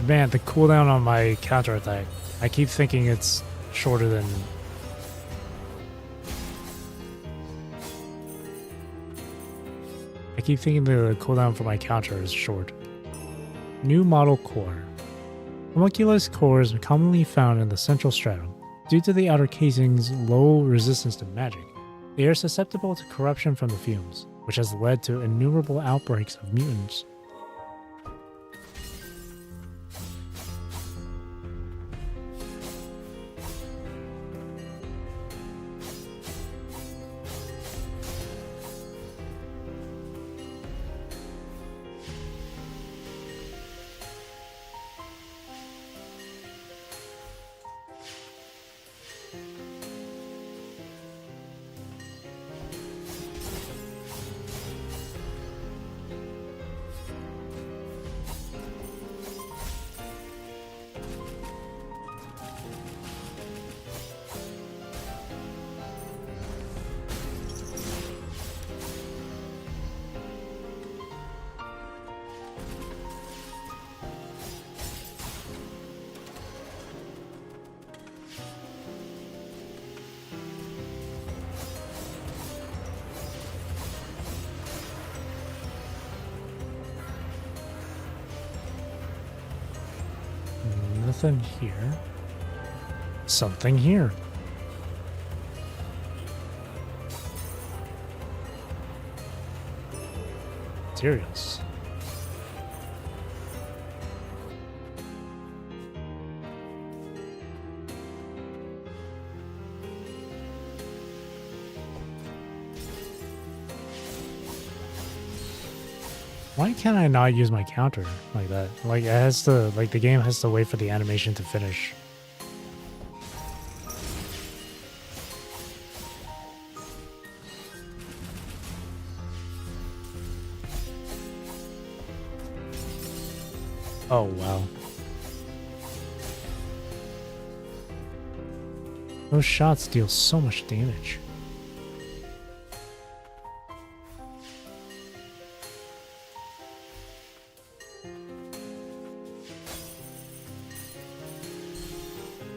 Man, the cooldown on my counterattack. I keep thinking it's shorter than... I keep thinking the cooldown for my counter is short. New model core. Homunculus cores are commonly found in the central stratum. Due to the outer casing's low resistance to magic, they are susceptible to corruption from the fumes, which has led to innumerable outbreaks of mutants. Nothing here. Something here. Materials. Why can't I not use my counter like that? Like it has to, like the game has to wait for the animation to finish. Oh wow. Those shots deal so much damage.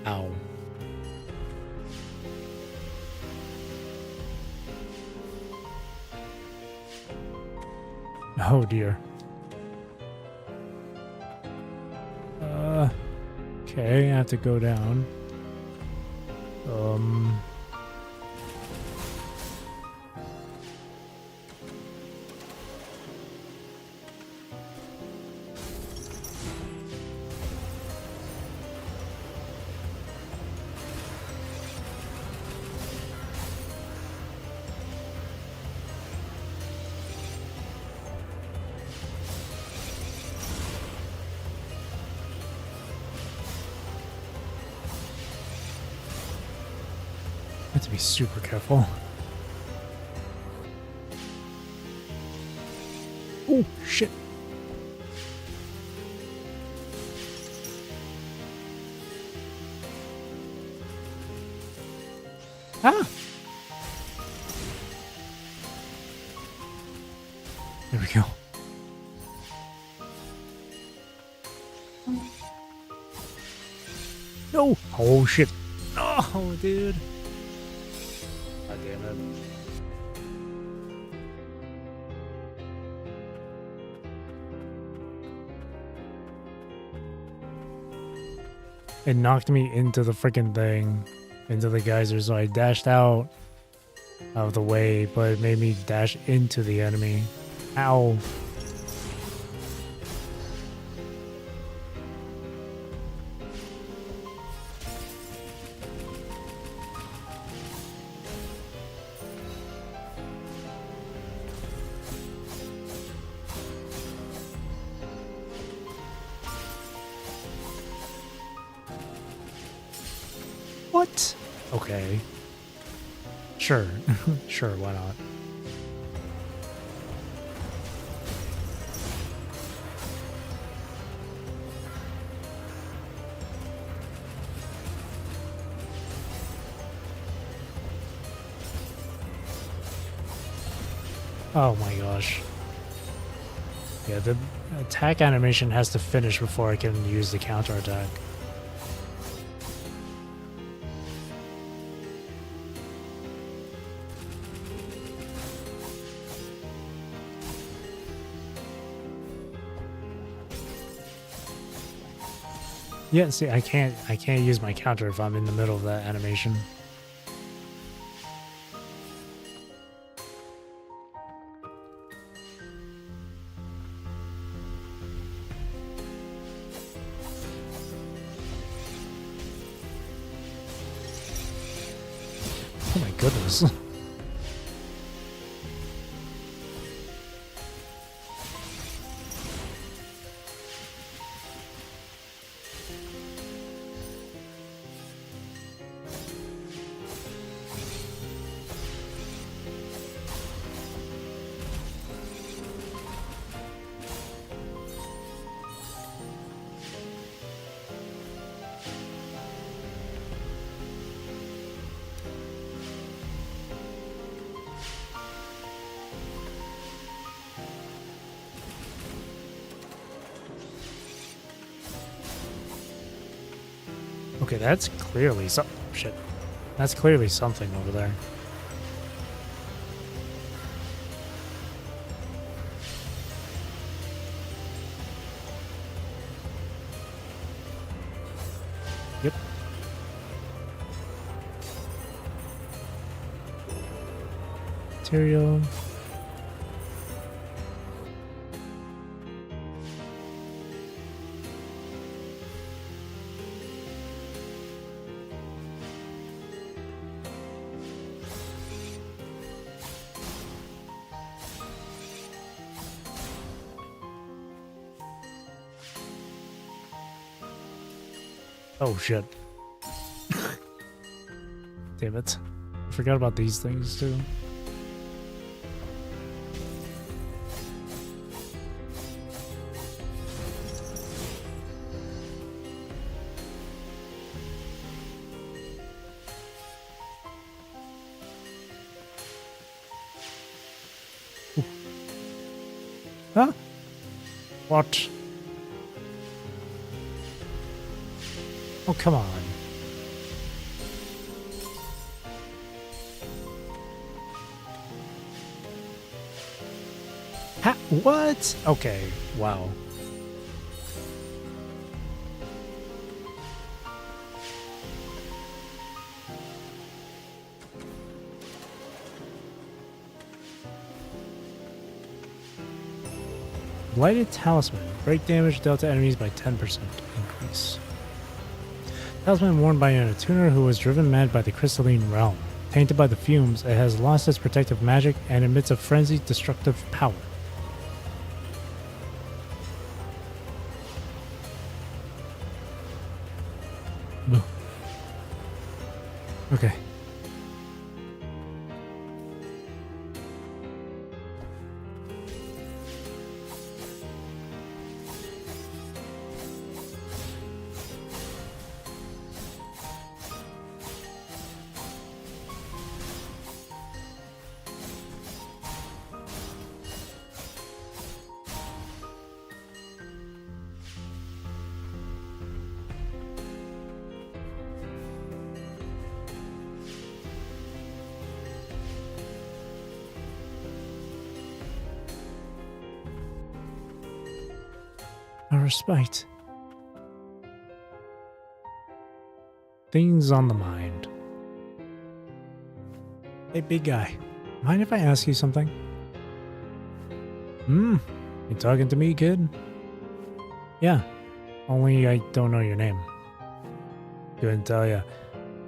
Ow. Oh dear. Okay, I have to go down. I have to be super careful. Oh, shit. Ah! There we go. No! Oh, shit. Oh, dude. God damn it. It knocked me into the freaking thing, into the geyser, so I dashed out of the way, but it made me dash into the enemy. Ow. What? Okay. Sure. Sure, why not? Oh my gosh. Yeah, the attack animation has to finish before I can use the counterattack. Yeah, see, I can't use my counter if I'm in the middle of that animation. Oh my goodness. Okay, that's clearly some shit. That's clearly something over there. Yep. Material. Oh shit. Damn it. I forgot about these things too. Ooh. Huh? What? Oh, come on. Ha, what? Okay, wow. Blighted Talisman. Break damage dealt to enemies by 10% increase. Talisman worn by an attuner who was driven mad by the crystalline realm. Tainted by the fumes, it has lost its protective magic and emits a frenzied destructive power. Okay. A respite. Things on the mind. Hey, big guy. Mind if I ask you something? You talking to me, kid? Yeah. Only I don't know your name. Couldn't tell ya.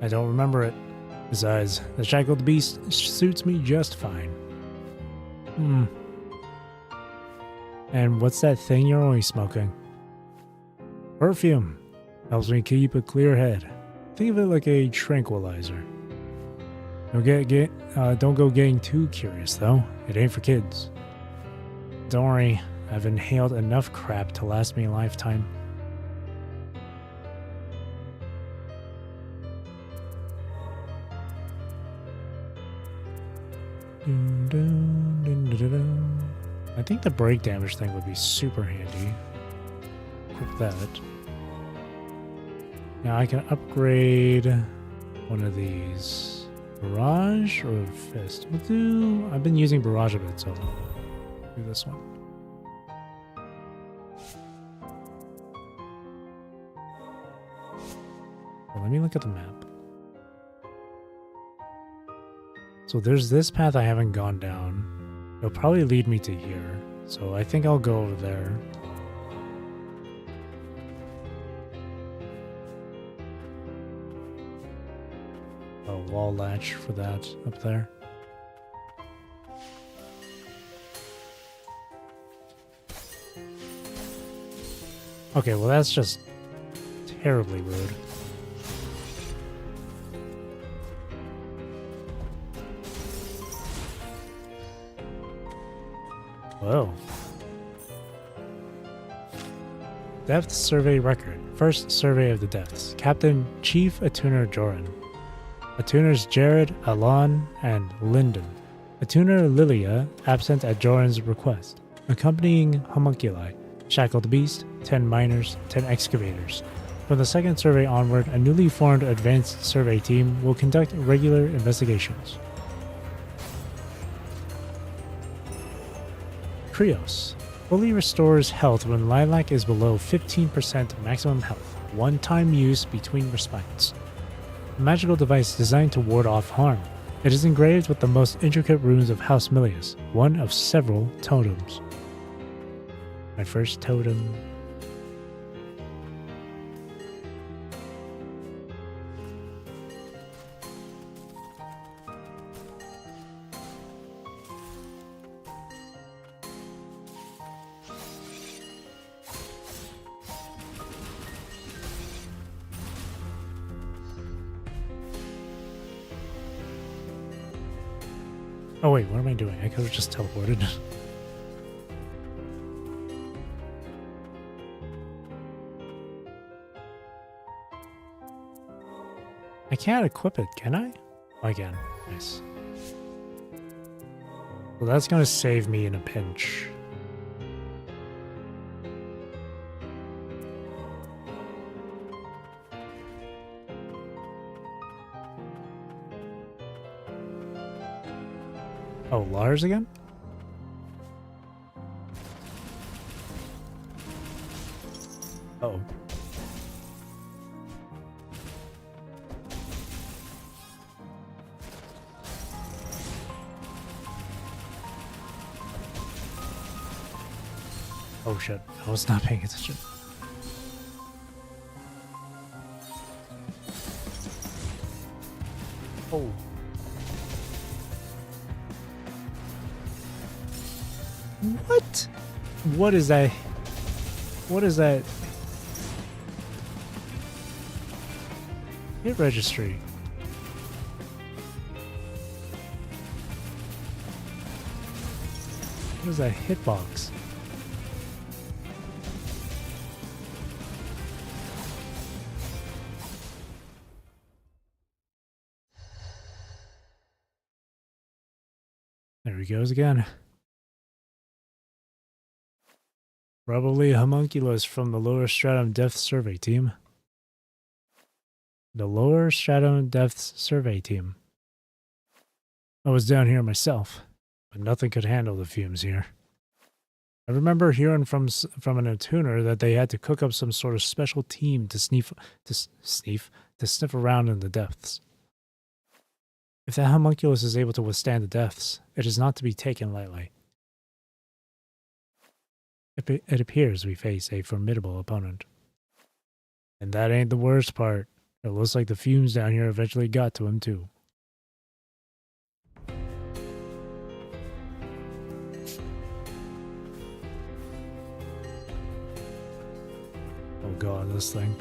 I don't remember it. Besides, the shackled beast suits me just fine. And what's that thing you're always smoking? Perfume. Helps me keep a clear head. Think of it like a tranquilizer. Don't go getting too curious though. It ain't for kids. Don't worry, I've inhaled enough crap to last me a lifetime. I think the break damage thing would be super handy. Equip that. Now I can upgrade one of these. Barrage or Fist? I've been using Barrage a bit, so do this one. Well, let me look at the map. So there's this path I haven't gone down. It'll probably lead me to here. So I think I'll go over there. A wall latch for that up there. Okay, well that's just terribly rude. Whoa. Depth survey record. First survey of the depths. Captain Chief Attuner Joran. Attuners Jared, Alon, and Lyndon. Attuner Lilia absent at Joran's request. Accompanying homunculi. Shackled Beast, 10 miners, 10 excavators. From the second survey onward, a newly formed advanced survey team will conduct regular investigations. Krios. Fully restores health when Lilac is below 15% maximum health. One-time use between respites. A magical device designed to ward off harm. It is engraved with the most intricate runes of House Milius, one of several totems. My first totem. Oh wait, what am I doing? I could have just teleported. I can't equip it, can I? Oh, I can. Nice. Well, that's going to save me in a pinch. Oh, Lars again? Uh-oh. Oh shit, I was not paying attention. Oh. What? What is that? What is that? Hit registry. What is that hitbox? There he goes again. Probably a homunculus from the lower stratum depth survey team. The lower stratum depths survey team. I was down here myself, but nothing could handle the fumes here. I remember hearing from an attuner that they had to cook up some sort of special team to sniff around in the depths. If that homunculus is able to withstand the depths, it is not to be taken lightly. It appears we face a formidable opponent. And that ain't the worst part. It looks like the fumes down here eventually got to him too. Oh god, this thing.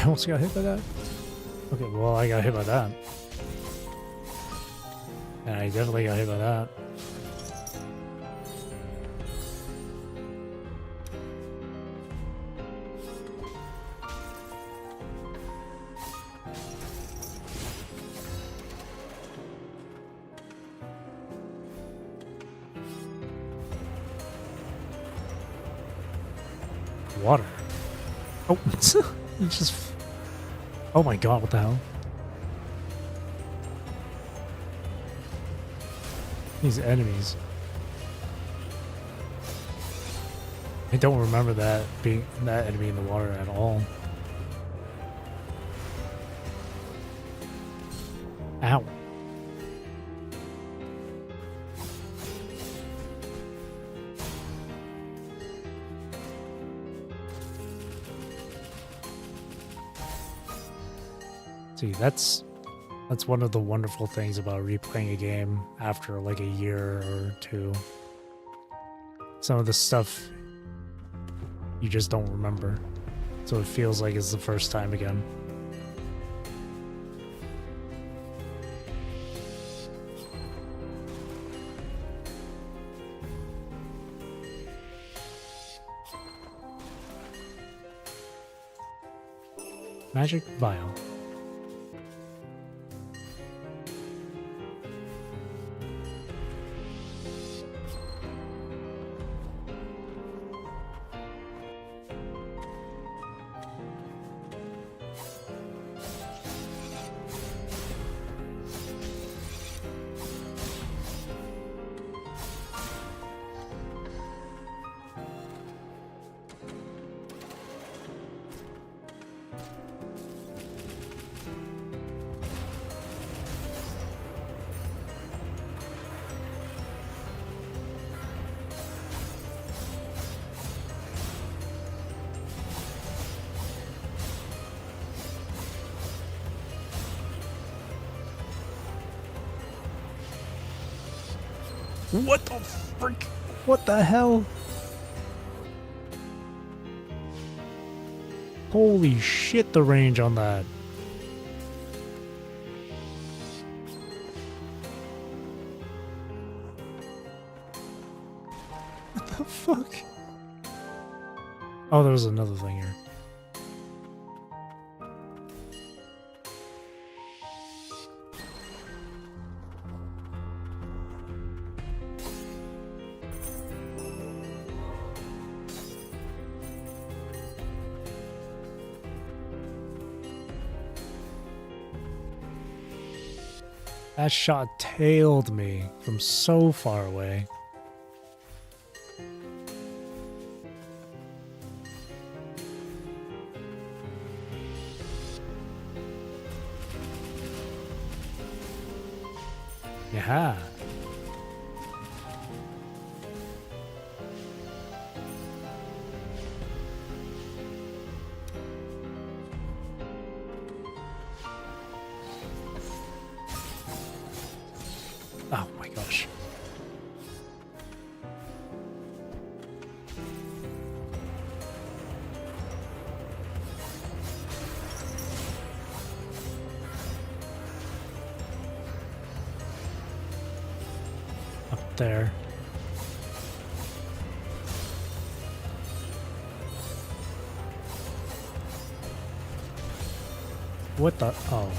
I almost got hit by that. Okay, well, I got hit by that. And I definitely got hit by that. Water. Oh, he just. Oh my god, what the hell? These enemies. I don't remember that being that enemy in the water at all. Ow. See, that's one of the wonderful things about replaying a game after like a year or two. Some of the stuff you just don't remember, so it feels like it's the first time again. Magic vial. What the frick? What the hell? Holy shit, the range on that. What the fuck? Oh, there was another thing here. That shot tailed me from so far away. Yeah. Oh my gosh. Up there. What the? Oh.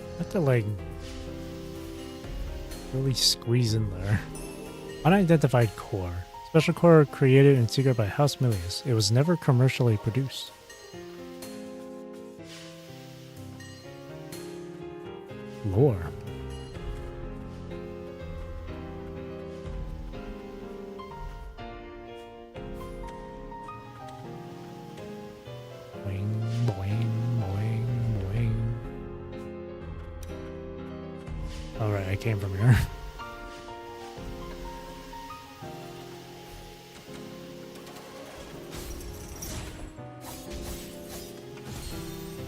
I have to like really squeeze in there. Unidentified core. Special core created in secret by House Milius. It was never commercially produced. Lore. Alright, I came from here.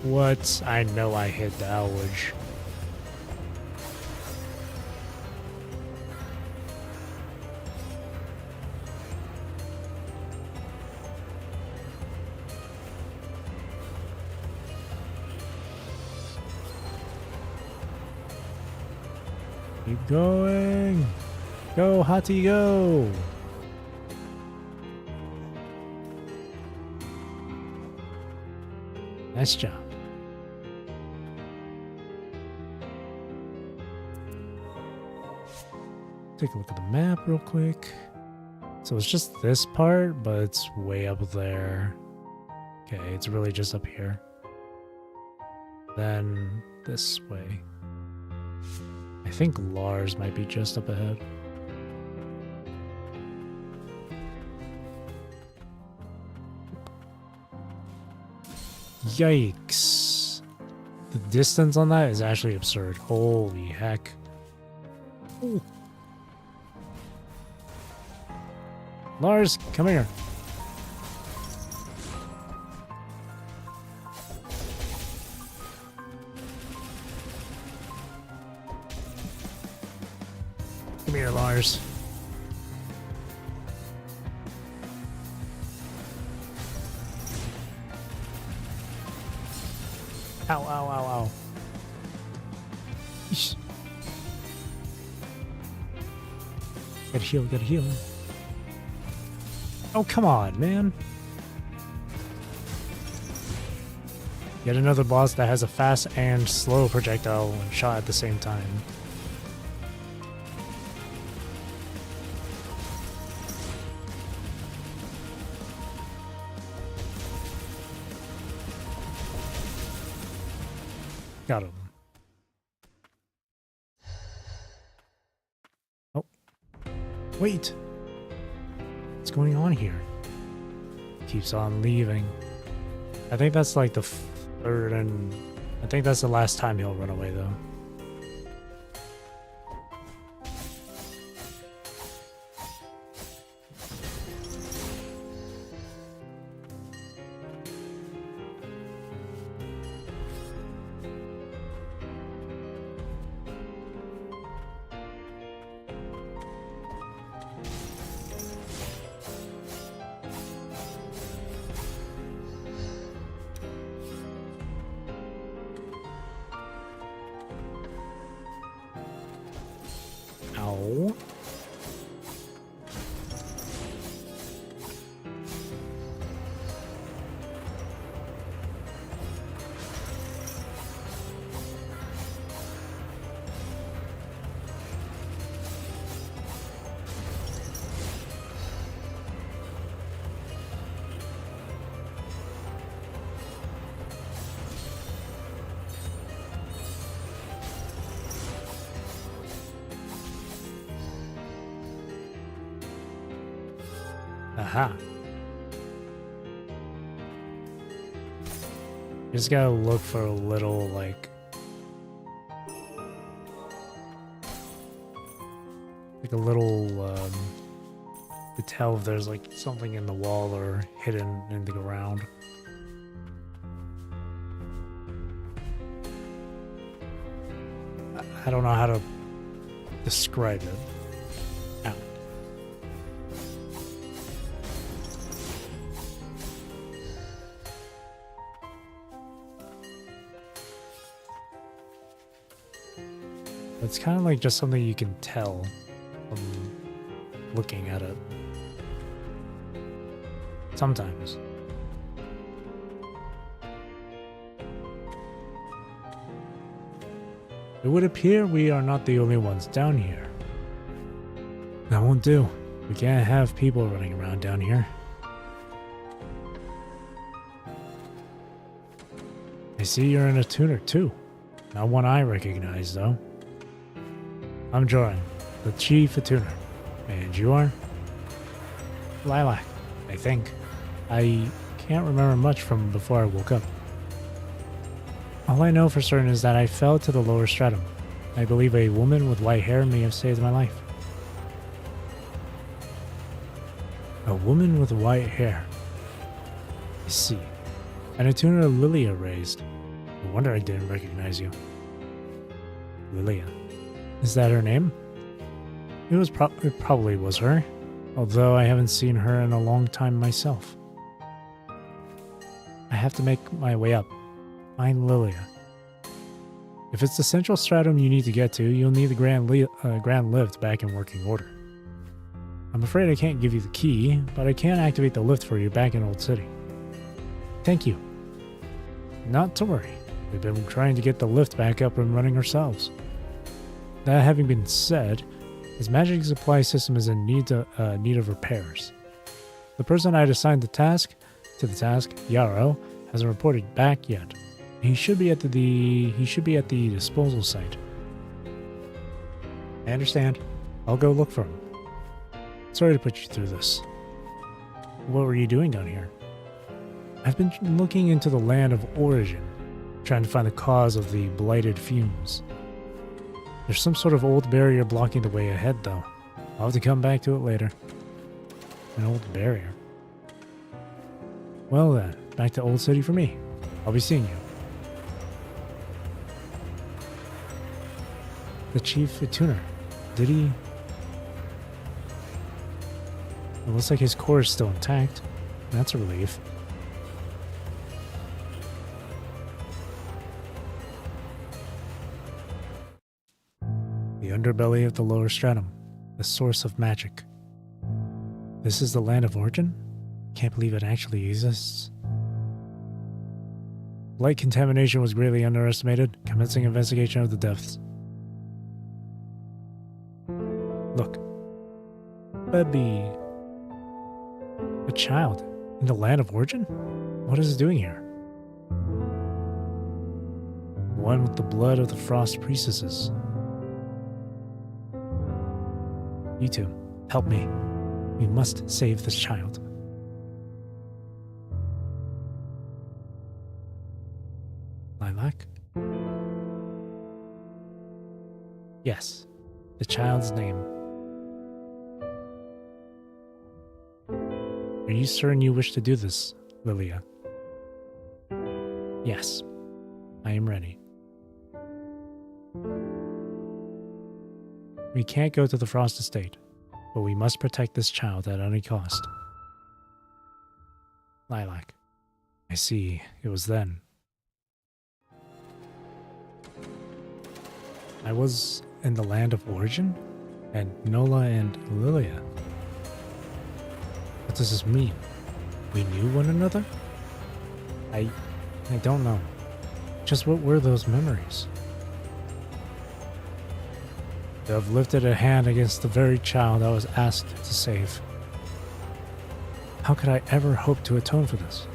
What? I know I hit the alwage. Keep going. Go, Hati, go. Nice job. Take a look at the map real quick. So it's just this part, but it's way up there. Okay, it's really just up here. Then this way. I think Lars might be just up ahead. Yikes. The distance on that is actually absurd. Holy heck. Ooh. Lars, come here. Come here, Lars. Ow, ow, ow, ow. Eesh. Gotta heal, gotta heal. Oh, come on, man. Yet another boss that has a fast and slow projectile when shot at the same time. Got him. Oh. Wait. What's going on here? Keeps on leaving. I think that's like the third and... I think that's the last time he'll run away though. Ow. Aha. Just gotta look for a little, like a little, to tell if there's like something in the wall or hidden in the ground. I don't know how to describe it. Ow. It's kind of like just something you can tell from looking at it. Sometimes. It would appear we are not the only ones down here. That won't do. We can't have people running around down here. I see you're in a tuner too. Not one I recognize though. I'm Joran, the chief tuner. And you are? Lilac, I think. I can't remember much from before I woke up. All I know for certain is that I fell to the lower stratum, I believe a woman with white hair may have saved my life. A woman with white hair. I see. And a tuner Lilia raised. No wonder I didn't recognize you. Lilia. Is that her name? It probably was her, although I haven't seen her in a long time myself. I have to make my way up. Find Lilia. If it's the central stratum you need to get to, you'll need the grand lift back in working order. I'm afraid I can't give you the key, but I can activate the lift for you back in Old City. Thank you. Not to worry. We've been trying to get the lift back up and running ourselves. That having been said, his magic supply system is in need of repairs. The person I'd assigned the task, Yarrow, hasn't reported back yet. He should be at the disposal site. I understand. I'll go look for him. Sorry to put you through this. What were you doing down here? I've been looking into the land of origin, trying to find the cause of the blighted fumes. There's some sort of old barrier blocking the way ahead, though. I'll have to come back to it later. An old barrier. Well then, back to Old City for me. I'll be seeing you. The Chief Tuner. Did he? It looks like his core is still intact. That's a relief. The underbelly of the lower stratum. The source of magic. This is the land of origin? Can't believe it actually exists. Light contamination was greatly underestimated. Commencing investigation of the depths. Look. Baby. A child. In the land of origin? What is it doing here? One with the blood of the frost priestesses. You two, help me. We must save this child. Lilac? Yes, the child's name. Are you certain you wish to do this, Lilia? Yes, I am ready. We can't go to the Frost Estate, but we must protect this child at any cost. Lilac. I see. It was then. I was in the land of origin? And Nola and Lilia. What does this mean? We knew one another? I don't know. Just what were those memories? To have lifted a hand against the very child I was asked to save. How could I ever hope to atone for this?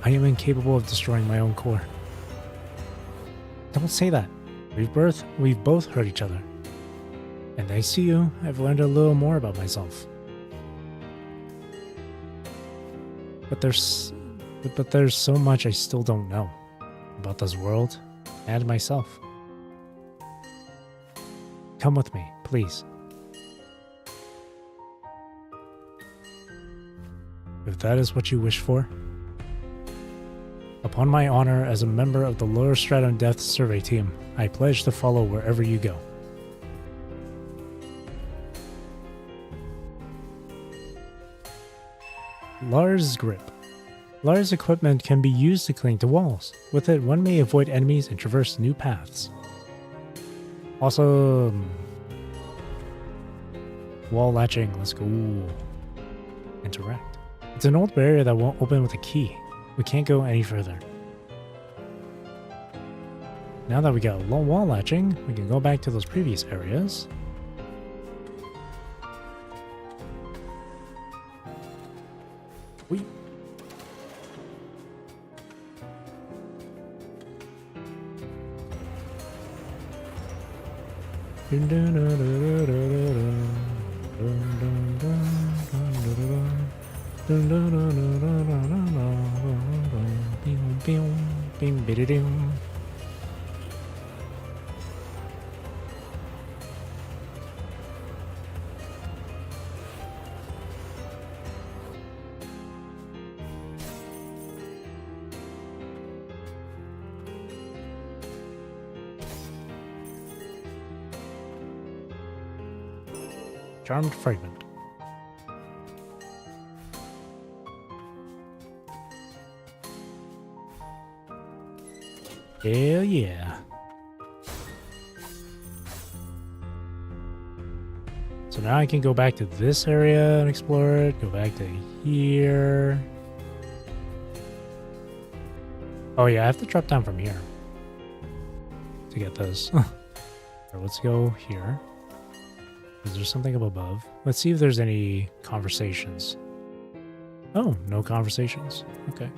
I am incapable of destroying my own core. Don't say that. We've both hurt each other. And thanks to you, I've learned a little more about myself. But there's so much I still don't know about this world and myself. Come with me, please. If that is what you wish for. Upon my honor as a member of the Lower Stratum Death Survey Team, I pledge to follow wherever you go. Lars Grip. Lars equipment can be used to cling to walls. With it, one may avoid enemies and traverse new paths. Also, wall latching. Let's go. Interact. It's an old barrier that won't open with a key. We can't go any further. Now that we got wall latching, we can go back to those previous areas. Whee. Charmed fragment. Hell yeah. So now I can go back to this area and explore it. Go back to here. Oh yeah, I have to drop down from here to get this. Let's go here. Is there something up above? Let's see if there's any conversations. Oh, no conversations. Okay.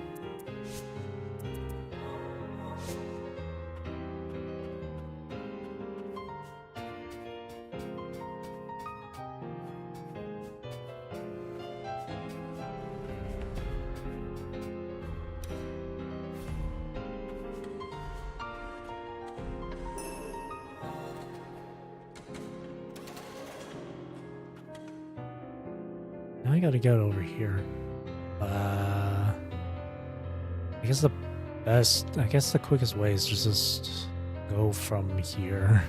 Now I gotta get over here. I guess the quickest way is just go from here.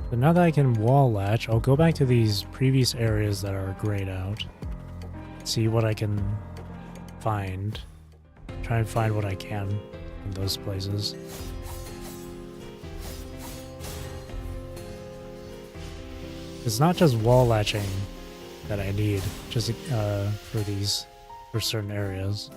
So now that I can wall latch, I'll go back to these previous areas that are grayed out. See what I can find. Try and find what I can in those places. It's not just wall latching that I need, just for certain areas.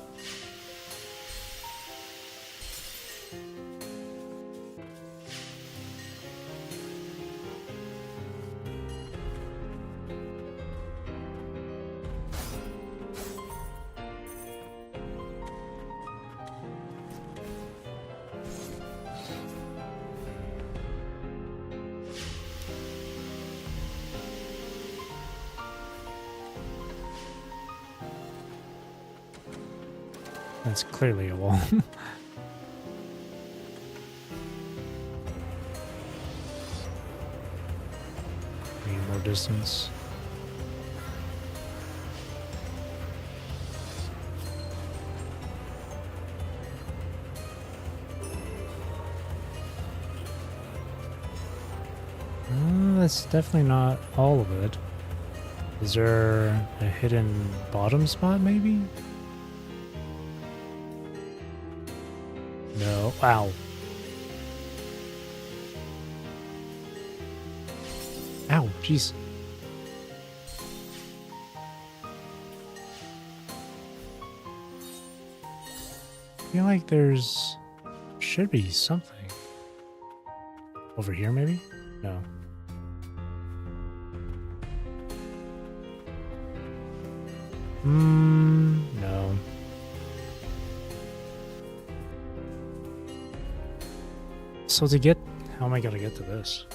That's clearly a wall. Need more distance. That's definitely not all of it. Is there a hidden bottom spot, maybe? No. Wow. Ow, jeez. I feel like should be something. Over here, maybe? No. No. So how am I gonna get to this?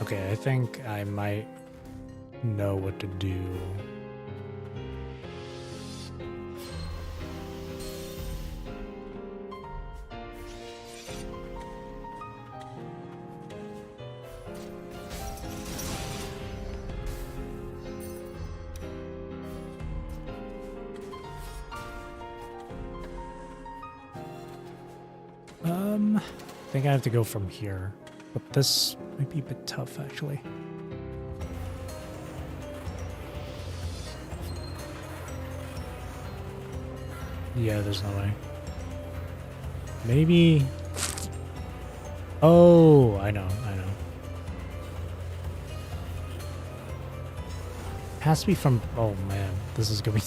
Okay, I think I might know what to do. I think I have to go from here, but this might be a bit tough, actually. Yeah, there's no way. Maybe... Oh, I know. Has to be from... Oh, man. This is gonna be...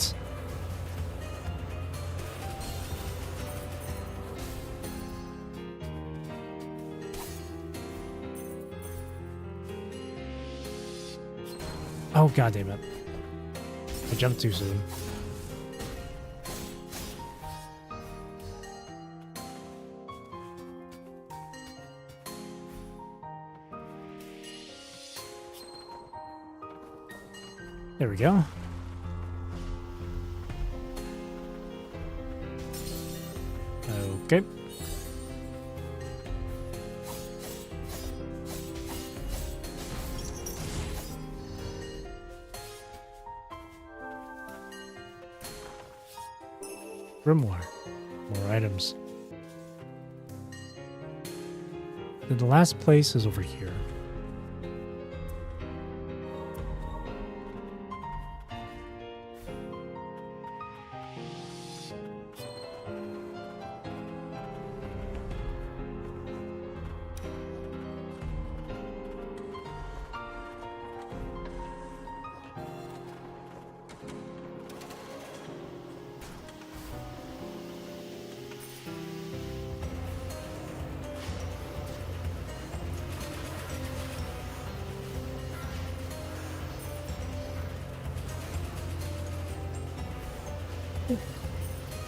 Oh, god damn it. I jumped too soon. There we go. Okay. Grimoire. More items. Then the last place is over here.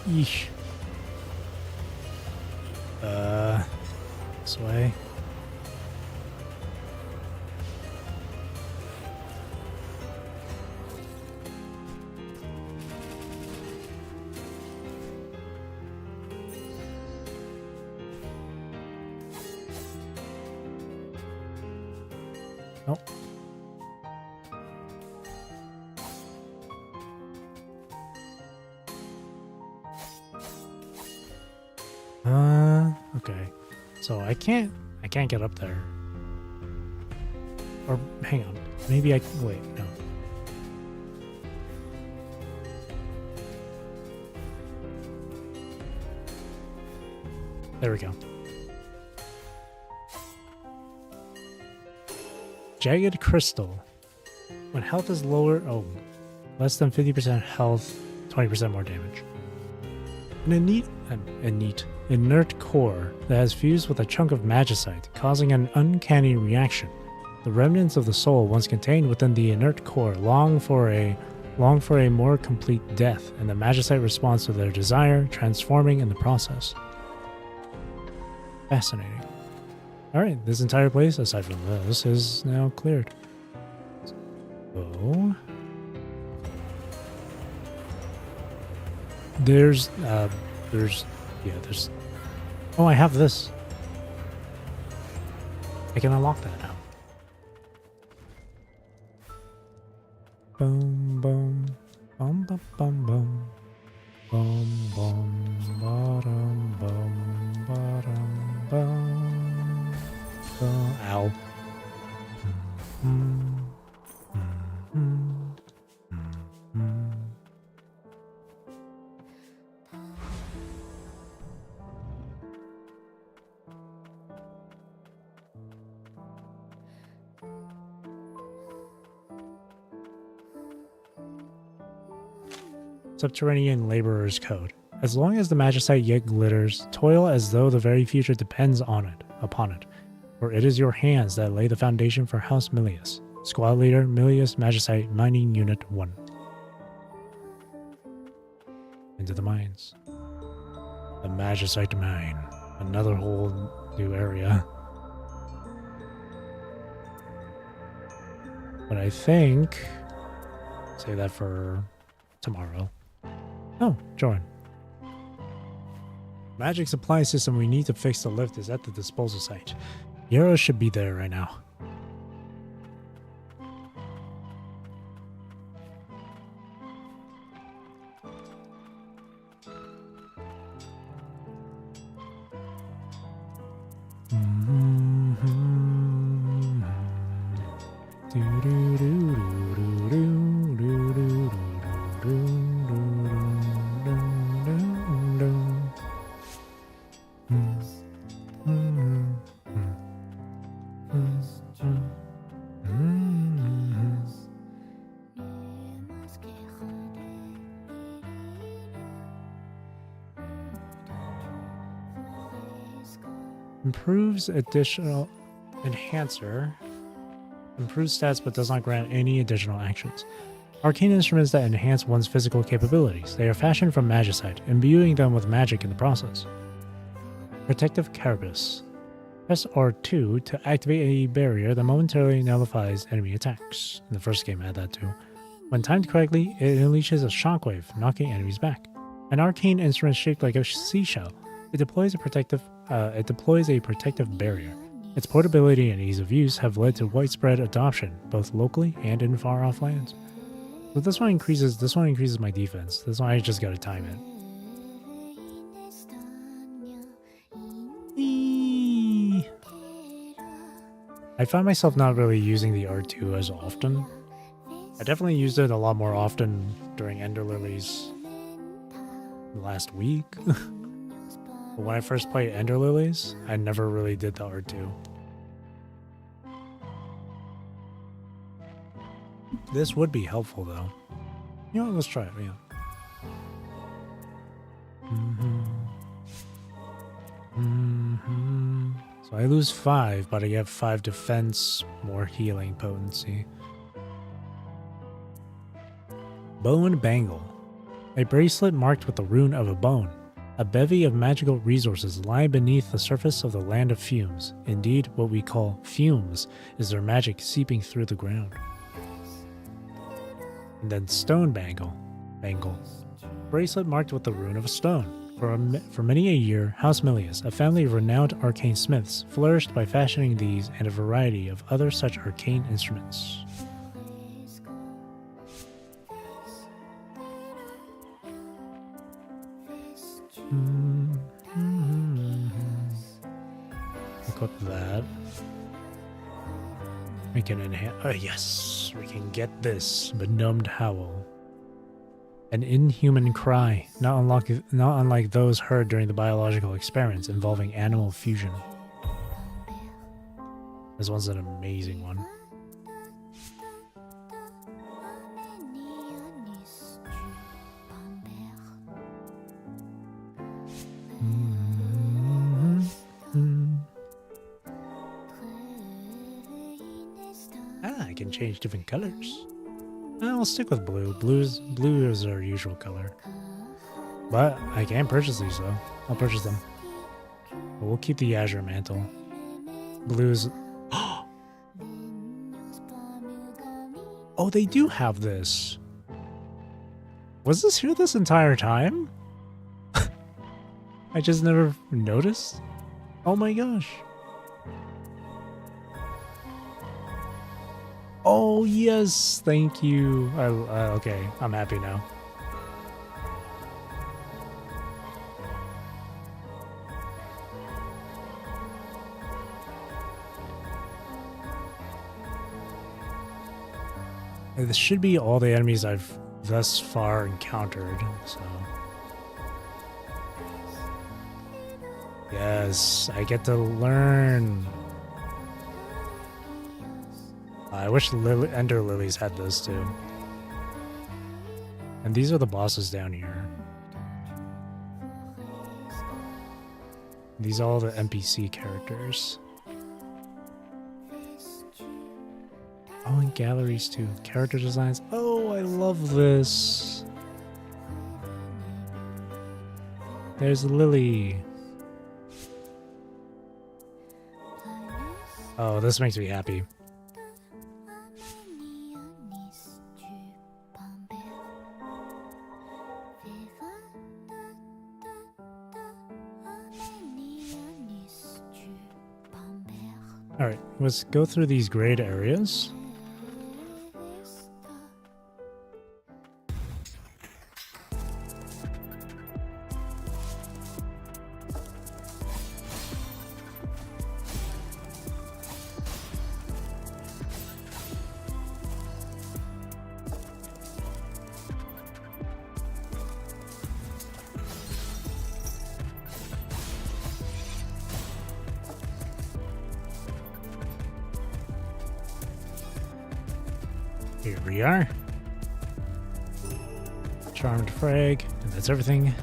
Yeesh. This way. Nope. Okay. So I can't get up there. Or hang on. Maybe I can wait, no. There we go. Jagged crystal. When health is lower, less than 50% health, 20% more damage. An inert core that has fused with a chunk of magicite, causing an uncanny reaction. The remnants of the soul once contained within the inert core long for a more complete death, and the magicite responds to their desire, transforming in the process. Fascinating. Alright, this entire place, aside from this, is now cleared. So... There's... Oh, I have this. I can unlock that now. Boom, boom, bum, bum, bum, bum. Bum, bum, ba-dum, bum, ba-dum, bum. Ow. Subterranean Laborer's Code. As long as the magicite yet glitters, toil as though the very future depends upon it. For it is your hands that lay the foundation for House Milius. Squad Leader, Milius Magicite Mining Unit 1. Into the mines. The Magicite Mine. Another whole new area. But I think... Save that for tomorrow. Oh, Jordan. Magic supply system we need to fix the lift is at the disposal site. Yero should be there right now. Improves additional enhancer. Improves stats but does not grant any additional actions. Arcane instruments that enhance one's physical capabilities. They are fashioned from magicite, imbuing them with magic in the process. Protective Carapace. Press R2 to activate a barrier that momentarily nullifies enemy attacks. In the first game I had that too. When timed correctly, it unleashes a shockwave, knocking enemies back. An arcane instrument shaped like a seashell. It deploys a protective barrier. Its portability and ease of use have led to widespread adoption, both locally and in far-off lands. So this one increases my defense. This one I just gotta time it. I find myself not really using the R2 as often. I definitely used it a lot more often during Ender Lilies last week. But when I first played Ender Lilies, I never really did the R2. This would be helpful though. You know what, let's try it, yeah. So I lose 5, but I get 5 defense, more healing potency. Bone Bangle. A bracelet marked with the rune of a bone. A bevy of magical resources lie beneath the surface of the land of fumes. Indeed, what we call fumes is their magic seeping through the ground. And then Stone Bangle. Bracelet marked with the rune of a stone. For many a year, House Milius, a family of renowned arcane smiths, flourished by fashioning these and a variety of other such arcane instruments. Equip that. We can enhance. Oh, yes, we can get this benumbed howl. An inhuman cry, not unlike those heard during the biological experiments involving animal fusion. This one's an amazing one. I can change different colors. I'll stick with blue. Blue is our usual color. But I can purchase these though. I'll purchase them. But we'll keep the Azure Mantle. Blues. Oh, they do have this. Was this here this entire time? I just never noticed. Oh my gosh. Oh, yes. Thank you. Okay, I'm happy now. This should be all the enemies I've thus far encountered, so... Yes, I get to learn. I wish Ender Lilies had this too. And these are the bosses down here. These are all the NPC characters. Oh, and galleries too. Character designs. Oh, I love this. There's Lily. Oh, this makes me happy. Alright, let's go through these grayed areas. Here we are. Charmed frag, and that's everything.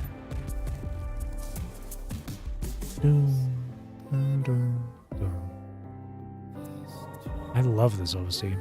I love this OC.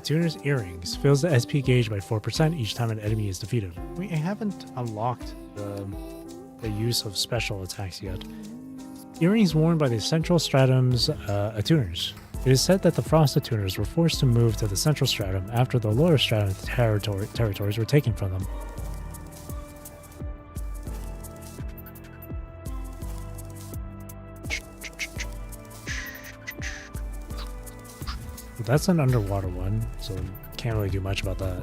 Tuner's Earrings fills the SP gauge by 4% each time an enemy is defeated. We haven't unlocked the use of special attacks yet. Earrings worn by the Central Stratum's attuners. It is said that the Frost attuners were forced to move to the Central Stratum after the Lower Stratum territories were taken from them. That's an underwater one, so can't really do much about that.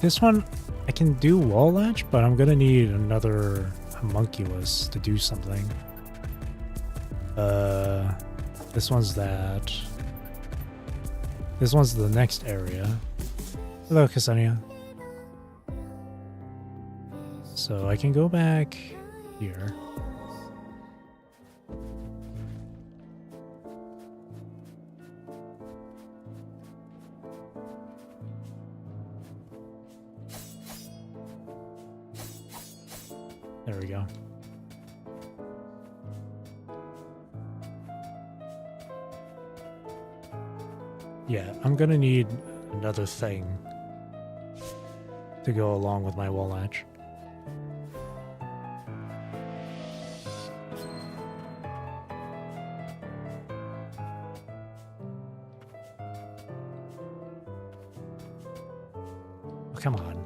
This one, I can do wall latch, but I'm gonna need another homunculus to do something. This one's that. This one's the next area. Hello, Ksenia. So I can go back here. There we go. Yeah, I'm gonna need another thing to go along with my wall latch. Oh, come on.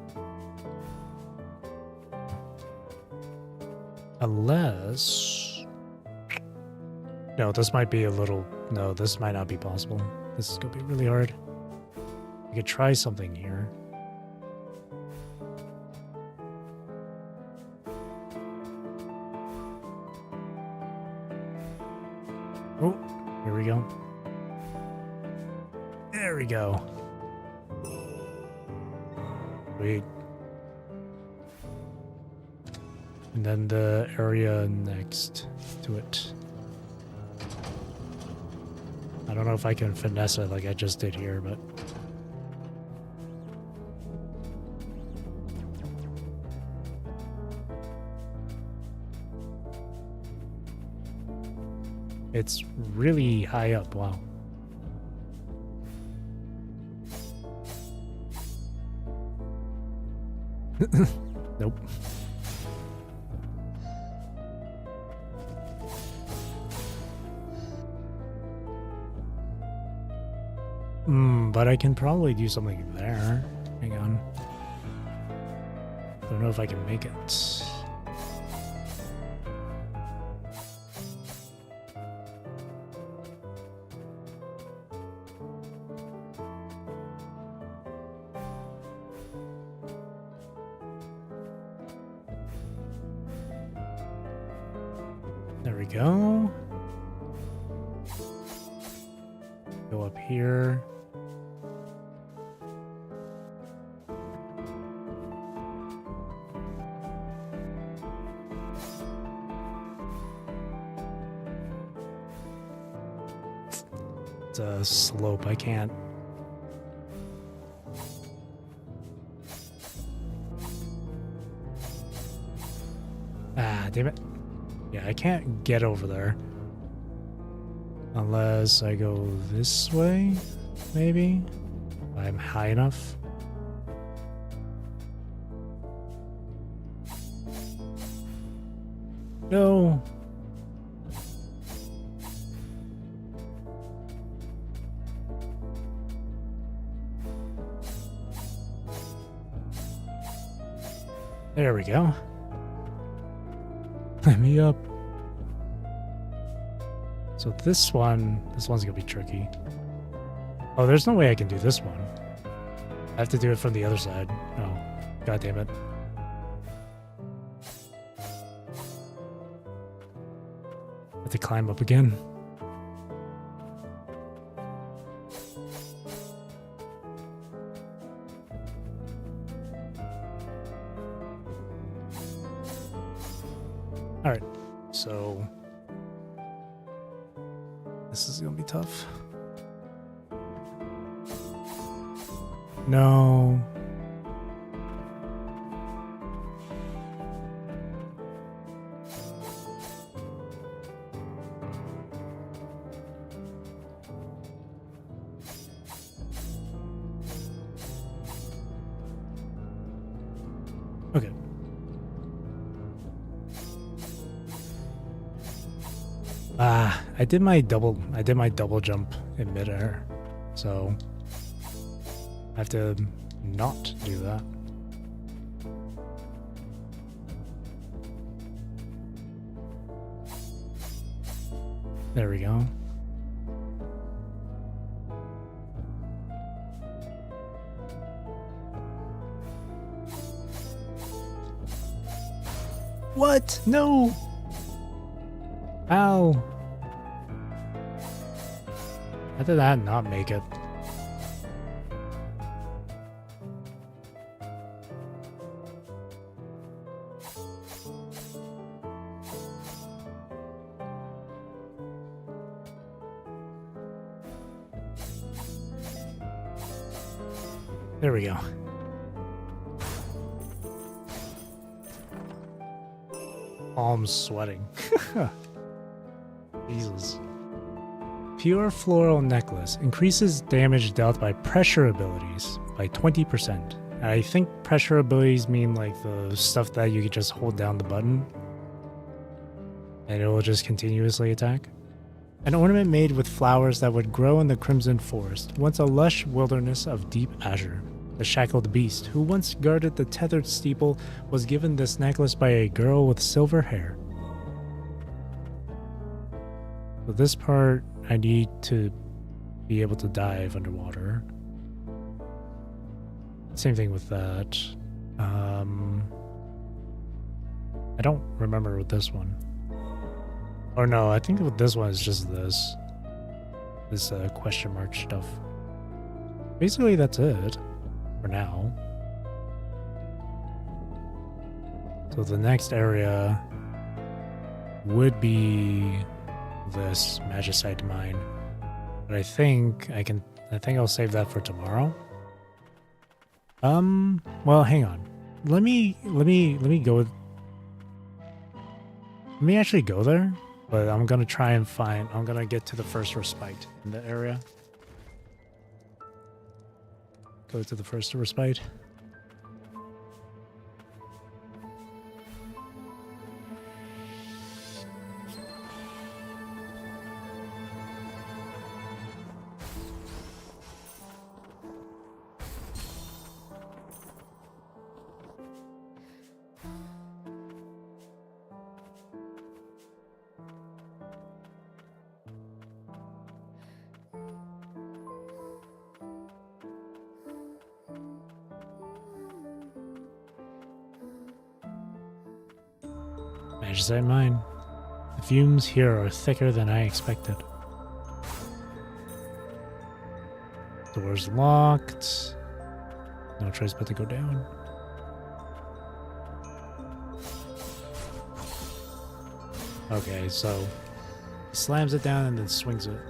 Unless... No, this might be a little... No, this might not be possible. This is going to be really hard. I could try something here. Oh, here we go. There we go. Wait. And then the area next to it. I don't know if I can finesse it like I just did here, but... It's really high up, wow. Nope. But I can probably do something there. Hang on. Don't know if I can make it. There we go. Go up here. It's a slope, I can't. Ah, damn it. Yeah, I can't get over there. Unless I go this way, maybe? If I'm high enough. No. There we go. Let me up. So this one's gonna be tricky. Oh, there's no way I can do this one. I have to do it from the other side. Oh, god damn it. I have to climb up again. Alright, so this is gonna be tough. No. Okay. I did my double jump in midair. So I have to not do that. There we go. What? No! Ow! How did that not make it? There we go. Palms sweating. Jesus. Pure floral necklace increases damage dealt by pressure abilities by 20%. And I think pressure abilities mean like the stuff that you can just hold down the button and it will just continuously attack. An ornament made with flowers that would grow in the Crimson Forest, once a lush wilderness of deep azure. The shackled beast, who once guarded the tethered steeple, was given this necklace by a girl with silver hair. So this part, I need to be able to dive underwater. Same thing with that. I don't remember with this one. Or no, I think with this one it's just this question mark stuff. Basically, that's it for now. So the next area would be this magicite mine, but I think I'll save that for tomorrow. Well, hang on. Let me go. Let me actually go there, but I'm gonna I'm gonna get to the first respite in the area. Go to the first respite. Magicite mine. The fumes here are thicker than I expected. Door's locked. No choice but to go down. Okay, so he slams it down and then swings it.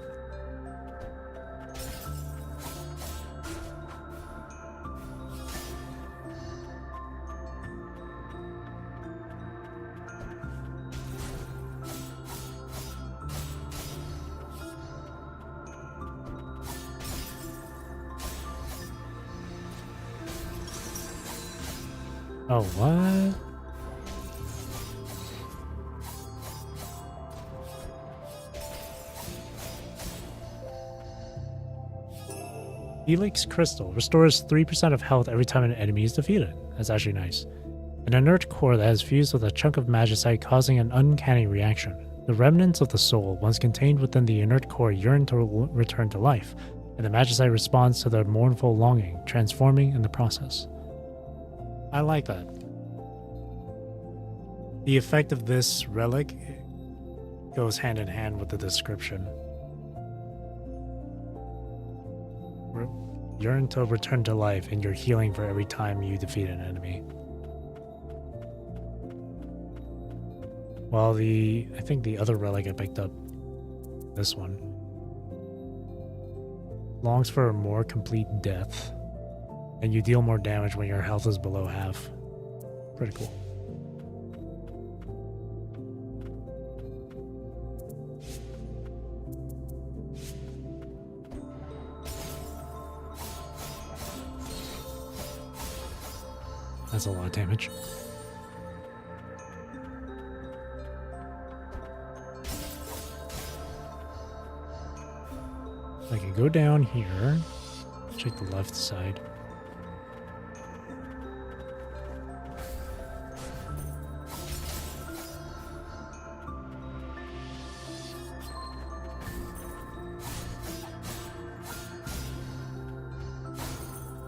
Oh, what? Helix Crystal restores 3% of health every time an enemy is defeated. That's actually nice. An inert core that has fused with a chunk of magicite, causing an uncanny reaction. The remnants of the soul once contained within the inert core yearn to return to life, and the magicite responds to their mournful longing, transforming in the process. I like that. The effect of this relic goes hand in hand with the description. Yearn to return to life, and you're healing for every time you defeat an enemy. Well, I think the other relic I picked up, this one, longs for a more complete death, and you deal more damage when your health is below half. Pretty cool. That's a lot of damage. I can go down here. Check the left side.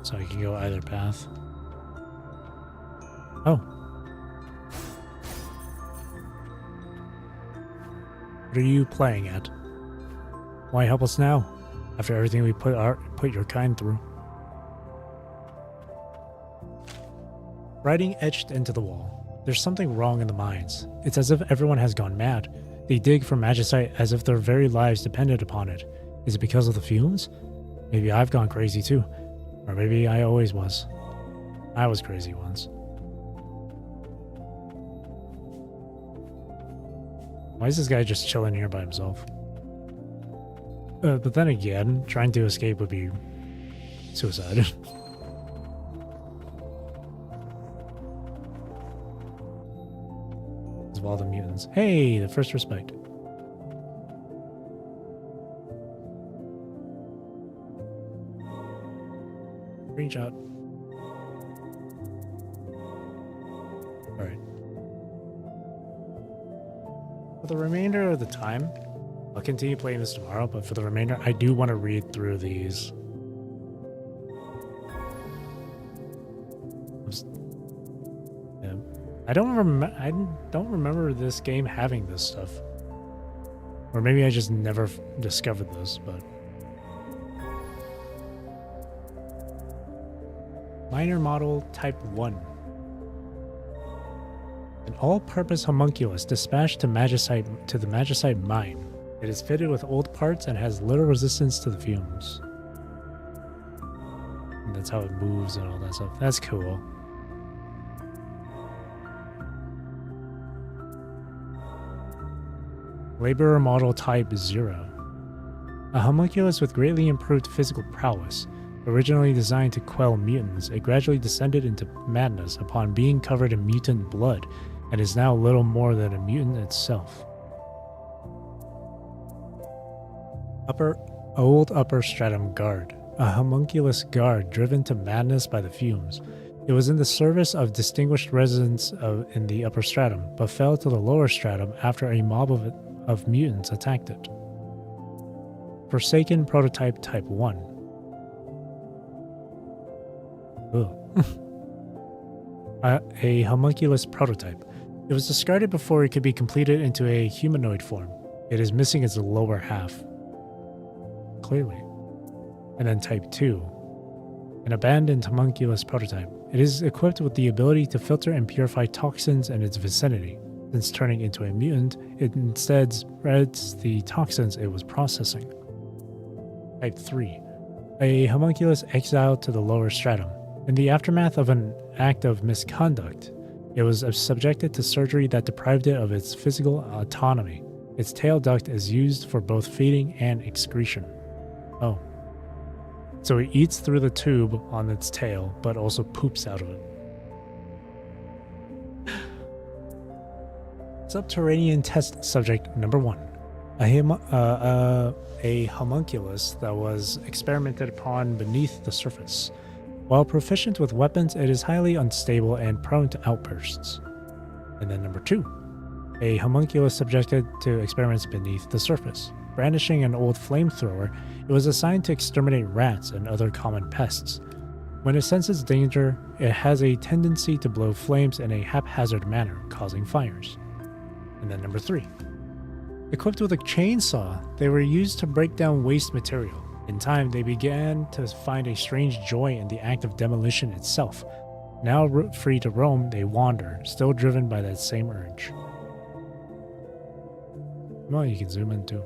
So I can go either path. Oh. What are you playing at? Why help us now? After everything we put your kind through. Writing etched into the wall. There's something wrong in the mines. It's as if everyone has gone mad. They dig for magicite as if their very lives depended upon it. Is it because of the fumes? Maybe I've gone crazy too. Or maybe I always was. I was crazy once. Why is this guy just chilling here by himself? But then again, trying to escape would be suicide. As well, the mutants. Hey, the first respect. Screenshot. Alright. For the remainder of the time, I'll continue playing this tomorrow, but for the remainder, I do want to read through these. Yeah. I don't remember this game having this stuff. Or maybe I just never discovered this, but... Minor Model Type 1. An all-purpose homunculus dispatched to the magicite mine. It is fitted with old parts and has little resistance to the fumes. And that's how it moves and all that stuff. That's cool. Laborer Model Type 0. A homunculus with greatly improved physical prowess. Originally designed to quell mutants, it gradually descended into madness upon being covered in mutant blood, and is now little more than a mutant itself. Old Upper Stratum Guard. A homunculus guard driven to madness by the fumes. It was in the service of distinguished residents in the upper stratum, but fell to the lower stratum after a mob of mutants attacked it. Forsaken Prototype Type 1. A homunculus prototype. It was discarded before it could be completed into a humanoid form. It is missing its lower half. Clearly. And then Type 2. An abandoned homunculus prototype. It is equipped with the ability to filter and purify toxins in its vicinity. Since turning into a mutant, it instead spreads the toxins it was processing. Type 3. A homunculus exiled to the lower stratum. In the aftermath of an act of misconduct, it was subjected to surgery that deprived it of its physical autonomy. Its tail duct is used for both feeding and excretion. Oh. So it eats through the tube on its tail, but also poops out of it. Subterranean test subject number 1. A homunculus that was experimented upon beneath the surface. While proficient with weapons, it is highly unstable and prone to outbursts. And then number 2. A homunculus subjected to experiments beneath the surface. Brandishing an old flamethrower, it was assigned to exterminate rats and other common pests. When it senses danger, it has a tendency to blow flames in a haphazard manner, causing fires. And then number 3. Equipped with a chainsaw, they were used to break down waste material. In time, they began to find a strange joy in the act of demolition itself. Now free to roam, they wander, still driven by that same urge. Well, you can zoom in too.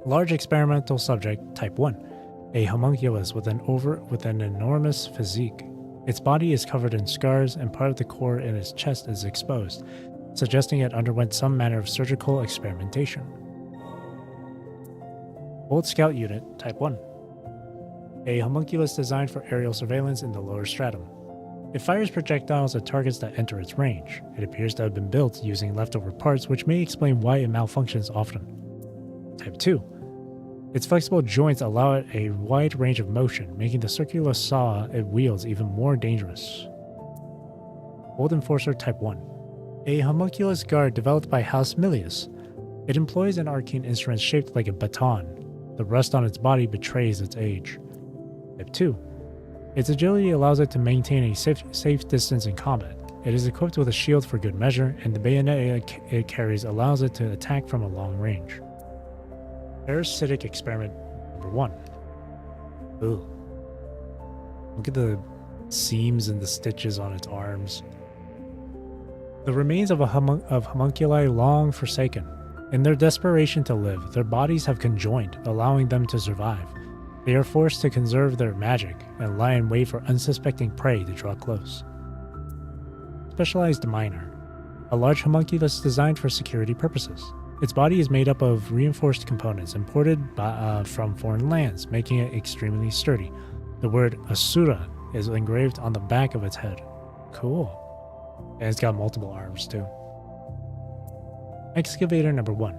Large experimental subject, Type 1. A homunculus with an enormous physique. Its body is covered in scars and part of the core in its chest is exposed, suggesting it underwent some manner of surgical experimentation. Old Scout Unit, Type 1. a homunculus designed for aerial surveillance in the lower stratum. It fires projectiles at targets that enter its range. It appears to have been built using leftover parts, which may explain why it malfunctions often. Type 2. Its flexible joints allow it a wide range of motion, making the circular saw it wields even more dangerous. Old Enforcer Type 1. A homunculus guard developed by House Milius. It employs an arcane instrument shaped like a baton. The rust on its body betrays its age. Type 2. Its agility allows it to maintain a safe distance in combat. It is equipped with a shield for good measure, and the bayonet it carries allows it to attack from a long range. Parasitic Experiment Number 1. Ugh. Look at the seams and the stitches on its arms. The remains of homunculi long forsaken. In their desperation to live, their bodies have conjoined, allowing them to survive. They are forced to conserve their magic and lie in wait for unsuspecting prey to draw close. Specialized Miner. A large homunculus designed for security purposes. Its body is made up of reinforced components imported from foreign lands, making it extremely sturdy. The word Asura is engraved on the back of its head. Cool. And it's got multiple arms too. Excavator Number 1.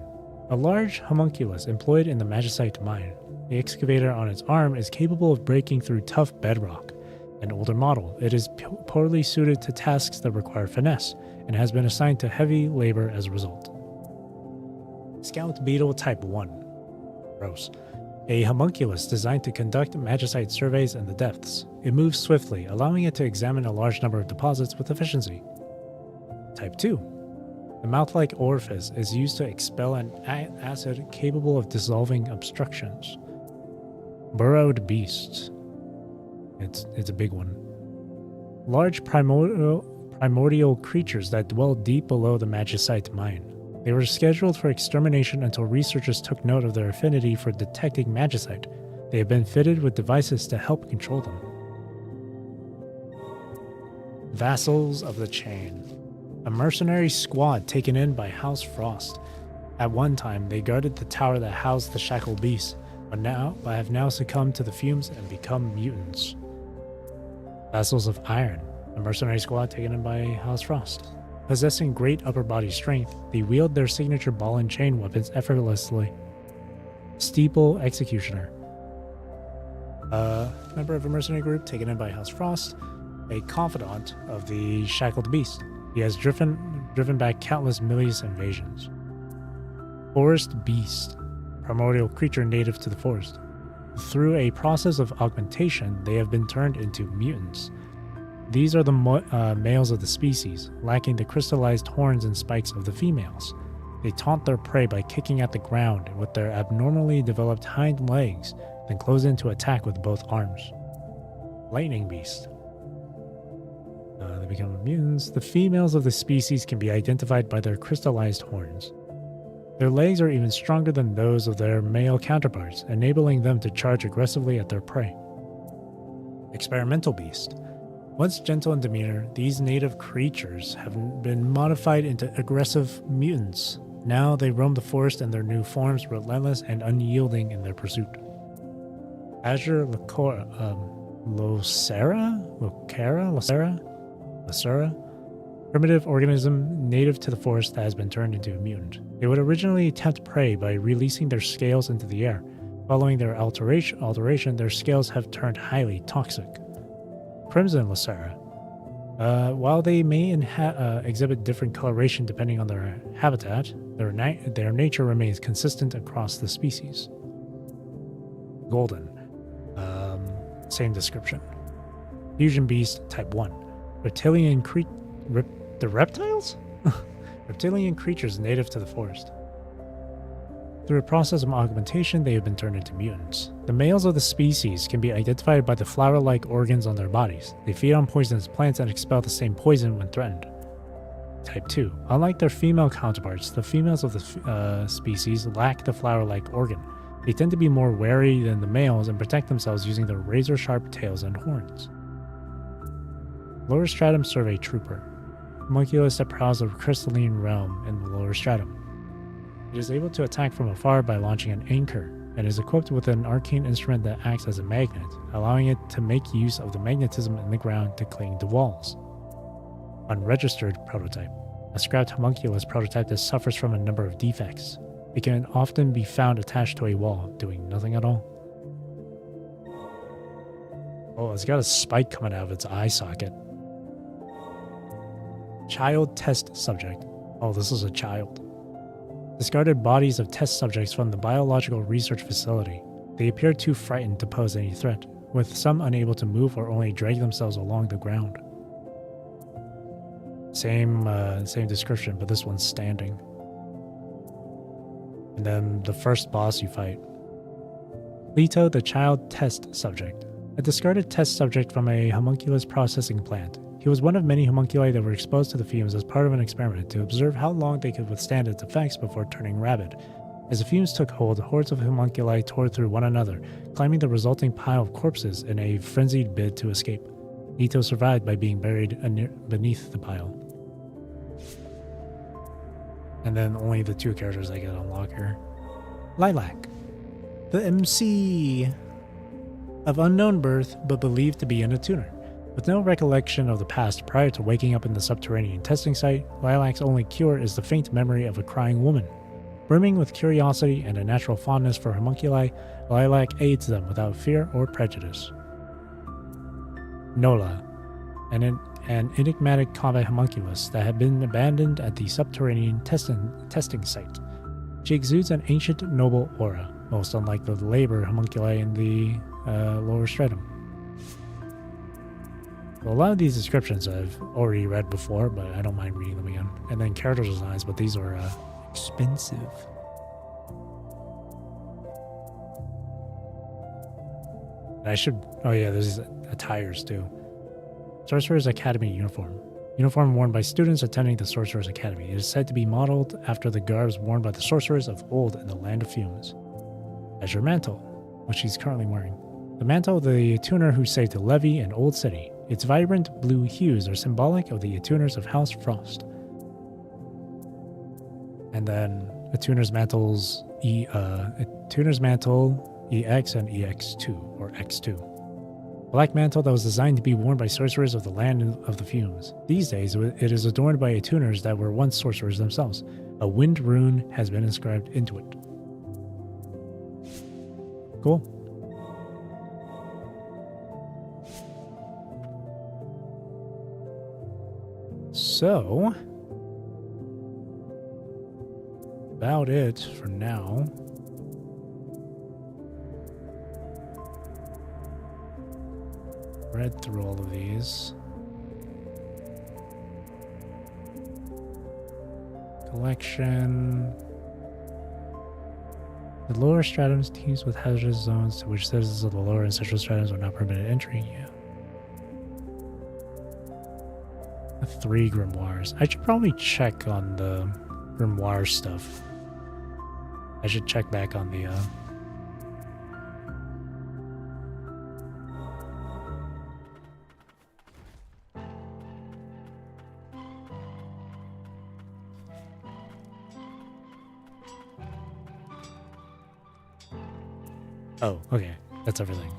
A large homunculus employed in the Magicite mine. The excavator on its arm is capable of breaking through tough bedrock. An older model, it is poorly suited to tasks that require finesse, and has been assigned to heavy labor as a result. Scout Beetle Type 1. Gross. A homunculus designed to conduct magicite surveys in the depths. It moves swiftly, allowing it to examine a large number of deposits with efficiency. Type 2. The mouth-like orifice is used to expel an acid capable of dissolving obstructions. Burrowed Beast. It's a big one. Large primordial creatures that dwell deep below the magicite mine. They were scheduled for extermination until researchers took note of their affinity for detecting magicite. They have been fitted with devices to help control them. Vassals of the Chain. A mercenary squad taken in by House Frost. At one time, they guarded the tower that housed the shackled beast, but have now succumbed to the fumes and become mutants. Vassals of Iron. A mercenary squad taken in by House Frost. Possessing great upper body strength, they wield their signature ball and chain weapons effortlessly. Steeple Executioner. A member of a mercenary group taken in by House Frost, a confidant of the shackled beast. He has driven back countless Milius invasions. Forest Beast. Primordial creature native to the forest. Through a process of augmentation, they have been turned into mutants. These are the males of the species, lacking the crystallized horns and spikes of the females. They taunt their prey by kicking at the ground with their abnormally developed hind legs, then close in to attack with both arms. Lightning Beast. They become mutants. The females of the species can be identified by their crystallized horns. Their legs are even stronger than those of their male counterparts, enabling them to charge aggressively at their prey. Experimental Beast. Once gentle in demeanor, these native creatures have been modified into aggressive mutants. Now they roam the forest in their new forms, relentless and unyielding in their pursuit. Azure Lacera? Primitive organism native to the forest that has been turned into a mutant. They would originally tempt prey by releasing their scales into the air. Following their alteration, their scales have turned highly toxic. Crimson Lacera. While they may exhibit different coloration depending on their habitat, their nature remains consistent across the species. Golden. Same description. Fusion Beast Type 1. The reptiles? Reptilian creatures native to the forest. Through a process of augmentation, they have been turned into mutants. The males of the species can be identified by the flower-like organs on their bodies. They feed on poisonous plants and expel the same poison when threatened. Type 2. Unlike their female counterparts, the females of the species lack the flower-like organ. They tend to be more wary than the males and protect themselves using their razor-sharp tails and horns. Lower Stratum Survey Trooper. Homunculus that prowls the crystalline realm in the lower stratum. It is able to attack from afar by launching an anchor. and is equipped with an arcane instrument that acts as a magnet, allowing it to make use of the magnetism in the ground to cling to walls. Unregistered prototype. A scrapped homunculus prototype that suffers from a number of defects. It can often be found attached to a wall, doing nothing at all. Oh, it's got a spike coming out of its eye socket. Child test subject. Oh, this is a child. Discarded bodies of test subjects from the biological research facility. They appear too frightened to pose any threat, with some unable to move or only drag themselves along the ground. Same description, but this one's standing. And then the first boss you fight. Leto, the child test subject. A discarded test subject from a homunculus processing plant. He was one of many homunculi that were exposed to the fumes as part of an experiment to observe how long they could withstand its effects before turning rabid. As the fumes took hold, hordes of homunculi tore through one another, climbing the resulting pile of corpses in a frenzied bid to escape. Leto survived by being buried beneath the pile. And then only the two characters I can unlock here. Lilac, the MC of unknown birth but believed to be an attuner. With no recollection of the past prior to waking up in the subterranean testing site, Lilac's only cure is the faint memory of a crying woman. Brimming with curiosity and a natural fondness for homunculi, Lilac aids them without fear or prejudice. Nola, an enigmatic combat homunculus that had been abandoned at the subterranean testing site. She exudes an ancient, noble aura, most unlike the labor homunculi in the lower stratum. Well, a lot of these descriptions I've already read before, but I don't mind reading them again. And then character designs, but these are expensive. And I should... Oh yeah, there's attires too. Sorcerer's Academy uniform. Uniform worn by students attending the Sorcerer's Academy. It is said to be modeled after the garbs worn by the sorcerers of old in the Land of Fumes. Azure Mantle, which she's currently wearing. The mantle of the attuner who saved the Levy and Old City. Its vibrant blue hues are symbolic of the attuners of House Frost. And then Attuner's Mantles, Attuner's Mantle EX and EX2, or X2. Black mantle that was designed to be worn by sorcerers of the Land of the Fumes. These days, it is adorned by attuners that were once sorcerers themselves. A wind rune has been inscribed into it. Cool. So, about it for now. Read through all of these. Collection. The lower stratums teams with hazardous zones to which citizens of the lower and central stratums are not permitted entry. Yeah. 3 grimoires. I should probably check on the grimoire stuff. I should check back on the Oh, okay. That's everything.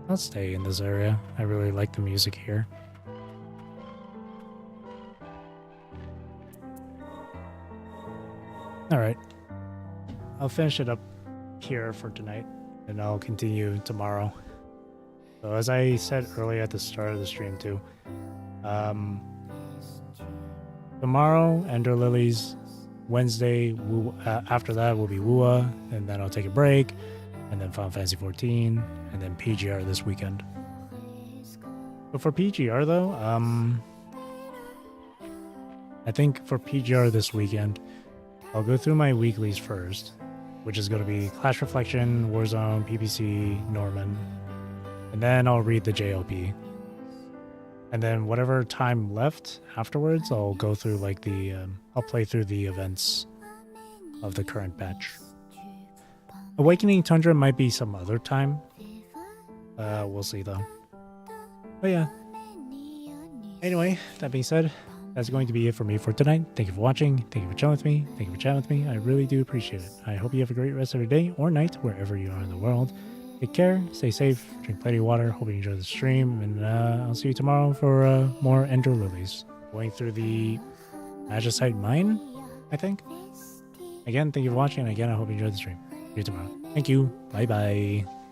I'll stay in this area. I really like the music here. Alright. I'll finish it up here for tonight, and I'll continue tomorrow. So as I said earlier at the start of the stream too, tomorrow, Ender Lilies. Wednesday, after that will be Wua, and then I'll take a break, and then Final Fantasy 14, and then PGR this weekend. But for PGR though, I think for PGR this weekend, I'll go through my weeklies first, which is going to be Clash Reflection, Warzone, PPC, Norman, and then I'll read the JLP. And then whatever time left afterwards, I'll go through like the, I'll play through the events of the current batch. Awakening Tundra might be some other time. We'll see though. But yeah. Anyway, that being said, that's going to be it for me for tonight. Thank you for watching. Thank you for chilling with me. Thank you for chatting with me. I really do appreciate it. I hope you have a great rest of your day or night, wherever you are in the world. Take care, stay safe, drink plenty of water. Hope you enjoy the stream, and I'll see you tomorrow for more Ender Lilies. Going through the Magicite Mine, I think. Again, thank you for watching, and again, I hope you enjoyed the stream. See you tomorrow. Thank you. Bye-bye.